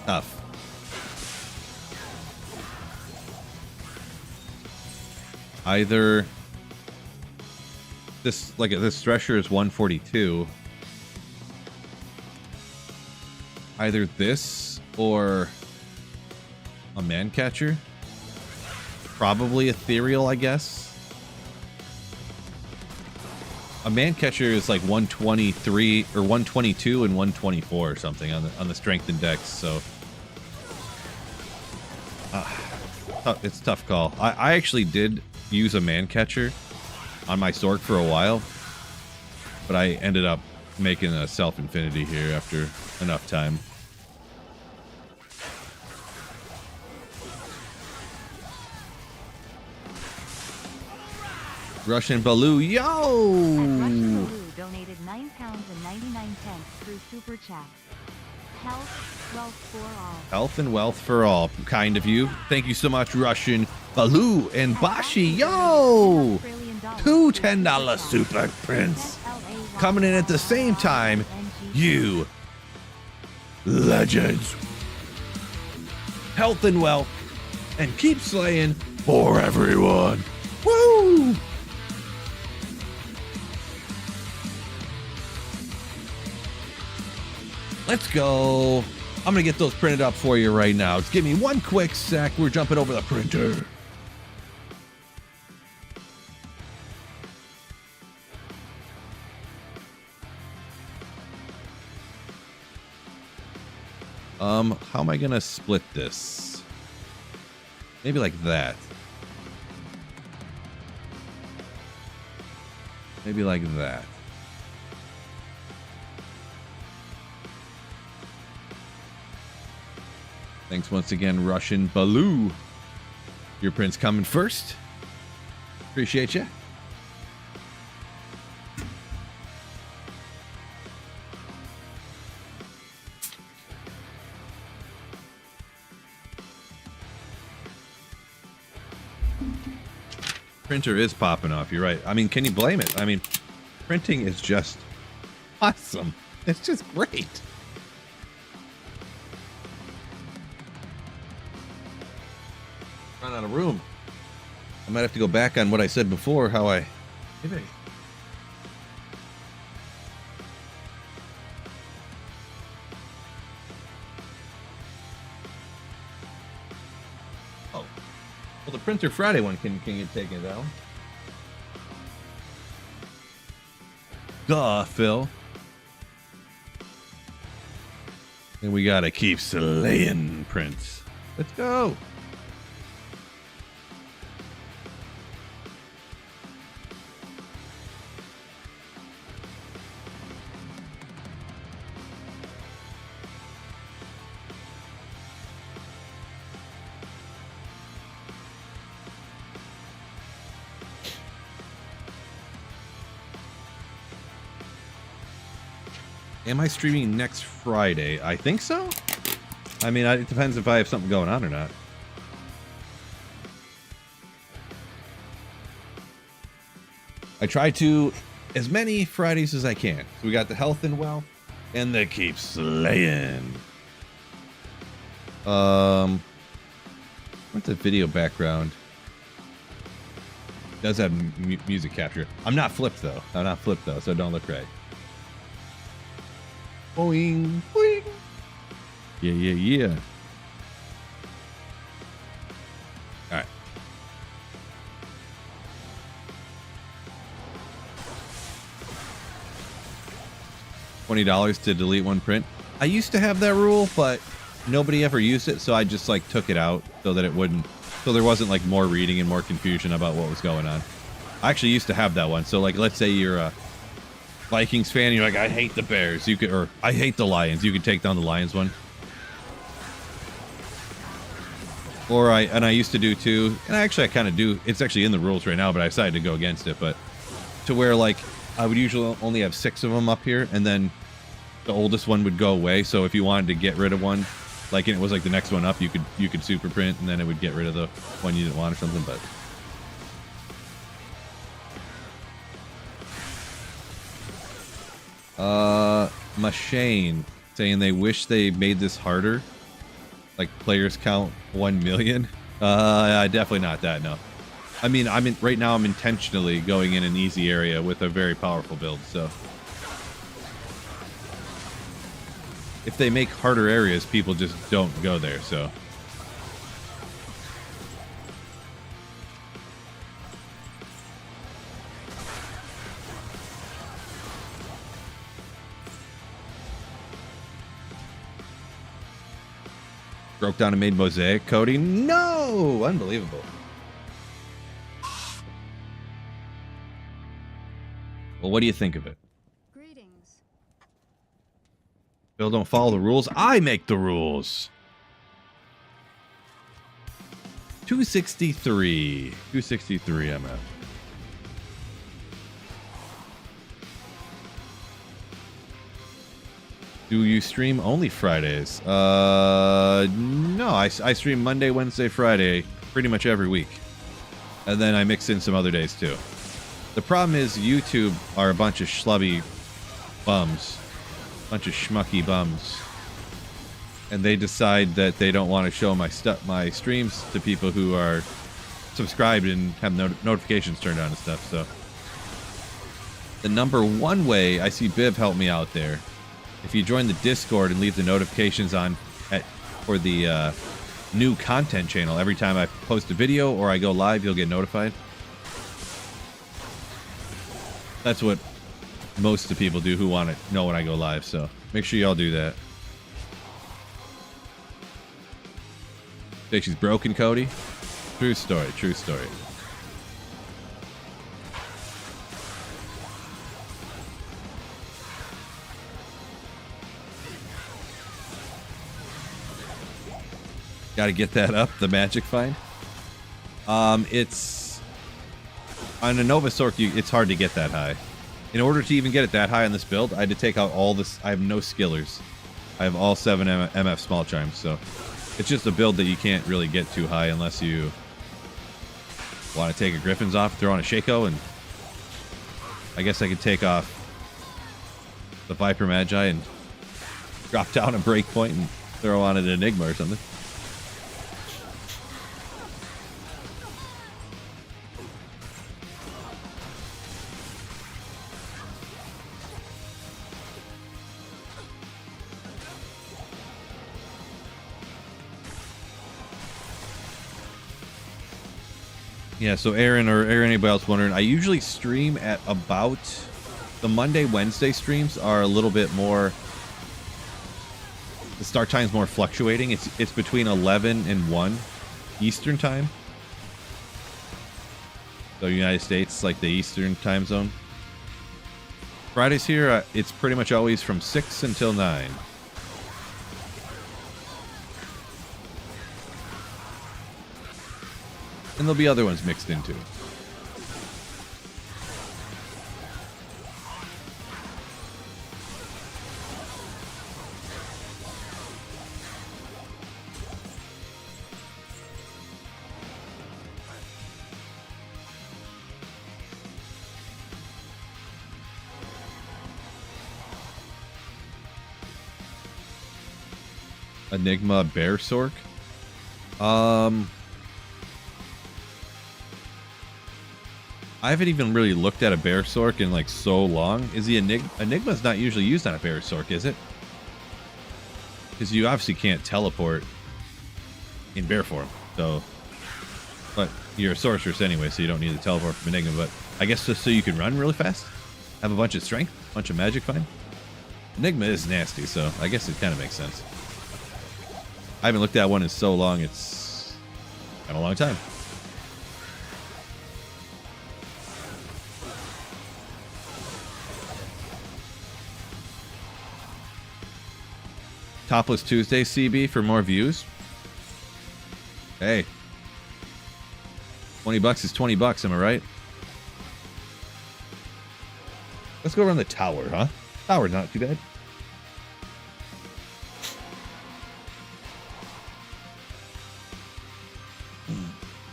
Tough. Either this Thresher is 142. Either this or a Mancatcher. Probably Ethereal, I guess. A Mancatcher is like 123 or 122 and 124 or something on the strength index, so it's a tough call. I actually did use a Mancatcher on my Sork for a while, but I ended up making a self-infinity here after enough time. Russian Baloo, yo! Russian Baloo donated £9.99 through Super Chat. Health, wealth for all. Health and wealth for all. Kind of you. Thank you so much, Russian Baloo and Bashi, yo! Two $10 super prints. Coming in at the same time, you legends. Health and wealth, and keep slaying for everyone. Woo! Let's go. I'm going to get those printed up for you right now. Just give me one quick sec. We're jumping over the printer. How am I going to split this? Maybe like that. Maybe like that. Thanks once again, Russian Baloo. Your print's coming first. Appreciate you. Printer is popping off. You're right. I mean, can you blame it? I mean, printing is just awesome. It's just great. Run out of room. I might have to go back on what I said before, how I... Oh. Well, the Printer Friday one can get taken down. Duh, Phil. And we gotta keep slaying prints. Let's go. Am I streaming next Friday? I think so. I mean, it depends if I have something going on or not. I try to as many Fridays as I can. So we got the health and wealth and the keep slaying. What's the video background? It does have music capture. I'm not flipped though. So it don't look right. Boing, boing. Yeah. All right. $20 to delete one print. I used to have that rule, but nobody ever used it, so I just like took it out so that it wouldn't, so there wasn't like more reading and more confusion about what was going on. I actually used to have that one. So like, let's say you're a Vikings fan, and you're like, I hate the Bears. You could, or I hate the Lions. You could take down the Lions one. Or I used to do too, and I kind of do. It's actually in the rules right now, but I decided to go against it. But to where like I would usually only have 6 of them up here, and then the oldest one would go away. So if you wanted to get rid of one, like and it was like the next one up, you could super print, and then it would get rid of the one you didn't want or something. But Machine saying they wish they made this harder, like players count 1 million. Definitely not that. No, I mean right now I'm intentionally going in an easy area with a very powerful build. So if they make harder areas, people just don't go there. So broke down and made mosaic, Cody? No! Unbelievable. Well, what do you think of it? Greetings. Bill, don't follow the rules. I make the rules. 263. 263 I'm at. Do you stream only Fridays? No, I stream Monday, Wednesday, Friday, pretty much every week. And then I mix in some other days too. The problem is YouTube are a bunch of schlubby bums. Bunch of schmucky bums. And they decide that they don't want to show my streams to people who are subscribed and have notifications turned on and stuff. So the number one way, I see Biv help me out there. If you join the Discord and leave the notifications on for the new content channel, every time I post a video or I go live, you'll get notified. That's what most of the people do who want to know when I go live, so make sure y'all do that. Say she's broken, Cody? True story, true story. Got to get that up, the magic find. It's on a Nova Sork, it's hard to get that high. In order to even get it that high on this build, I had to take out all this. I have no skillers. I have all 7 MF small chimes, so it's just a build that you can't really get too high unless you want to take a Griffin's off, throw on a Shaco, and I guess I could take off the Viper Magi and drop down a breakpoint and throw on an Enigma or something. Yeah, so Aaron or anybody else wondering, I usually stream at about the Monday, Wednesday streams are a little bit more, the start time's more fluctuating. It's between 11 and 1 Eastern time. So United States, like the Eastern time zone. Fridays here, it's pretty much always from 6 until 9. And there'll be other ones mixed into. Enigma Bear Sork. I haven't even really looked at a Bear Sork in like so long. Is the Enigma's not usually used on a Bear Sork, is it? Because you obviously can't teleport in bear form. So, but you're a sorceress anyway, so you don't need to teleport from Enigma. But I guess just so you can run really fast, have a bunch of strength, a bunch of magic find. Enigma is nasty, so I guess it kind of makes sense. I haven't looked at one in so long, it's been a long time. Topless Tuesday, CB, for more views. Hey. $20 is $20, am I right? Let's go around the tower, huh? Tower's not too bad.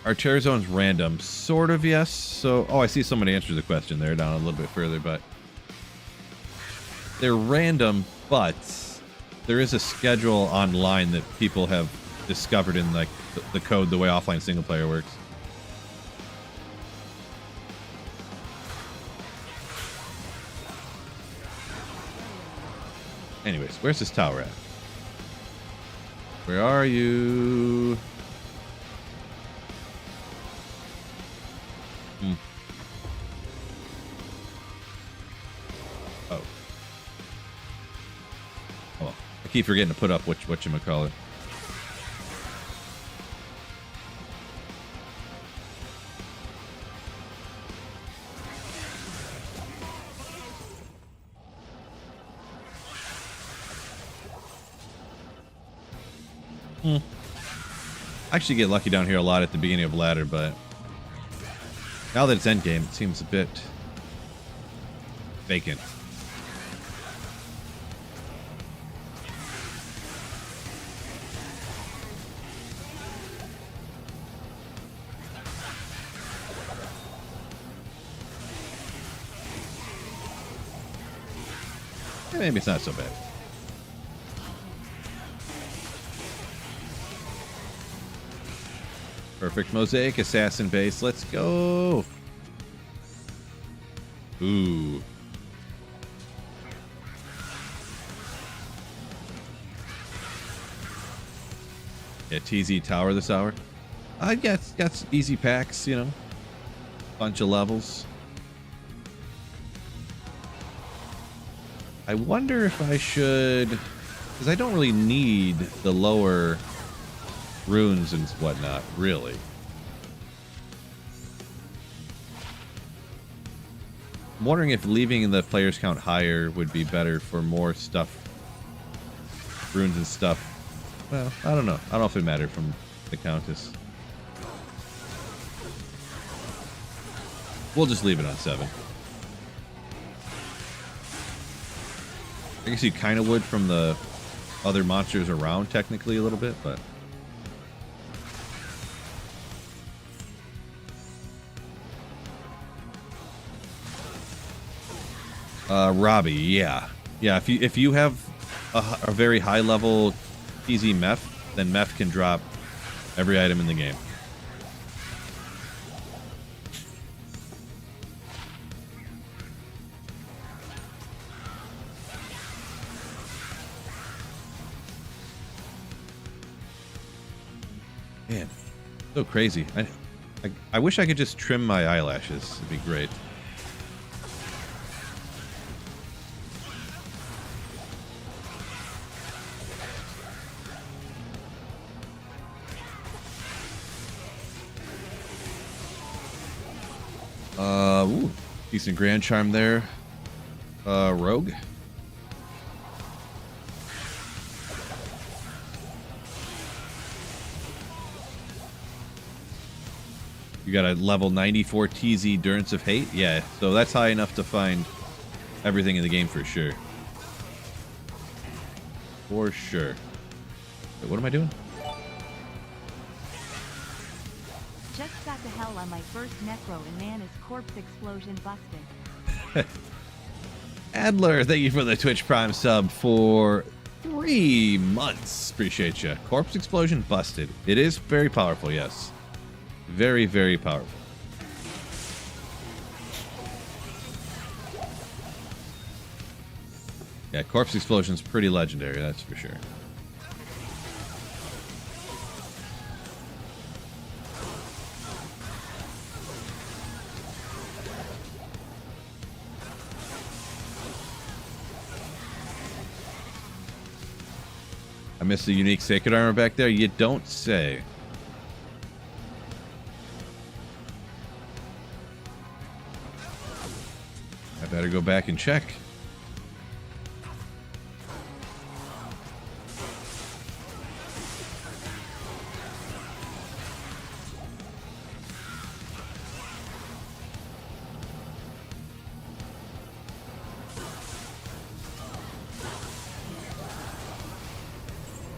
Our chair zone's random. Sort of, yes. So, oh, I see somebody answered the question there down a little bit further, but they're random, but there is a schedule online that people have discovered in like the code, the way offline single player works. Anyways, where's this tower at? Where are you? Oh. Oh, I keep forgetting to put up whatchamacallit. I actually get lucky down here a lot at the beginning of ladder, but now that it's endgame, it seems a bit vacant. Maybe it's not so bad. Perfect mosaic, assassin base. Let's go. Ooh. Yeah, TZ tower this hour. Yeah, it's got easy packs, you know. Bunch of levels. I wonder if I should, because I don't really need the lower runes and whatnot, really. I'm wondering if leaving the players count higher would be better for more stuff, runes and stuff, Well, I don't know. I don't know if it mattered from the Countess. We'll just leave it on 7. I guess you kind of would from the other monsters around, technically, a little bit, but... Robbie, yeah. Yeah, if you have a very high level TZ Meph, then Meph can drop every item in the game. Man, so crazy. I wish I could just trim my eyelashes. It'd be great. Ooh, decent Grand Charm there. Rogue. You got a level 94 TZ Endurance of Hate? Yeah, so that's high enough to find everything in the game for sure. For sure. Wait, what am I doing? Just got to hell on my first necro and man, his corpse explosion busted. Adler, thank you for the Twitch Prime sub for 3 months. Appreciate you. Corpse explosion busted. It is very powerful, yes. Very, very powerful. Yeah, corpse explosion's pretty legendary, that's for sure. I missed the unique sacred armor back there. You don't say. I better go back and check.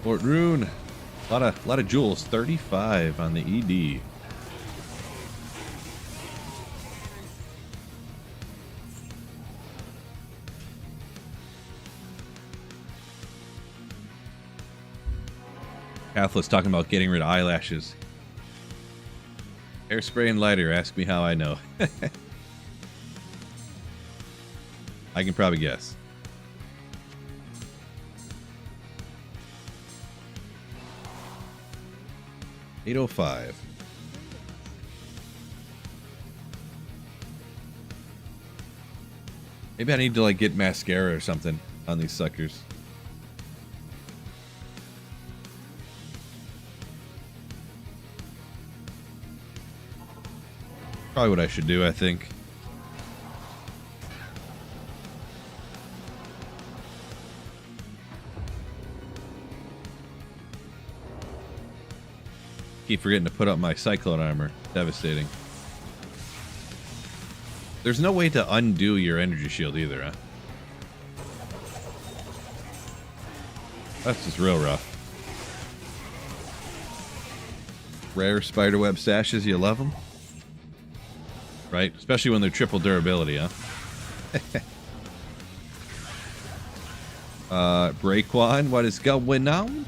Fort Rune, a lot of jewels. 35 on the ED. Cathless talking about getting rid of eyelashes. Hairspray and lighter. Ask me how I know. I can probably guess. $805. Maybe I need to like get mascara or something on these suckers. Probably what I should do, I think. Keep forgetting to put up my Cyclone armor. Devastating. There's no way to undo your energy shield either, huh? That's just real rough. Rare spiderweb sashes, you love them? Right? Especially when they're triple durability, huh? Braquan, what is going on?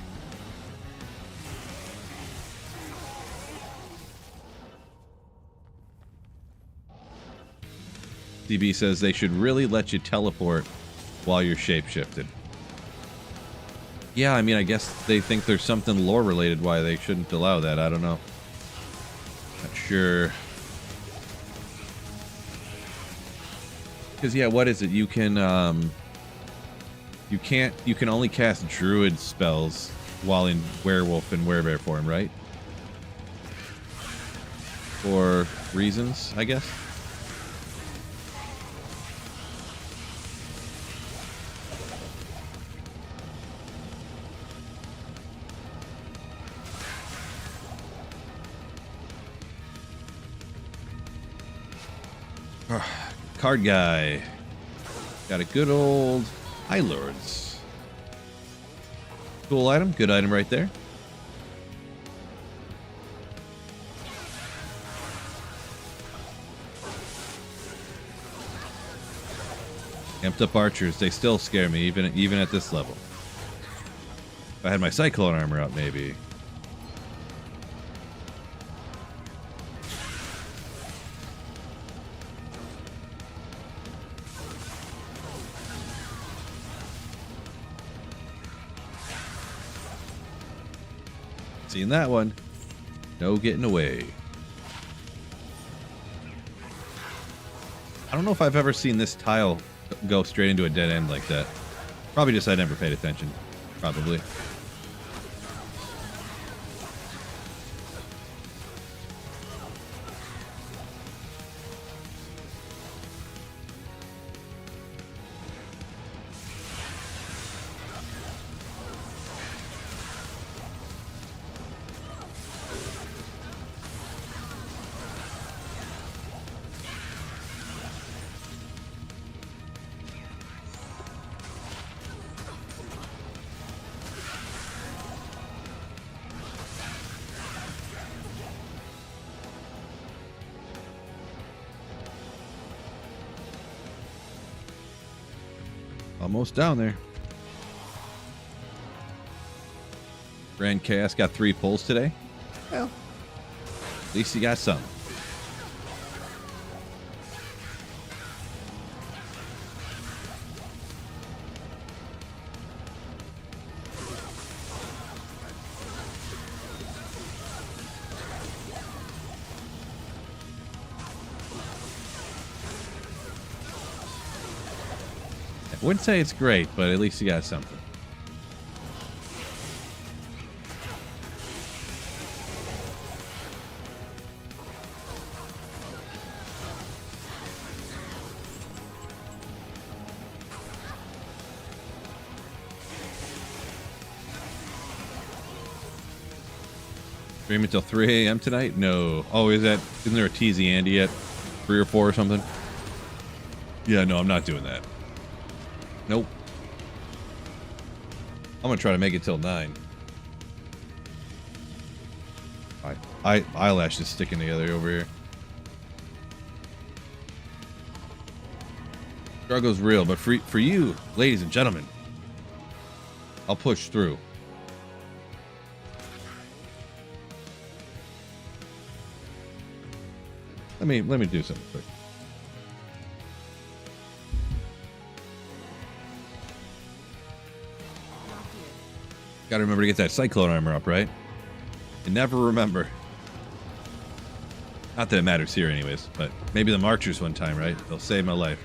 DB says they should really let you teleport while you're shapeshifted. Yeah, I mean, I guess they think there's something lore related why they shouldn't allow that. I don't know. Not sure. Because yeah, what is it? You can you can only cast druid spells while in werewolf and werebear form, right? For reasons, I guess. Card guy. Got a good old High Lords. Cool item. Good item right there. Amped up archers. They still scare me even at this level. If I had my Cyclone armor up, maybe. Seen that one. No getting away. I don't know if I've ever seen this tile go straight into a dead end like that. Probably just I never paid attention. Probably. Almost down there. Grand Chaos got 3 pulls today. Well, at least you got some. I wouldn't say it's great, but at least you got something. Stream until 3 a.m. tonight? No. Oh, isn't there a TZ Andy yet? 3 or 4 or something? Yeah, no, I'm not doing that. Nope. I'm gonna try to make it till 9. Eyelashes sticking together over here. Struggle's real, but for you, ladies and gentlemen, I'll push through. Let me do something quick. Gotta remember to get that Cyclone armor up, right? You never remember. Not that it matters here anyways, but maybe the Marchers one time, right? They'll save my life.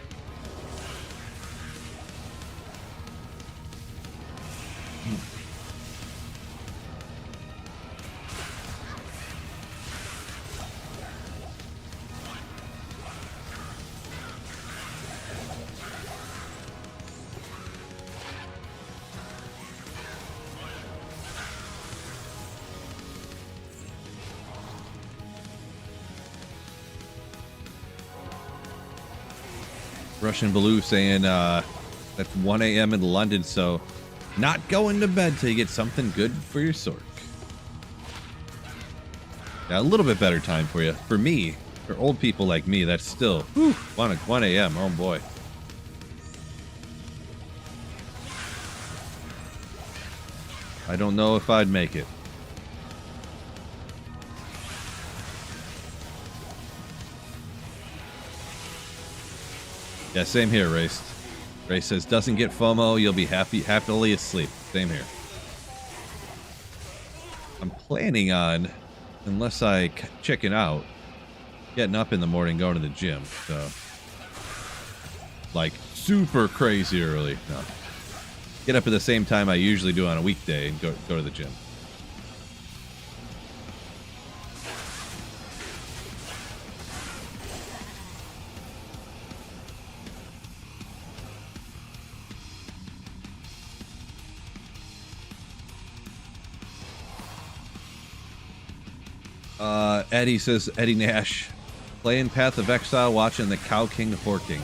Russian Baloo saying that's 1 a.m. in London, so not going to bed till you get something good for your Sork. Yeah, a little bit better time for you. For me, for old people like me, that's still 1 a.m. Oh boy. I don't know if I'd make it. Yeah, same here, Race. Race says, doesn't get FOMO, you'll be happily asleep. Same here. I'm planning on, unless I chicken out, getting up in the morning, going to the gym. So, like, super crazy early. No. Get up at the same time I usually do on a weekday and go to the gym. Eddie says, Eddie Nash, Playing Path of Exile, watching the Cow King Horking.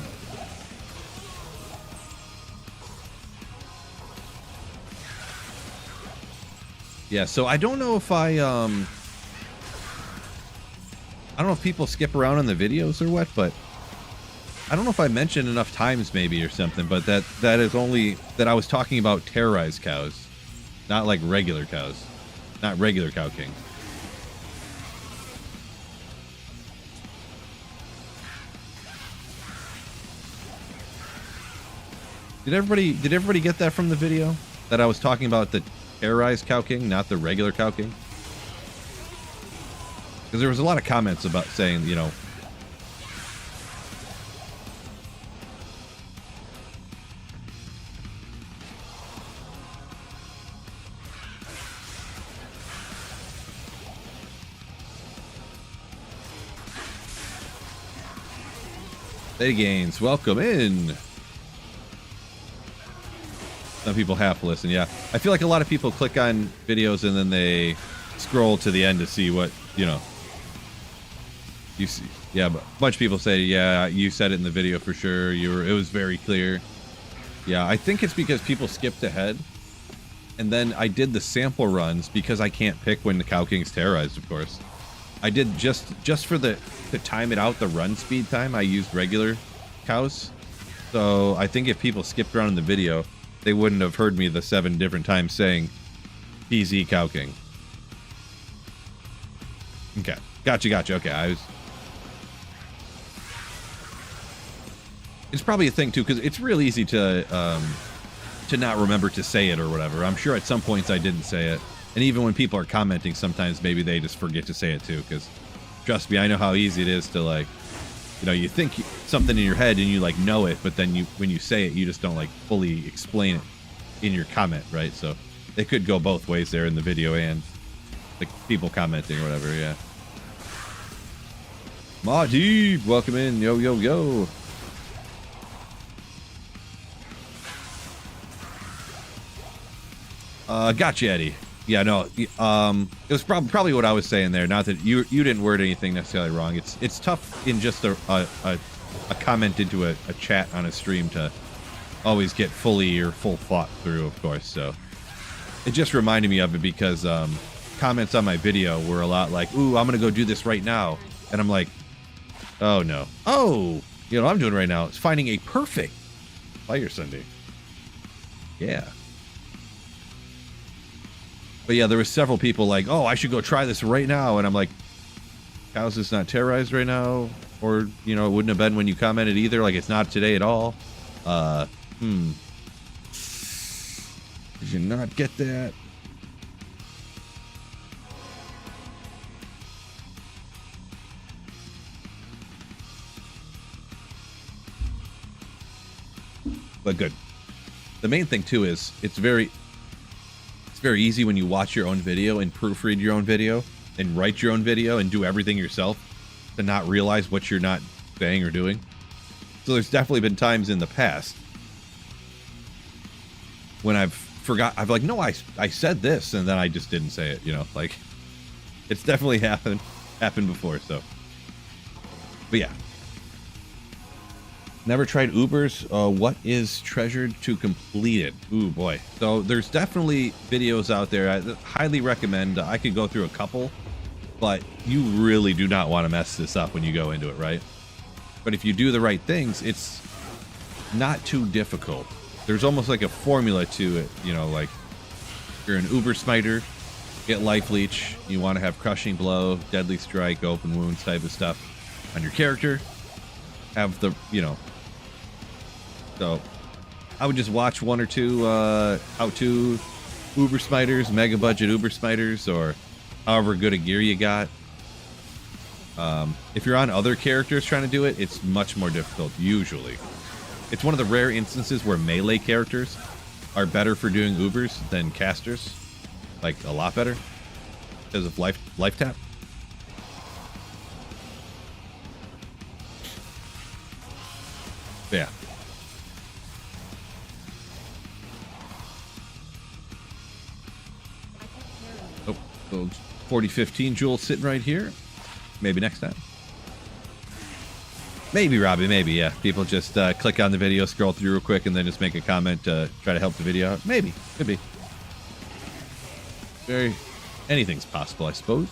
Yeah, so I don't know if I don't know if people skip around on the videos or what, but I don't know if I mentioned enough times maybe or something, but that is only that I was talking about terrorized cows, not like regular cows, not regular Cow King. Did everybody get that from the video? That I was talking about the terrorized Cow King, not the regular Cow King? Because there was a lot of comments about saying, you know, Day Gains, welcome in. Some people have to listen, yeah. I feel like a lot of people click on videos and then they scroll to the end to see what, you know. You see, yeah, but a bunch of people say, yeah, you said it in the video for sure. It was very clear. Yeah, I think it's because people skipped ahead. And then I did the sample runs because I can't pick when the Cow King's terrorized, of course. I did just for to time it out, the run speed time, I used regular cows. So I think if people skipped around in the video, they wouldn't have heard me the 7 different times saying PZ Cow King. Okay. Gotcha. Okay, it's probably a thing too, because it's real easy to not remember to say it or whatever. I'm sure at some points I didn't say it. And even when people are commenting, sometimes maybe they just forget to say it too, because trust me, I know how easy it is to, like, you know, you think something in your head and you like know it, but then when you say it, you just don't like fully explain it in your comment, right? So it could go both ways there in the video and the people commenting or whatever, yeah. Mahdi, welcome in, yo. Gotcha, Eddie. Yeah, no, it was probably what I was saying there. Not that you didn't word anything necessarily wrong. It's tough in just a comment into a chat on a stream to always get full thought through, of course. So it just reminded me of it because comments on my video were a lot like, "Ooh, I'm gonna go do this right now," and I'm like, "Oh no, oh, you know what I'm doing right now? It's finding a perfect Fire Sunday." Yeah. But yeah, there were several people like, "Oh, I should go try this right now," and I'm like, "Cows is not terrorized right now," or, you know, it wouldn't have been when you commented either. Like, it's not today at all. Did you not get that? But good. The main thing too is it's very easy when you watch your own video and proofread your own video and write your own video and do everything yourself to not realize what you're not saying or doing. So there's definitely been times in the past when I've like, no, I said this, and then I just didn't say it, you know, like, it's definitely happened before. So, but yeah. Never tried Ubers. What is treasured to complete it? Ooh, boy. So there's definitely videos out there. I highly recommend. I could go through a couple, but you really do not want to mess this up when you go into it, right? But if you do the right things, it's not too difficult. There's almost like a formula to it, you know, like you're an Uber smiter, get life leech, you want to have crushing blow, deadly strike, open wounds type of stuff on your character. Have the, you know, so I would just watch one or two how-to Uber smiters, mega budget Uber smiters, or however good a gear you got. If you're on other characters trying to do it, it's much more difficult, usually. It's one of the rare instances where melee characters are better for doing Ubers than casters. Like, a lot better. Because of life tap. Yeah. Oh, 4015 Jewel sitting right here. Maybe next time. Maybe, Robbie, maybe, yeah. People just click on the video, scroll through real quick, and then just make a comment to try to help the video out. Maybe. Could be. Anything's possible, I suppose.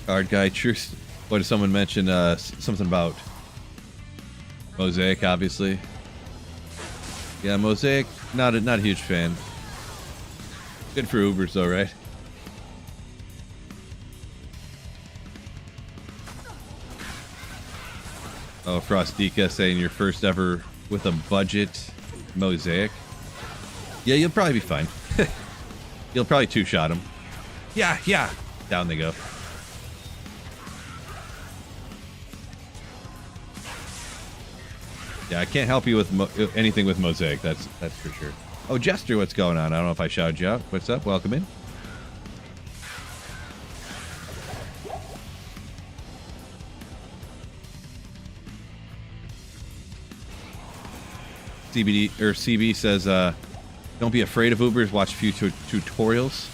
Card guy, truth. What did someone mention? Something about Mosaic, obviously. Yeah, Mosaic, not a huge fan. Good for Ubers though, right? Oh, Frostika saying your first ever with a budget Mosaic. Yeah, you'll probably be fine. You'll probably two-shot him. Yeah, yeah. Down they go. Yeah, I can't help you with anything with Mosaic. That's for sure. Oh, Jester, what's going on? I don't know if I shouted you out. What's up? Welcome in. CB says, don't be afraid of Ubers. Watch a few tutorials.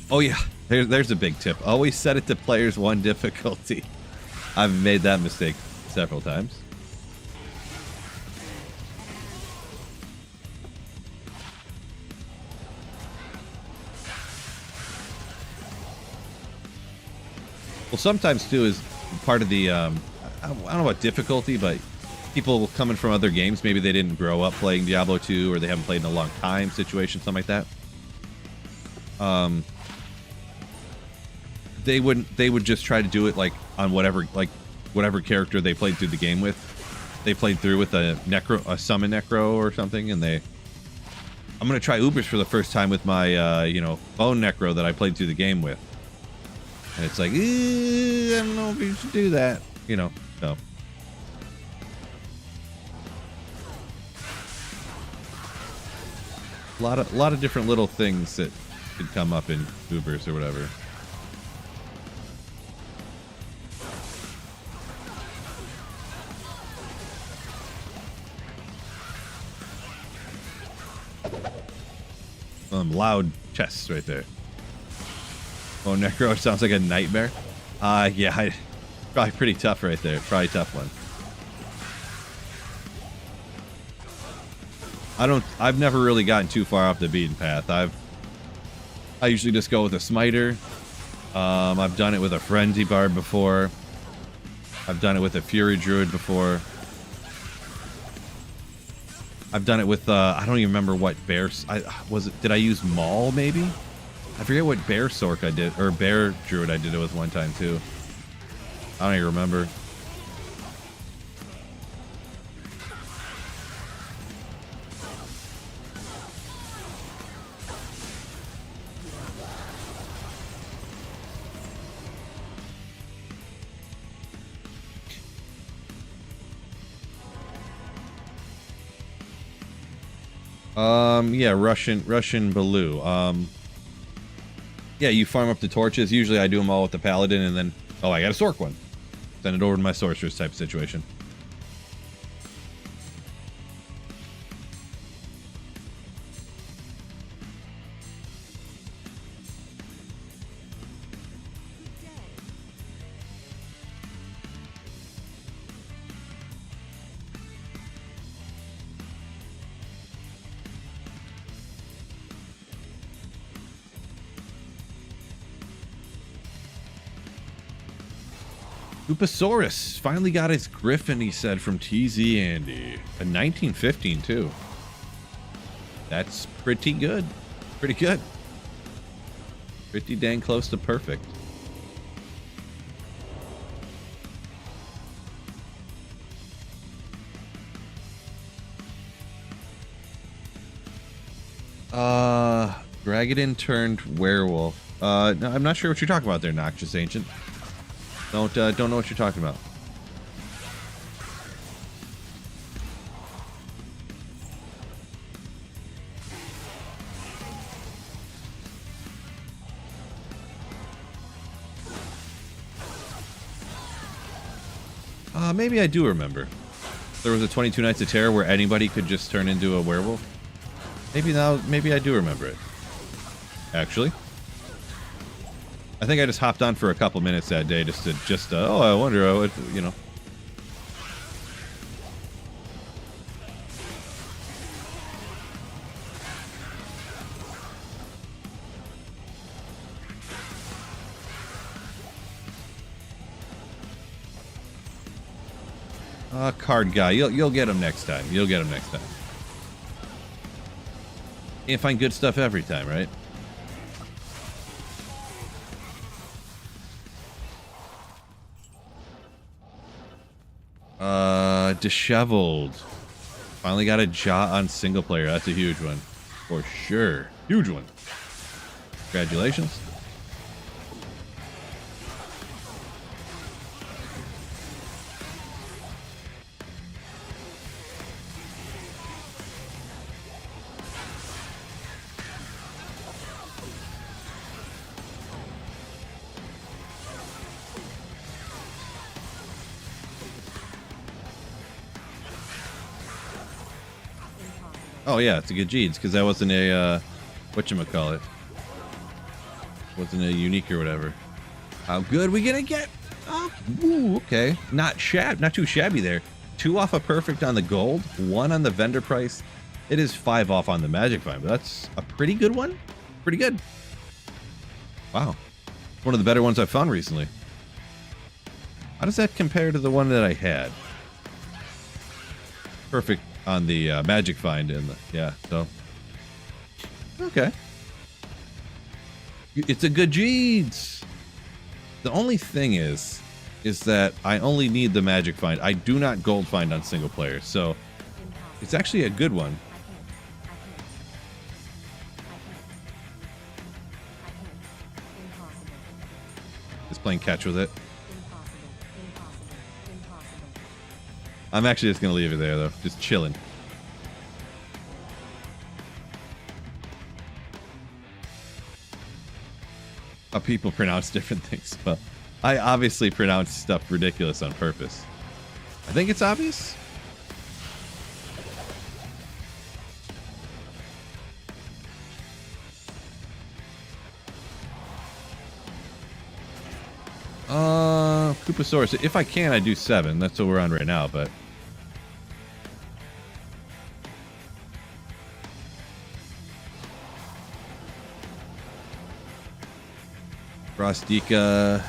Oh yeah, there's a big tip. Always set it to players 1 difficulty. I've made that mistake several times. Well, sometimes too is part of the I don't know about difficulty, but people coming from other games, maybe they didn't grow up playing Diablo 2 or they haven't played in a long time situation, something like that. They would just try to do it like on whatever character they played through the game with. They played through with a summon necro or something, and I'm gonna try Ubers for the first time with my bone necro that I played through the game with. And it's like, I don't know if you should do that, so. A lot of different little things that could come up in Ubers or whatever. Loud chests right there. Oh, Necro sounds like a nightmare. Yeah, probably pretty tough right there. Probably a tough one. I've never really gotten too far off the beaten path. I usually just go with a smiter. I've done it with a frenzy bard before. I've done it with a fury druid before. I've done it with I don't even remember what bear did I use Maul maybe? I forget what bear sork I did, or bear druid I did it with one time too. I don't even remember. Yeah, Russian Baloo. Yeah, you farm up the torches. Usually I do them all with the paladin, and then, oh, I got a sork one. Send it over to my sorceress type situation. Lupasaurus finally got his griffin, he said, from TZ Andy. A 1915 too. That's pretty good. Pretty good. Pretty dang close to perfect. Dragadin turned werewolf. No, I'm not sure what you're talking about there, Noxious Ancient. Don't know what you're talking about. Maybe I do remember. There was a 22 Nights of Terror where anybody could just turn into a werewolf. Maybe I do remember it. Actually. I think I just hopped on for a couple minutes that day just to, oh, I wonder, what, you know. Card guy. You'll get him next time. You'll get him next time. Can't find good stuff every time, right? Disheveled. Finally got a jaw on single player. That's a huge one. For sure. Huge one. Congratulations. Oh yeah, it's a good Jeeds, because that wasn't a, whatchamacallit. Wasn't a unique or whatever. How good we gonna get? Oh, ooh, okay. Not too shabby there. 2 off a perfect on the gold, 1 on the vendor price. It is 5 off on the magic find, but that's a pretty good one. Pretty good. Wow. One of the better ones I've found recently. How does that compare to the one that I had? Perfect on the magic find and the, yeah, so okay, it's a good Jeeds. The only thing is that I only need the magic find. I do not gold find on single player, so it's actually a good one. Just playing catch with it. I'm actually just going to leave it there, though. Just chilling. How people pronounce different things. Well, I obviously pronounce stuff ridiculous on purpose. I think it's obvious. Koopasaurus. If I can, I do 7. That's what we're on right now, but... Rostika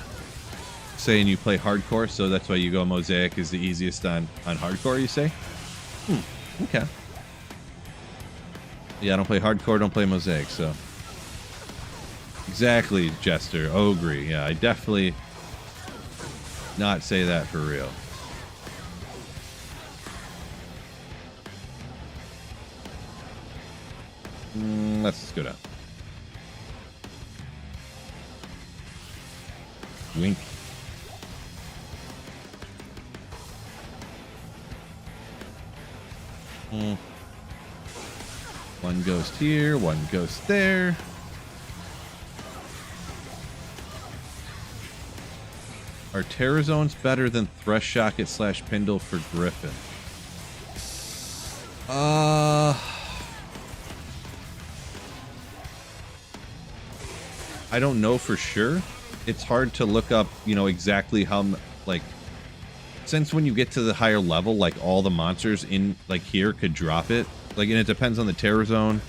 saying you play hardcore, so that's why you go Mosaic is the easiest on hardcore, you say? Okay. Yeah, I don't play hardcore, don't play Mosaic, so... Exactly, Jester. Ogre. Yeah, I definitely not say that for real. Let's just go down. Wink. One goes here, one goes there. Are Terror Zones better than Thresh Shocket / Pindle for Griffin? I don't know for sure. It's hard to look up, you know, exactly how, like, since when you get to the higher level, like, all the monsters in, like, here could drop it. Like, and it depends on the Terror Zone.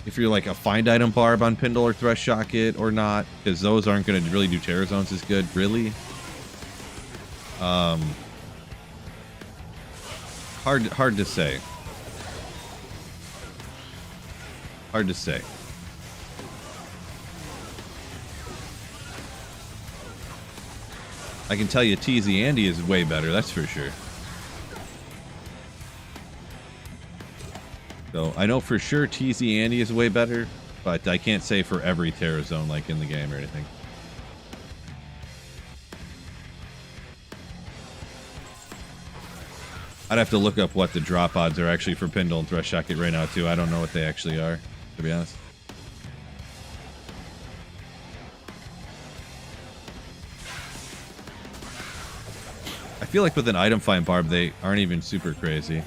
If you're, like, a find item barb on Pindle or Thresh Shocket or not, because those aren't going to really do Terror Zones as good, really. Hard to say. Hard to say. I can tell you TZ Andy is way better, that's for sure. So I know for sure TZ Andy is way better, but I can't say for every Terror Zone like in the game or anything. I'd have to look up what the drop odds are actually for Pindle and Thresh Shocket right now too. I don't know what they actually are, to be honest. feel like with an item find barb, they aren't even super crazy. Is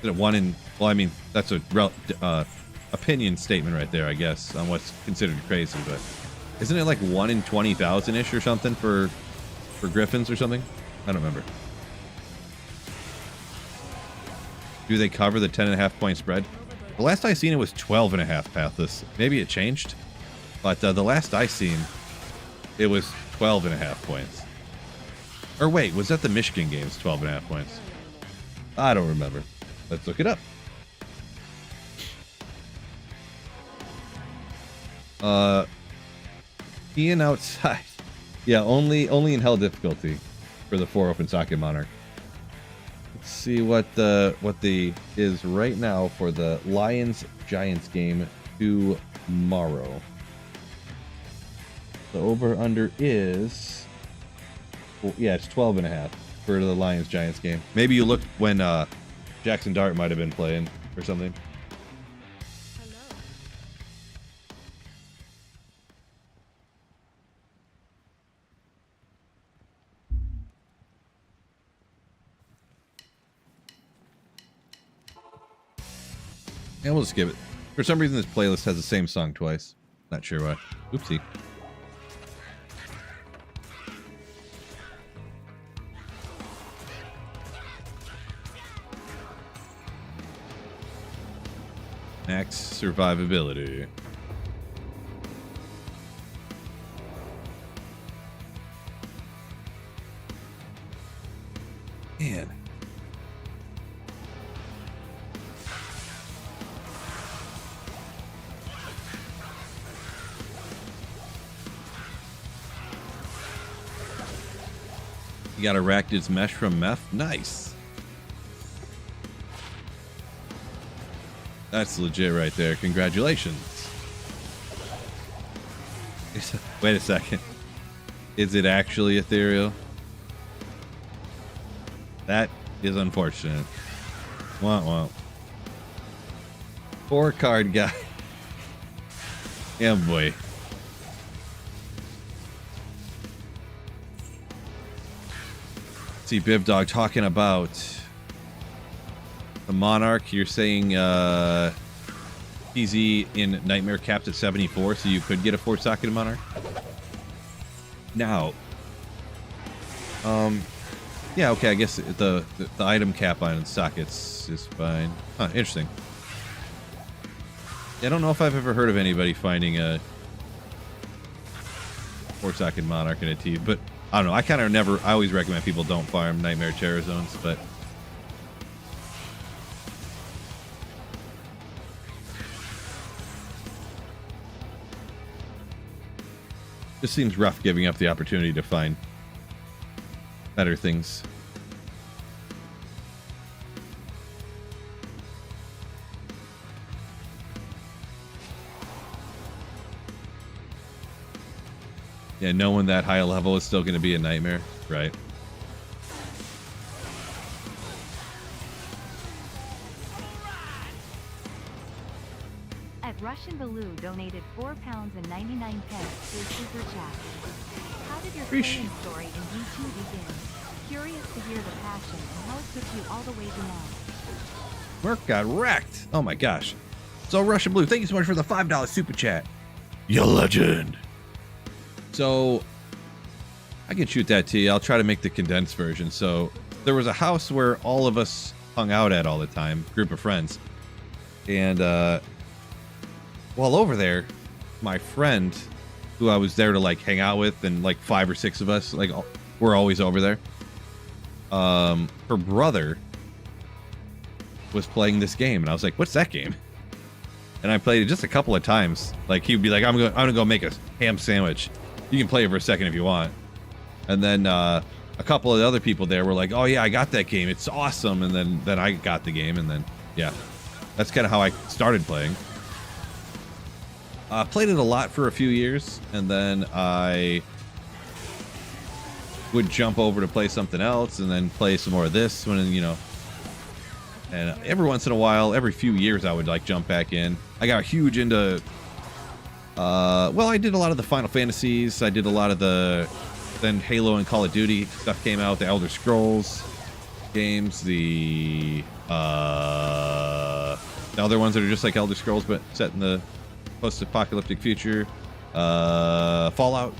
it 1 in... Well, I mean, that's a opinion statement right there, I guess, on what's considered crazy, but... Isn't it like 1 in 20,000-ish or something for griffins or something? I don't remember. Do they cover the 10.5 point spread? The last I seen it was 12.5 pathless. Maybe it changed, but the last I seen, it was 12.5 points. Or wait, was that the Michigan games? 12.5 points. I don't remember. Let's look it up. Ian outside. Yeah, only in hell difficulty for the 4 open socket monarch. Let's see what the is right now for the Lions Giants game tomorrow. The over under is, well, yeah, it's 12.5 for the Lions Giants game. Maybe you looked when Jackson Dart might have been playing or something. Yeah, we'll just skip it. For some reason, this playlist has the same song twice. Not sure why. Oopsie. Max survivability. Man. You got Arachnid's Mesh from Meth? Nice. That's legit right there. Congratulations. Wait a second. Is it actually ethereal? That is unfortunate. Wah wah. 4 card guy. Yeah, boy. See Bib Dog talking about the Monarch. You're saying PZ in Nightmare capped at 74, so you could get a 4-socketed Monarch. Now, yeah, okay, I guess the item cap on sockets is fine. Huh, interesting. I don't know if I've ever heard of anybody finding a 4-socket Monarch in a T, but I don't know. I kind of never... I always recommend people don't farm Nightmare Terror Zones, but... Just seems rough giving up the opportunity to find better things. Yeah, knowing that high level is still going to be a nightmare, right? At Russian Baloo donated £4.99 through Super Chat. How did your playing story in D2 begin? Curious to hear the passion and how it took you all the way to now. Merc got wrecked. Oh my gosh. So Russian Blue, thank you so much for the $5 Super Chat. You legend. So, I can shoot that to you. I'll try to make the condensed version. So, there was a house where all of us hung out at all the time, group of friends. And, while over there, my friend, who I was there to, like, hang out with, and, like, 5 or 6 of us, like, we're always over there. Her brother was playing this game, and I was like, what's that game? And I played it just a couple of times. Like, he'd be like, I'm gonna go make a ham sandwich. You can play it for a second if you want. And then a couple of the other people there were like, oh yeah, I got that game. It's awesome. And then I got the game. And then, yeah, that's kind of how I started playing. Played it a lot for a few years. And then I would jump over to play something else and then play some more of this when, you know. And every once in a while, every few years, I would like jump back in. I got huge into... well, I did a lot of the Final Fantasies. I did a lot of the Then Halo and Call of Duty stuff came out. The Elder Scrolls games, the other ones that are just like Elder Scrolls but set in the post-apocalyptic future. Fallout.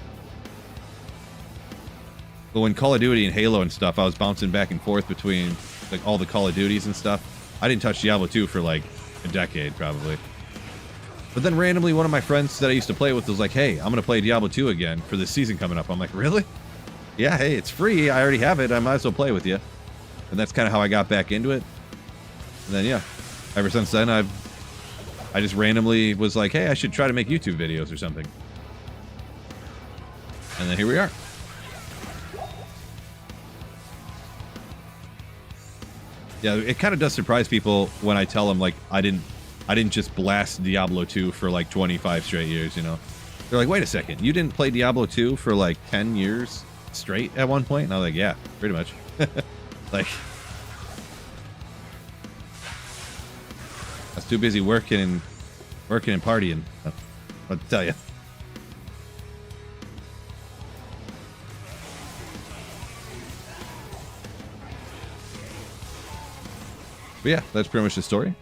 But when Call of Duty and Halo and stuff, I was bouncing back and forth between like all the Call of Duties and stuff. I didn't touch Diablo 2 for like a decade probably. But then randomly one of my friends that I used to play with was like, hey, I'm gonna play Diablo 2 again for this season coming up. I'm like, really? Yeah, hey, it's free. I already have it. I might as well play with you. And that's kind of how I got back into it. And then yeah, ever since then I just randomly was like, hey, I should try to make YouTube videos or something. And then here we are. Yeah, it kind of does surprise people when I tell them like I didn't just blast Diablo 2 for like 25 straight years, you know. They're like, wait a second, you didn't play Diablo 2 for like 10 years straight at one point? And I was like, yeah, pretty much. Like, I was too busy working and partying. I'll tell you. But yeah, that's pretty much the story.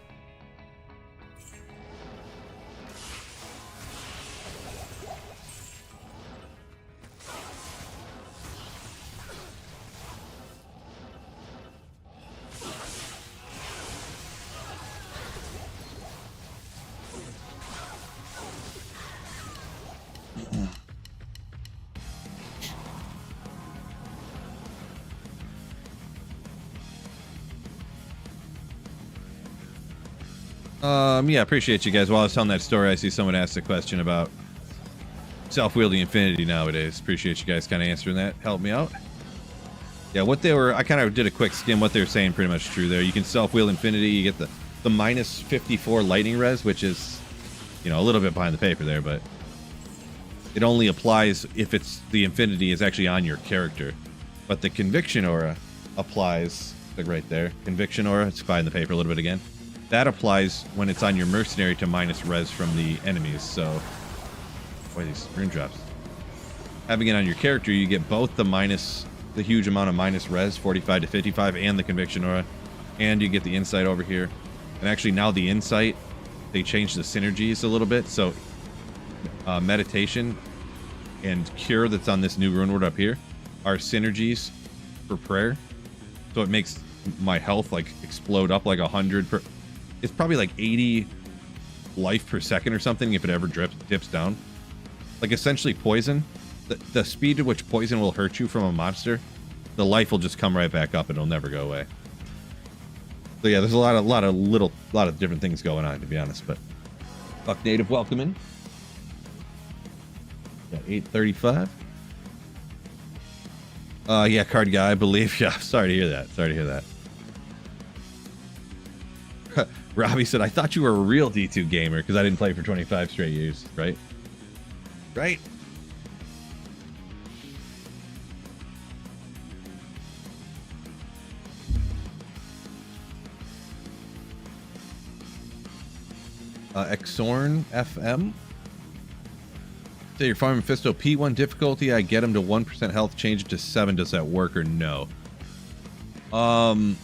Yeah, appreciate you guys. While I was telling that story, I see someone asked a question about self-wielding Infinity nowadays. Appreciate you guys kind of answering that. Help me out. Yeah, what they were, I kind of did a quick skim. What they were saying pretty much true there. You can self-wield Infinity. You get the minus 54 lightning res, which is, you know, a little bit behind the paper there, but it only applies if it's the Infinity is actually on your character. But the Conviction Aura applies, like right there. Conviction Aura, it's behind the paper a little bit again. That applies when it's on your mercenary to minus res from the enemies. So, boy, these rune drops. Having it on your character, you get both the huge amount of minus res, 45 to 55, and the Conviction Aura, and you get the insight over here. And actually, now the insight, they changed the synergies a little bit. So, meditation and cure that's on this new rune word up here are synergies for prayer. So it makes my health like explode up like 100 per. It's probably like 80 life per second or something if it ever dips down. Like essentially poison, the speed at which poison will hurt you from a monster, the life will just come right back up and it'll never go away. So yeah, there's a lot of different things going on, to be honest. But fuck native, welcome in. Yeah, 835. Yeah, card guy, I believe. Yeah, sorry to hear that. Robbie said, I thought you were a real D2 gamer because I didn't play for 25 straight years, right? Right? Exorn FM. Say you're farming Fisto P1 difficulty. I get him to 1% health, change it to 7. Does that work or no? I'm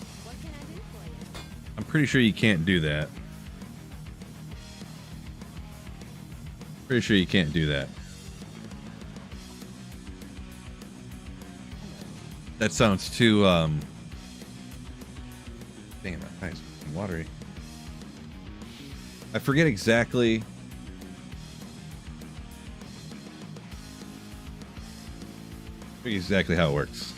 pretty sure you can't do that. Pretty sure you can't do that. That sounds too, damn, my eyes are watery. I forget exactly. Exactly how it works.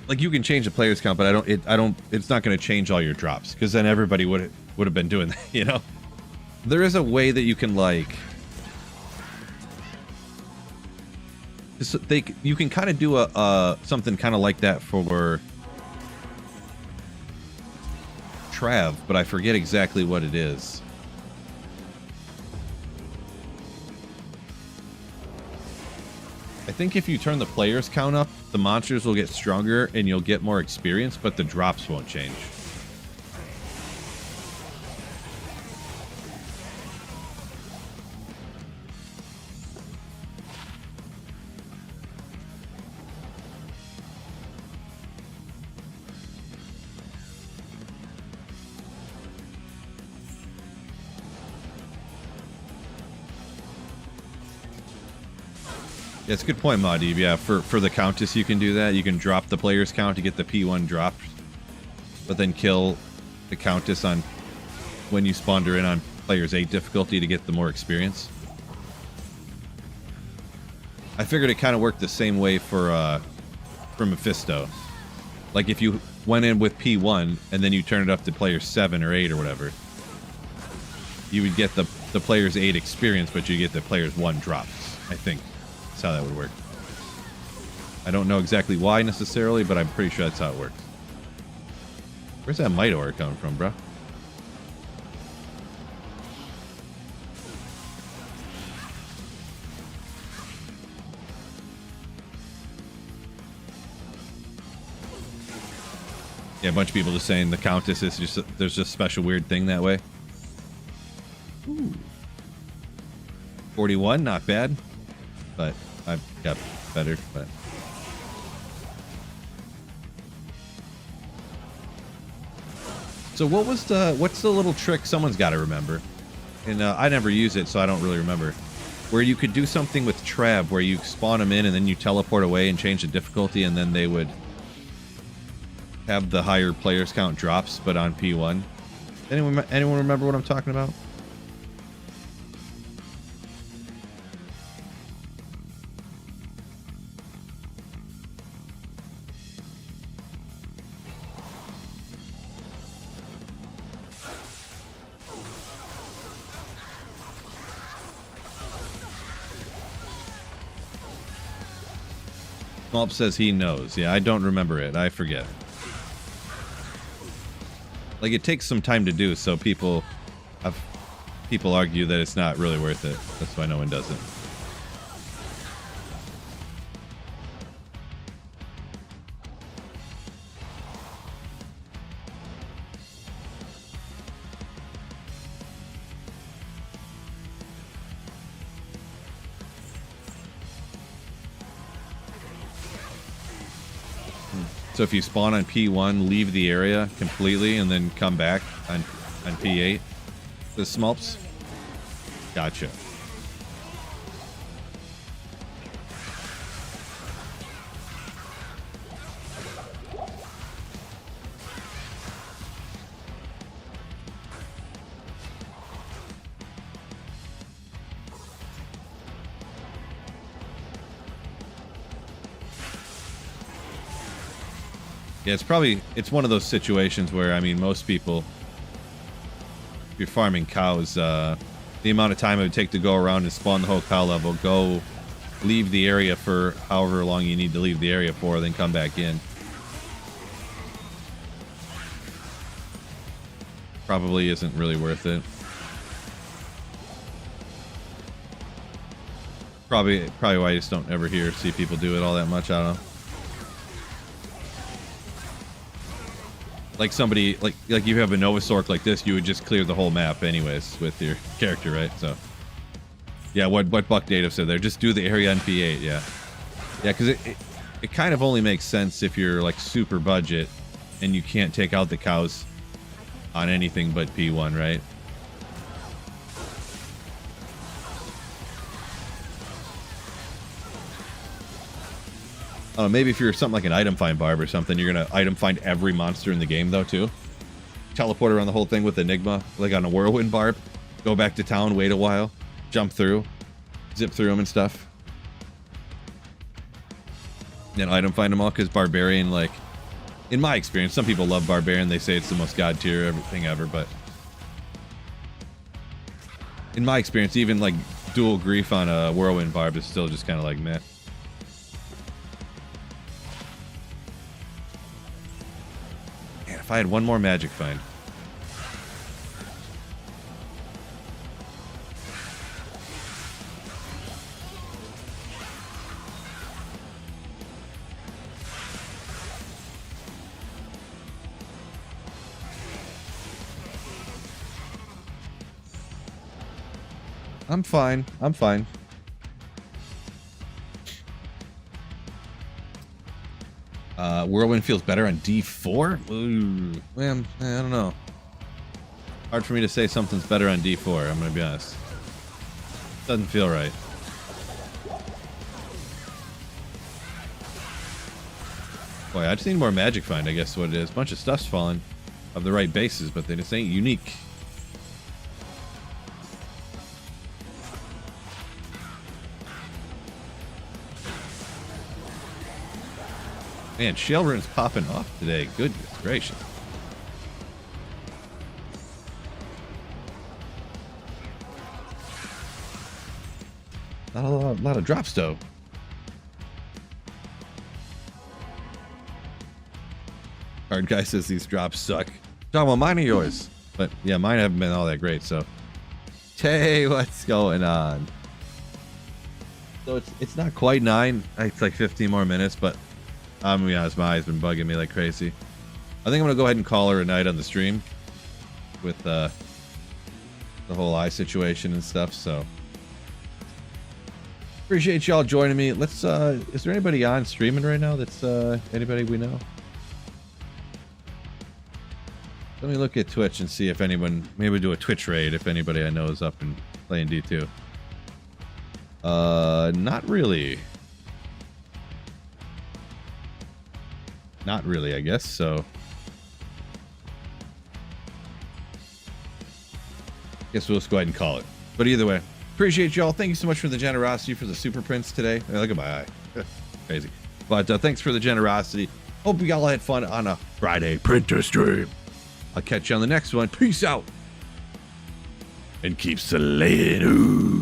Like you can change the players count, but it's not going to change all your drops because then everybody would have been doing that, you know. There is a way that you can like you can kind of do a something kind of like that for Trav, but I forget exactly what it is. I think if you turn the players count up, the monsters will get stronger and you'll get more experience, but the drops won't change. Yeah, it's a good point, Maudib. Yeah, for the Countess, you can do that. You can drop the player's count to get the P1 dropped, but then kill the Countess on when you spawned her in on player's 8 difficulty to get the more experience. I figured it kind of worked the same way for Mephisto. Like if you went in with P1 and then you turn it up to player 7 or 8 or whatever, you would get the player's 8 experience, but you get the player's 1 drops. I think that's how that would work. I don't know exactly why necessarily, but I'm pretty sure that's how it works. Where's that Might Aura coming from, bro? Yeah, a bunch of people just saying the Countess is just, there's just a special weird thing that way. Ooh. 41, not bad. But I've got better, but... So what's the little trick someone's got to remember? And I never use it, so I don't really remember. Where you could do something with Trav, where you spawn them in and then you teleport away and change the difficulty, and then they would have the higher players count drops, but on P1. Anyone remember what I'm talking about? Malp says he knows. Yeah, I don't remember it. I forget. Like, it takes some time to do, so people argue that it's not really worth it. That's why no one does it. So if you spawn on P1, leave the area completely, and then come back on P8, the Smulps. Gotcha. Yeah, it's one of those situations where, I mean, most people, if you're farming cows, the amount of time it would take to go around and spawn the whole cow level, go leave the area for however long you need to leave the area for, then come back in. Probably isn't really worth it. Probably why I just don't ever see people do it all that much. I don't know. Like somebody, like you have a Novasork like this, you would just clear the whole map anyways with your character, right? So, yeah, what Buck Data said there, just do the area on P8, yeah. Yeah, because it kind of only makes sense if you're like super budget and you can't take out the cows on anything but P1, right? Maybe if you're something like an item find barb or something, you're gonna item find every monster in the game though too. Teleport around the whole thing with Enigma, like on a whirlwind barb. Go back to town, wait a while, jump through, zip through them and stuff. Then item find them all, because Barbarian, like, in my experience, some people love Barbarian. They say it's the most god tier everything ever, but in my experience, even like dual grief on a whirlwind barb is still just kind of like meh. If I had one more magic find. I'm fine. I'm fine. Whirlwind feels better on D4? Ooh, man, I don't know. Hard for me to say something's better on D4, I'm gonna be honest. Doesn't feel right. Boy, I just need more magic find, I guess what it is. A bunch of stuff's falling of the right bases, but they just ain't unique. Man, Shelrun's popping off today. Goodness gracious. Not a lot of drops, though. Hard guy says these drops suck. John, well, mine are yours. But yeah, mine haven't been all that great, so. Hey, what's going on? So it's not quite 9. It's like 15 more minutes, but I'm gonna be honest, my eye's been bugging me like crazy. I think I'm gonna go ahead and call her a night on the stream with the whole eye situation and stuff, so. Appreciate y'all joining me. Let's is there anybody on streaming right now that's anybody we know? Let me look at Twitch and see if anyone, maybe do a Twitch raid if anybody I know is up and playing D2. Not really. Not really, I guess, so. Guess we'll just go ahead and call it. But either way, appreciate y'all. Thank you so much for the generosity for the super prints today. Hey, look at my eye. Crazy. But thanks for the generosity. Hope you all had fun on a Friday printer stream. I'll catch you on the next one. Peace out. And keep slaying. Ooh.